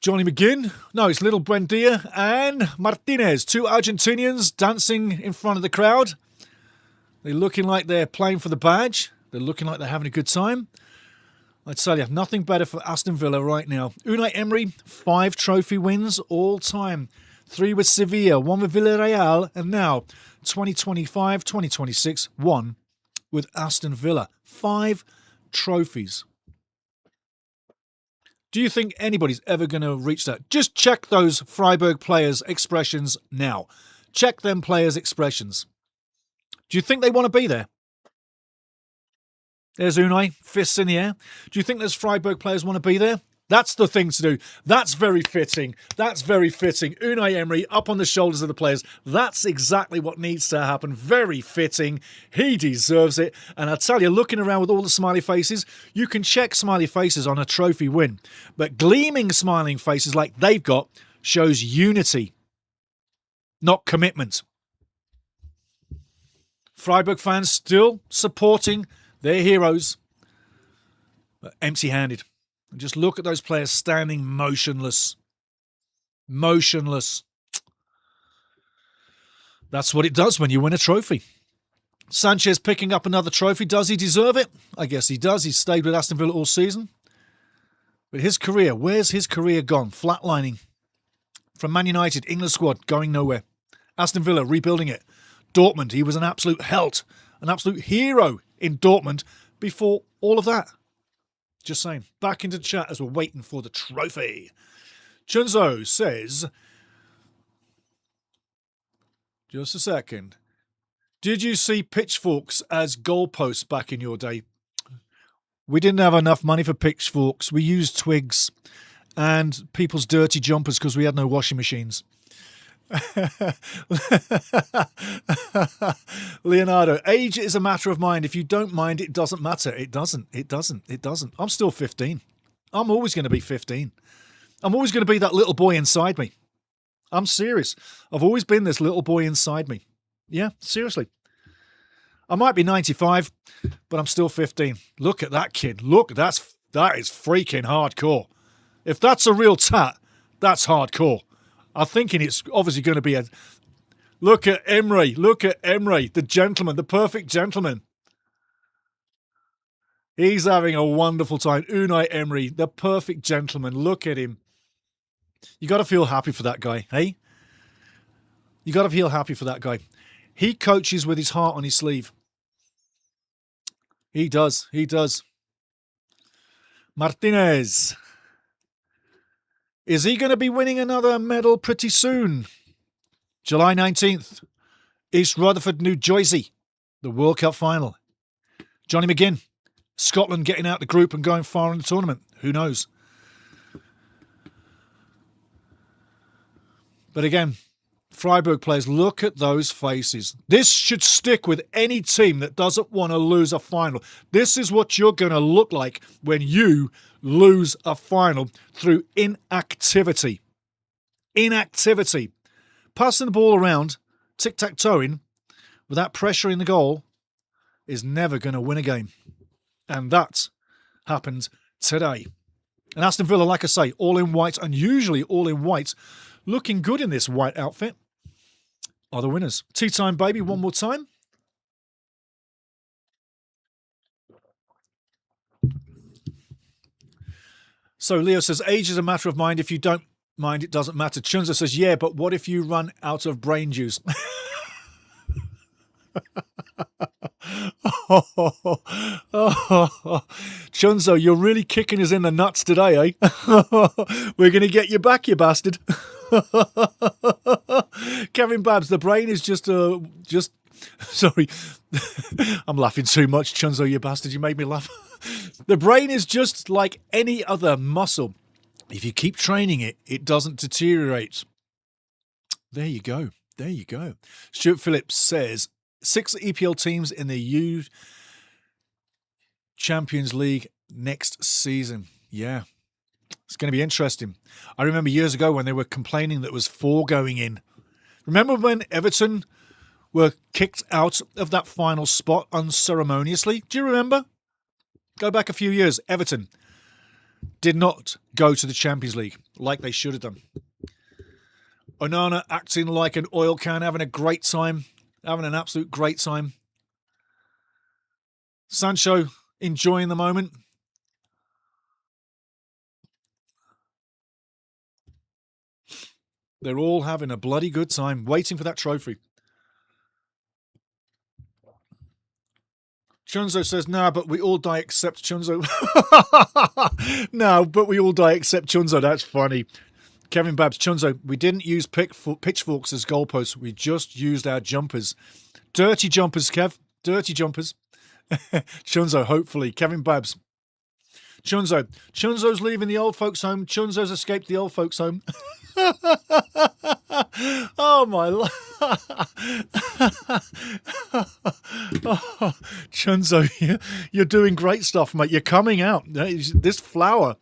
Johnny McGinn. No, it's Little Buendia and Martinez. 2 Argentinians dancing in front of the crowd. They're looking like they're playing for the badge. They're looking like they're having a good time. I tell you, nothing better for Aston Villa right now. Unai Emery, 5 trophy wins all time. 3 with Sevilla, 1 with Villarreal, and now 2025, 2026, 1 with Aston Villa. 5 trophies. Do you think anybody's ever going to reach that? Just check those Freiburg players' expressions now. Check them players' expressions. Do you think they want to be there? There's Unai, fists in the air. Do you think those Freiburg players want to be there? That's the thing to do. That's very fitting. That's very fitting. Unai Emery up on the shoulders of the players. That's exactly what needs to happen. Very fitting. He deserves it. And I tell you, looking around with all the smiley faces, you can check smiley faces on a trophy win. But gleaming smiling faces like they've got shows unity, not commitment. Freiburg fans still supporting their heroes, but empty-handed. And just look at those players standing motionless. Motionless. That's what it does when you win a trophy. Sanchez picking up another trophy. Does he deserve it? I guess he does. He's stayed with Aston Villa all season. But his career, where's his career gone? Flatlining. From Man United, England squad, going nowhere. Aston Villa, rebuilding it. Dortmund, he was an absolute helt, an absolute hero in Dortmund before all of that. Just saying. Back into the chat as we're waiting for the trophy. Chunzo says, just a second. Did you see pitchforks as goalposts back in your day? We didn't have enough money for pitchforks. We used twigs and people's dirty jumpers because we had no washing machines. Leonardo, age is a matter of mind. If you don't mind, it doesn't matter. It doesn't. I'm still 15. I'm always going to be 15. I'm always going to be that little boy inside me. I'm serious. I've always been this little boy inside me. Yeah, seriously. I might be 95, but I'm still 15. Look at that kid. Look, that's That is freaking hardcore. If that's a real tat, that's hardcore. I'm thinking it's obviously going to be a... Look at Emery. Look at Emery, the gentleman, the perfect gentleman. He's having a wonderful time. Unai Emery, the perfect gentleman. Look at him. You got to feel happy for that guy, hey? You got to feel happy for that guy. He coaches with his heart on his sleeve. He does. He does. Martinez. Is he going to be winning another medal pretty soon? July 19th. East Rutherford, New Jersey. The World Cup final. Johnny McGinn. Scotland getting out the group and going far in the tournament. Who knows? But again, Freiburg players, look at those faces. This should stick with any team that doesn't want to lose a final. This is what you're going to look like when you lose a final through inactivity. Inactivity. Passing the ball around, tic-tac-toeing, without pressure in the goal, is never going to win a game. And that happened today. And Aston Villa, like I say, all in white, and usually all in white, looking good in this white outfit, are the winners. Tea time, baby, one more time. So Leo says, age is a matter of mind. If you don't mind, it doesn't matter. Chunzo says, yeah, but what if you run out of brain juice? Chunzo, you're really kicking us in the nuts today, eh? We're going to get you back, you bastard. Kevin Babs, the brain is just sorry. I'm laughing too much, Chunzo, you bastard. You made me laugh. The brain is just like any other muscle. If you keep training it, it doesn't deteriorate. There you go. There you go. Stuart Phillips says, 6 EPL teams in the U Champions League next season. Yeah, it's going to be interesting. I remember years ago when they were complaining that there was 4 going in. Remember when Everton were kicked out of that final spot unceremoniously? Do you remember? Go back a few years. Everton did not go to the Champions League like they should have done. Onana acting like an oil can, having a great time. Having an absolute great time. Sancho enjoying the moment. They're all having a bloody good time, waiting for that trophy. Chunzo says, nah, but we all die except Chunzo. No, but we all die except Chunzo. That's funny. Kevin Babs, Chunzo, we didn't use pitchforks as goalposts. We just used our jumpers. Dirty jumpers, Kev. Dirty jumpers. Chunzo, hopefully. Kevin Babs. Chunzo. Chunzo's leaving the old folks' home. Chunzo's escaped the old folks' home. Oh, my Lord. Oh, Chunzo, you're doing great stuff, mate. You're coming out. This flower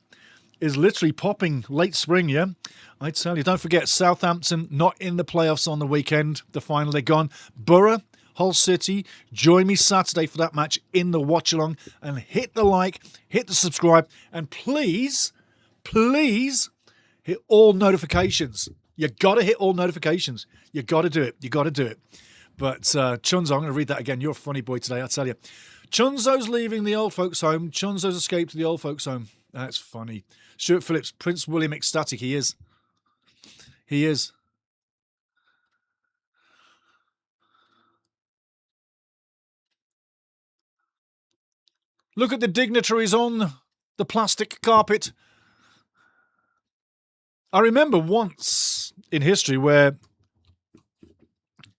is literally popping late spring, yeah? I tell you, don't forget, Southampton not in the playoffs on the weekend. The final, they're gone. Borough, Hull City, join me Saturday for that match in the watch-along. And hit the like, hit the subscribe, and please, please hit all notifications. You got to hit all notifications. You got to do it. You got to do it. But Chunzo, I'm going to read that again. You're a funny boy today, I tell you. Chunzo's leaving the old folks' home. Chunzo's escaped to the old folks' home. That's funny. Stuart Phillips, Prince William ecstatic. He is. He is. Look at the dignitaries on the plastic carpet. I remember once in history where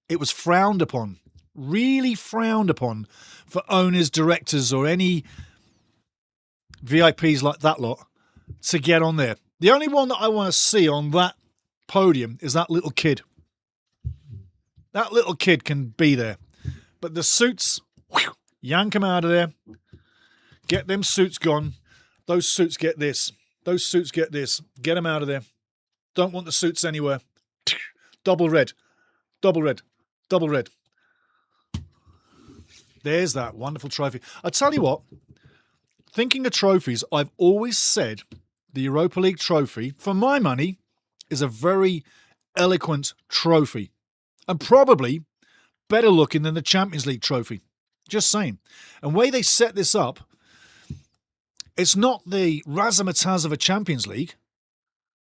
it was frowned upon, really frowned upon, for owners, directors, or any VIPs like that lot to get on there. The only one that I want to see on that podium is that little kid. That little kid can be there. But the suits, yank them out of there. Get them suits gone. Those suits get this. Those suits get this. Get them out of there. Don't want the suits anywhere. Double red. Double red. Double red. There's that wonderful trophy. I tell you what, thinking of trophies, I've always said the Europa League trophy, for my money, is a very eloquent trophy. And probably better looking than the Champions League trophy. Just saying. And the way they set this up, it's not the razzmatazz of a Champions League,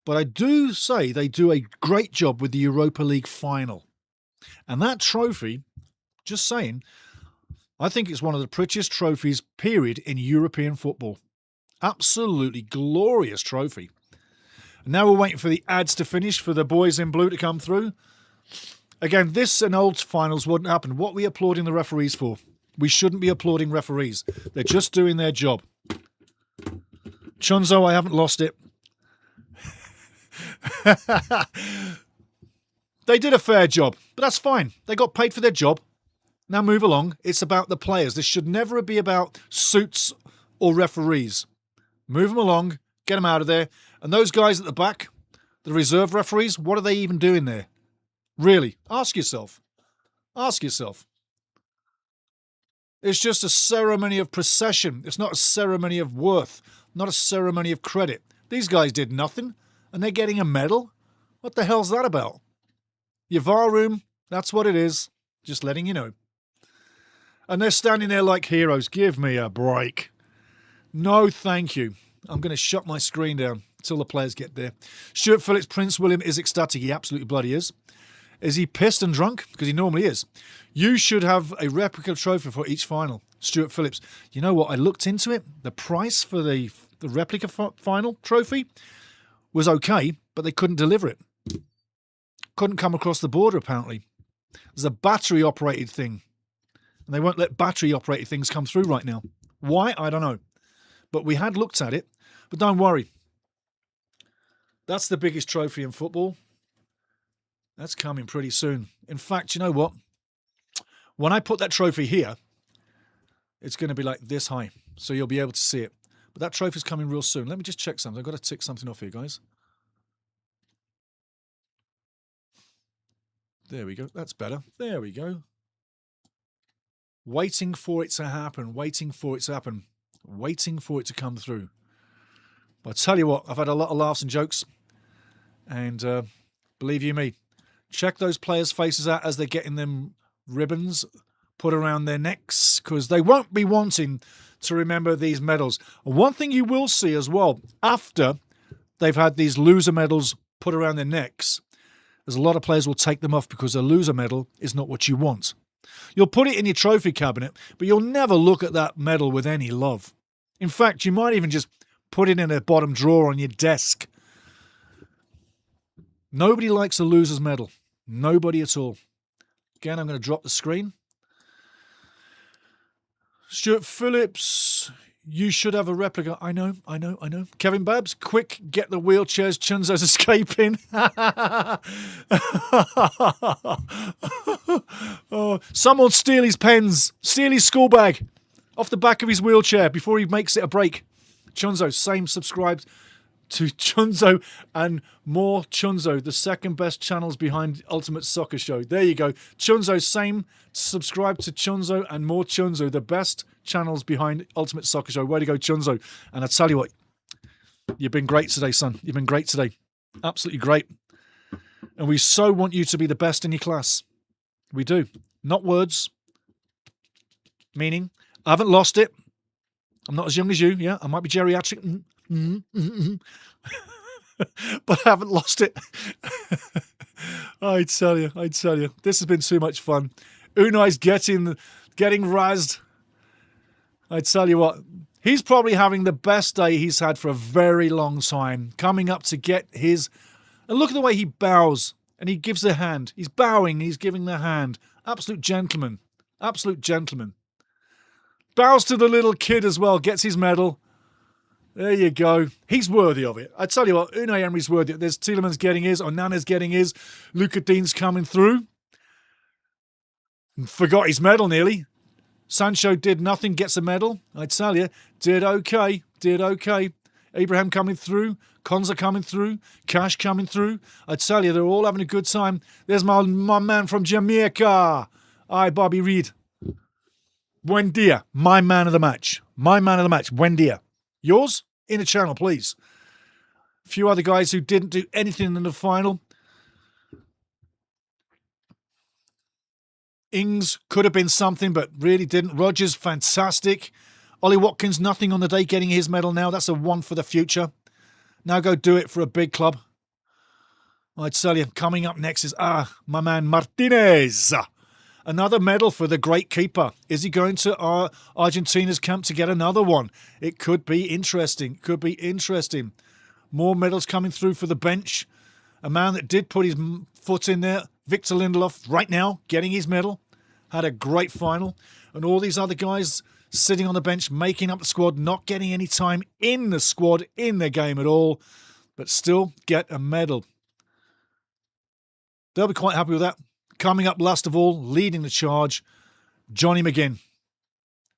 but I do say they do a great job with the Europa League final. And that trophy, just saying, I think it's one of the prettiest trophies, period, in European football. Absolutely glorious trophy. And now we're waiting for the ads to finish, for the boys in blue to come through. Again, this and old finals wouldn't happen. What are we applauding the referees for? We shouldn't be applauding referees. They're just doing their job. Chunzo, I haven't lost it. They did a fair job, but that's fine. They got paid for their job. Now move along. It's about the players. This should never be about suits or referees. Move them along. Get them out of there. And those guys at the back, the reserve referees, what are they even doing there? Really? Ask yourself. Ask yourself. It's just a ceremony of procession. It's not a ceremony of worth. Not a ceremony of credit. These guys did nothing, and they're getting a medal? What the hell's that about? Your VAR room, that's what it is. Just letting you know. And they're standing there like heroes. Give me a break. No, thank you. I'm going to shut my screen down until the players get there. Stuart Phillips, Prince William is ecstatic. He absolutely bloody is. Is he pissed and drunk? Because he normally is. You should have a replica trophy for each final. Stuart Phillips. You know what? I looked into it. The price for the replica final trophy was okay, but they couldn't deliver it. Couldn't come across the border, apparently. There's a battery-operated thing. And they won't let battery-operated things come through right now. Why? I don't know. But we had looked at it. But don't worry. That's the biggest trophy in football. That's coming pretty soon. In fact, you know what? When I put that trophy here, it's going to be like this high. So you'll be able to see it. But that trophy's coming real soon. Let me just check something. I've got to tick something off here, guys. There we go. That's better. There we go. Waiting for it to happen. Waiting for it to happen. Waiting for it to come through. But I tell you what, I've had a lot of laughs and jokes. And believe you me, check those players' faces out as they're getting them ribbons put around their necks, because they won't be wanting to remember these medals. And one thing you will see as well, after they've had these loser medals put around their necks, there's a lot of players will take them off because a loser medal is not what you want. You'll put it in your trophy cabinet, but you'll never look at that medal with any love. In fact, you might even just put it in a bottom drawer on your desk. Nobody likes a loser's medal. Nobody at all. Again, I'm going to drop the screen. Stuart Phillips, you should have a replica. I know. Kevin Babs, quick, get the wheelchairs. Chunzo's escaping. Oh, someone steal his pens. Steal his school bag off the back of his wheelchair before he makes it a break. Chunzo, same, subscribe to Chunzo and more Chunzo, the second best channels behind Ultimate Soccer Show. There you go. Chunzo, same, subscribe to Chunzo and more Chunzo, the best channels behind Ultimate Soccer Show. Way to go, Chunzo. And I tell you what, you've been great today, son. You've been great today. Absolutely great. And we so want you to be the best in your class. We do. Not words. Meaning, I haven't lost it. I'm not as young as you. Yeah, I might be geriatric. But I haven't lost it. I tell you. This has been too much fun. Unai's getting razzed. I tell you what, he's probably having the best day he's had for a very long time. Coming up to get his... And look at the way he bows. And he gives the hand. He's bowing. He's giving the hand. Absolute gentleman. Absolute gentleman. Bows to the little kid as well. Gets his medal. There you go. He's worthy of it. I tell you what, Unai Emery's worthy. There's Tielemans getting his. Onana's getting his. Luca Dean's coming through. Forgot his medal nearly. Sancho did nothing, gets a medal. I tell you, did okay. Abraham coming through. Konza coming through. Cash coming through. I tell you, they're all having a good time. There's my man from Jamaica. Aye, Bobby Reed. Buendia, my man of the match. My man of the match, Buendia. Yours? In the channel, please. A few other guys who didn't do anything in the final. Ings could have been something, but really didn't. Rogers, fantastic. Ollie Watkins, nothing on the day, getting his medal now. That's a one for the future. Now go do it for a big club. I tell you, coming up next is, my man Martinez. Another medal for the great keeper. Is he going to Argentina's camp to get another one? It could be interesting. Could be interesting. More medals coming through for the bench. A man that did put his foot in there, Victor Lindelof, right now, getting his medal. Had a great final. And all these other guys sitting on the bench, making up the squad, not getting any time in the squad, in their game at all, but still get a medal. They'll be quite happy with that. Coming up last of all, leading the charge, Johnny McGinn.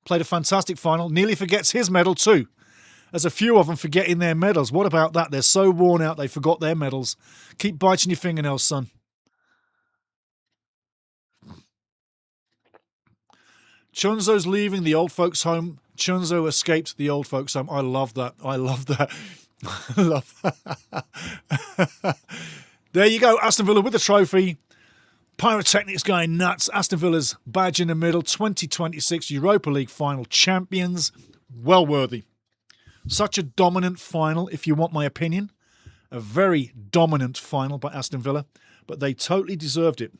Played a fantastic final. Nearly forgets his medal too. There's a few of them forgetting their medals. What about that? They're so worn out they forgot their medals. Keep biting your fingernails, son. Chunzo's leaving the old folks' home. Chunzo escaped the old folks' home. I love that. I love that. I love that. There you go. Aston Villa with the trophy. Pyrotechnics going nuts. Aston Villa's badge in the middle. 2026 Europa League final champions. Well worthy. Such a dominant final, if you want my opinion. A very dominant final by Aston Villa. But they totally deserved it.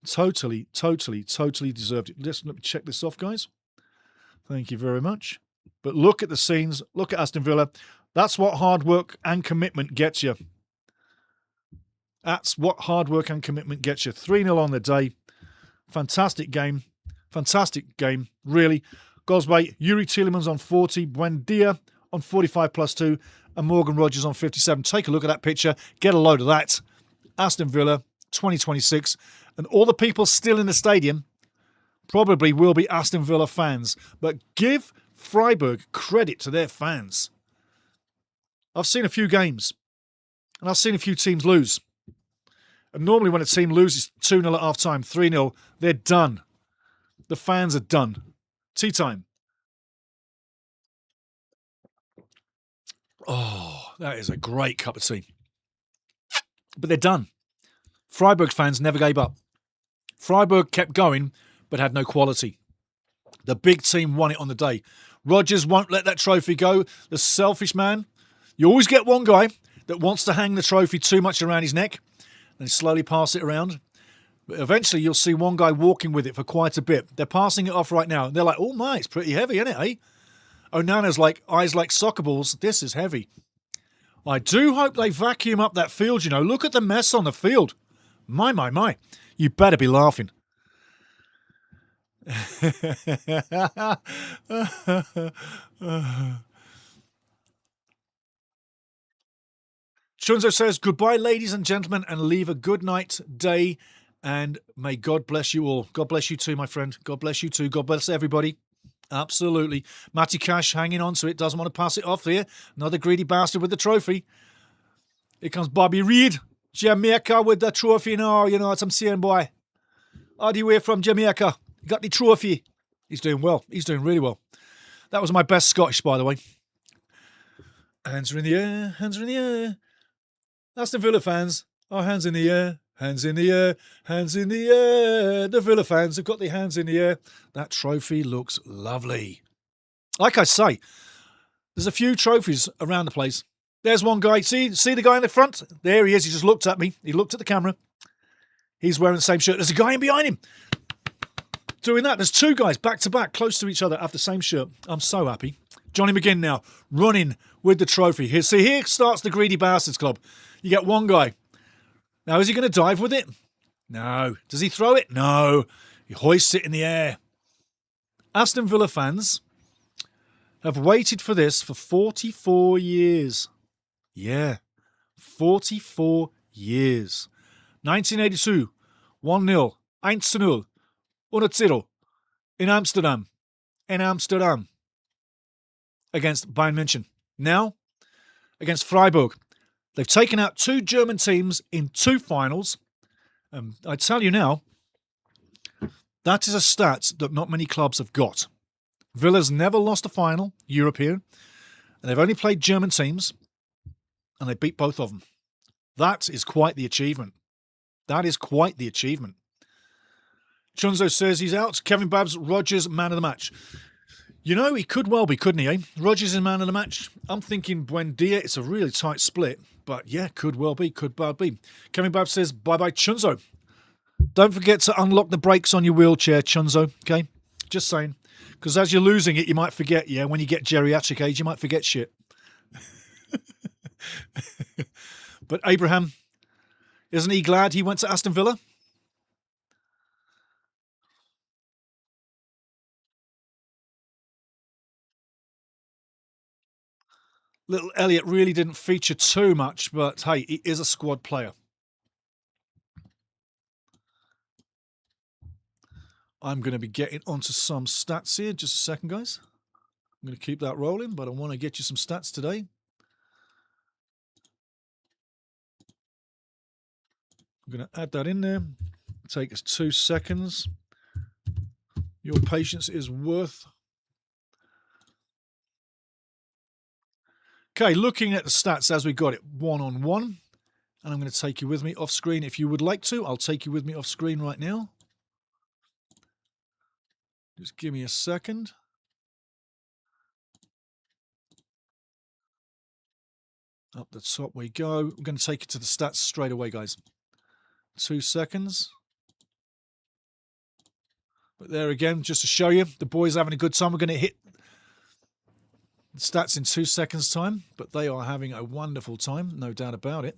Totally deserved it. Let me check this off, guys. Thank you very much. But look at the scenes. Look at Aston Villa. That's what hard work and commitment gets you. That's what hard work and commitment gets you. 3-0 on the day. Fantastic game. Fantastic game, really. Gosbay, Yuri Tielemans on 40, Buendia on 45 plus 2, and Morgan Rogers on 57. Take a look at that picture. Get a load of that. Aston Villa, 2026. And all the people still in the stadium probably will be Aston Villa fans. But give Freiburg credit to their fans. I've seen a few games, and I've seen a few teams lose. And normally when a team loses 2-0 at half-time, 3-0, they're done. The fans are done. Tea time. Oh, that is a great cup of tea. But they're done. Freiburg fans never gave up. Freiburg kept going, but had no quality. The big team won it on the day. Rogers won't let that trophy go. The selfish man. You always get one guy that wants to hang the trophy too much around his neck and slowly pass it around. But eventually you'll see one guy walking with it for quite a bit. They're passing it off right now. They're like, oh my, it's pretty heavy, isn't it, eh? Onana's like, eyes like soccer balls. This is heavy. I do hope they vacuum up that field, you know. Look at the mess on the field. My. You better be laughing. Chunzo says, goodbye, ladies and gentlemen, and leave a good night, day, and may God bless you all. God bless you too, my friend. God bless you too. God bless everybody. Absolutely. Matty Cash hanging on to it. Doesn't want to pass it off there. Another greedy bastard with the trophy. Here comes Bobby Reid. Jamaica with the trophy now. You know what I'm saying, boy. All the way from Jamaica. He got the trophy. He's doing well. He's doing really well. That was my best Scottish, by the way. Hands are in the air. Hands are in the air. Aston Villa fans. Oh, hands in the air. Hands in the air. Hands in the air. The Villa fans have got their hands in the air. That trophy looks lovely. Like I say, there's a few trophies around the place. There's one guy. See the guy in the front? There he is. He just looked at me. He looked at the camera. He's wearing the same shirt. There's a guy in behind him doing that. There's two guys back to back, close to each other, have the same shirt. I'm so happy. Johnny McGinn now running with the trophy. Here starts the Greedy Bastards Club. You get one guy. Now, is he going to dive with it? No. Does he throw it? No. He hoists it in the air. Aston Villa fans have waited for this for 44 years. Yeah, 44 years. 1982, 1-0, 1-0, 1-0 in Amsterdam. Against Bayern München. Now, against Freiburg. They've taken out two German teams in two finals. I tell you now, That is a stat that not many clubs have got. Villa's never lost a final, European, and they've only played German teams, and they beat both of them. That is quite the achievement. That is quite the achievement. Chunzo says he's out. Kevin Babs, Rodgers, man of the match. You know, he could well be, couldn't he, eh? Rodgers is man of the match. I'm thinking Buendia. It's a really tight split, but yeah, could well be, could well be. Kevin Babs says, bye-bye, Chunzo. Don't forget to unlock the brakes on your wheelchair, Chunzo, okay? Just saying. Because as you're losing it, you might forget, yeah, when you get geriatric age, you might forget shit. But Abraham, isn't he glad he went to Aston Villa? Little Elliot really didn't feature too much, but hey, he is a squad player. I'm going to be getting onto some stats here. Just a second, guys. I'm going to keep that rolling, but I want to get you some stats today. I'm going to add that in there. Take us 2 seconds. Your patience is worth. Okay, looking at the stats as we got it, 1-on-1. And I'm going to take you with me off screen. If you would like to, I'll take you with me off screen right now. Just give me a second. Up the top we go. I'm going to take you to the stats straight away, guys. 2 seconds. But there again, just to show you, the boys are having a good time. We're going to hit the stats in 2 seconds' time, but they are having a wonderful time, no doubt about it.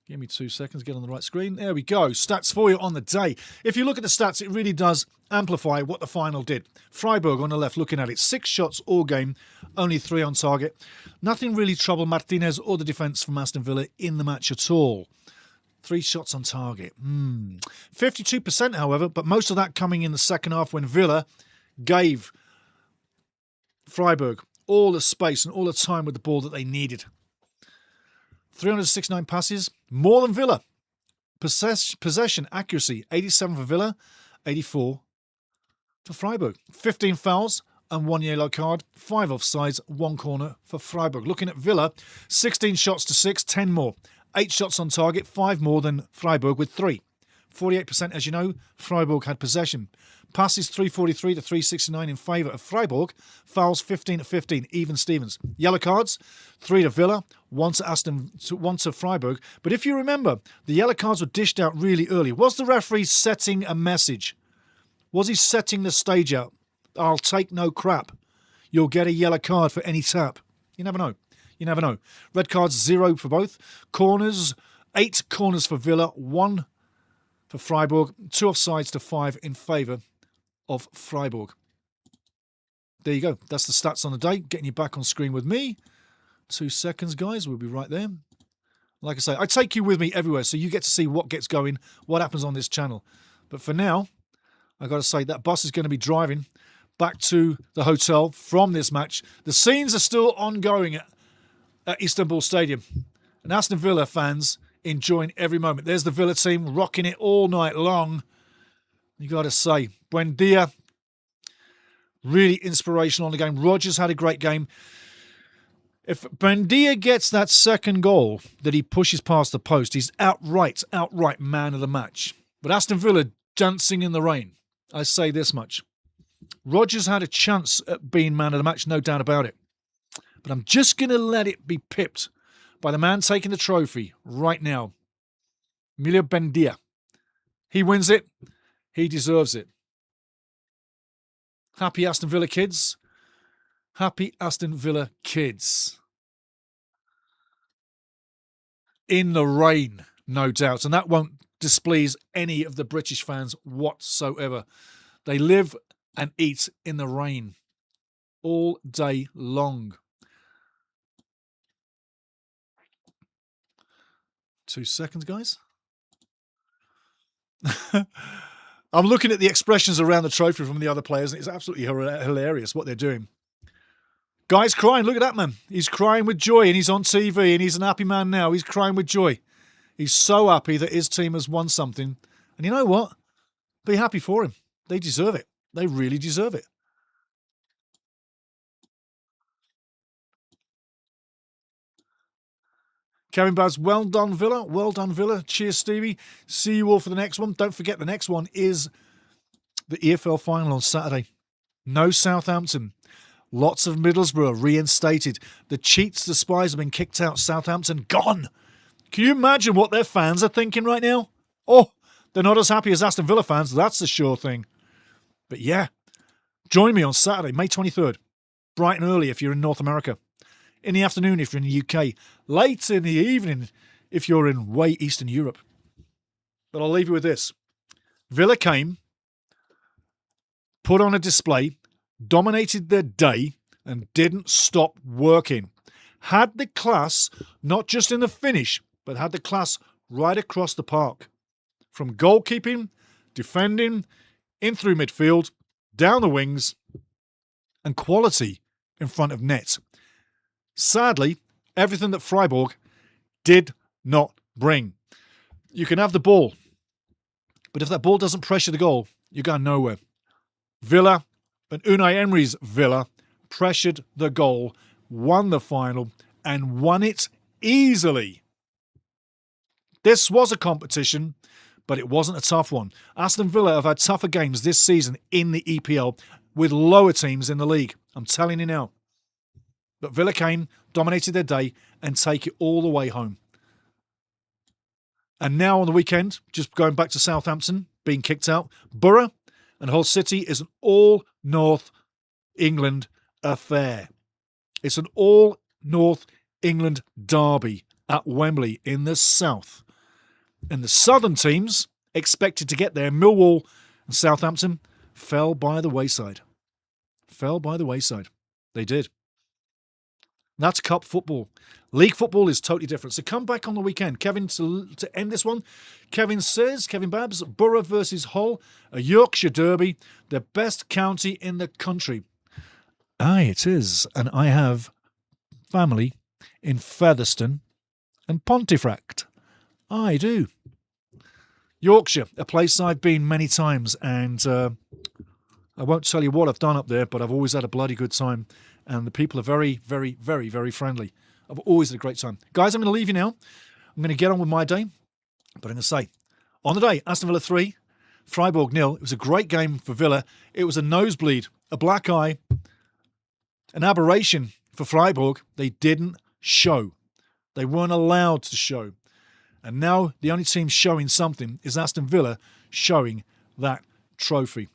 Give me 2 seconds, get on the right screen. There we go. Stats for you on the day. If you look at the stats, it really does amplify what the final did. Freiburg on the left, looking at it. 6 shots all game, only 3 on target. Nothing really troubled Martinez or the defence from Aston Villa in the match at all. 3 shots on target. 52%, however, but most of that coming in the second half when Villa gave Freiburg all the space and all the time with the ball that they needed. 369 passes, more than Villa. Possession accuracy, 87 for Villa, 84 for Freiburg. 15 fouls and 1 yellow card, 5 offsides, 1 corner for Freiburg. Looking at Villa, 16 shots to 6, 10 more. 8 shots on target, 5 more than Freiburg with 3. 48%, as you know, Freiburg had possession. Passes 343 to 369 in favour of Freiburg. Fouls 15 to 15, even Stevens. Yellow cards, 3 to Villa, 1 to Freiburg. But if you remember, the yellow cards were dished out really early. Was the referee setting a message? Was he setting the stage out? I'll take no crap. You'll get a yellow card for any tap. You never know. You never know. Red cards, 0 for both. Corners, 8 corners for Villa, 1 for Freiburg. 2 offsides to 5 in favour of Freiburg. There you go. That's the stats on the day. Getting you back on screen with me. 2 seconds, guys. We'll be right there. Like I say, I take you with me everywhere, so you get to see what gets going, what happens on this channel. But for now, I've got to say that bus is going to be driving back to the hotel from this match. The scenes are still ongoing at Istanbul Stadium. And Aston Villa fans enjoying every moment. There's the Villa team rocking it all night long. You got to say, Buendia, really inspirational on the game. Rodgers had a great game. If Buendia gets that second goal that he pushes past the post, he's outright man of the match. But Aston Villa dancing in the rain. I say this much. Rodgers had a chance at being man of the match, no doubt about it. But I'm just going to let it be pipped by the man taking the trophy right now. Emilio Buendia. He wins it. He deserves it. Happy Aston Villa kids. Happy Aston Villa kids. In the rain, no doubt. And that won't displease any of the British fans whatsoever. They live and eat in the rain all day long. 2 seconds, guys. I'm looking at the expressions around the trophy from the other players, and it's absolutely hilarious what they're doing. Guy's crying. Look at that, man. He's crying with joy, and he's on TV, and he's an happy man now. He's crying with joy. He's so happy that his team has won something. And you know what? Be happy for him. They deserve it. They really deserve it. Kevin Baz, well done, Villa. Well done, Villa. Cheers, Stevie. See you all for the next one. Don't forget, the next one is the EFL final on Saturday. No Southampton. Lots of Middlesbrough reinstated. The cheats, the spies have been kicked out. Southampton gone. Can you imagine what their fans are thinking right now? Oh, they're not as happy as Aston Villa fans. That's the sure thing. But yeah, join me on Saturday, May 23rd. Bright and early if you're in North America. In the afternoon if you're in the UK. Late in the evening if you're in way Eastern Europe. But I'll leave you with this. Villa came, put on a display, dominated their day, and didn't stop working. Had the class, not just in the finish, but had the class right across the park. From goalkeeping, defending, in through midfield, down the wings, and quality in front of net. Sadly, everything that Freiburg did not bring. You can have the ball, but if that ball doesn't pressure the goal, you're going nowhere. Villa and Unai Emery's Villa pressured the goal, won the final, and won it easily. This was a competition, but it wasn't a tough one. Aston Villa have had tougher games this season in the EPL with lower teams in the league. I'm telling you now. But Villa came, dominated their day, and take it all the way home. And now on the weekend, just going back to Southampton, being kicked out, Borough and Hull City is an all-North England affair. It's an all-North England derby at Wembley in the south. And the southern teams, expected to get there, Millwall and Southampton, fell by the wayside. Fell by the wayside. They did. That's cup football. League football is totally different. So come back on the weekend. Kevin, to end this one, Kevin says, Kevin Babs, Borough versus Hull, a Yorkshire derby, the best county in the country. Aye, it is. And I have family in Featherstone and Pontefract. I do. Yorkshire, a place I've been many times, and I won't tell you what I've done up there, but I've always had a bloody good time. And the people are very, very, very, very friendly. I've always had a great time. Guys, I'm going to leave you now. I'm going to get on with my day. But I'm going to say, on the day, Aston Villa 3, Freiburg 0. It was a great game for Villa. It was a nosebleed, a black eye, an aberration for Freiburg. They didn't show. They weren't allowed to show. And now the only team showing something is Aston Villa showing that trophy.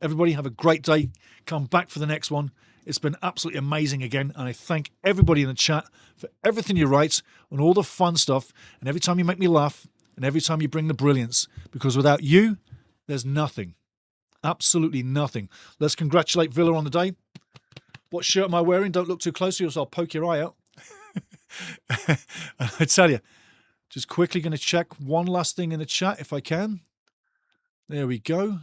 Everybody have a great day. Come back for the next one. It's been absolutely amazing again, and I thank everybody in the chat for everything you write and all the fun stuff, and every time you make me laugh, and every time you bring the brilliance, because without you, there's nothing. Absolutely nothing. Let's congratulate Villa on the day. What shirt am I wearing? Don't look too closely, or else I'll poke your eye out. I tell you, just quickly going to check one last thing in the chat if I can. There we go.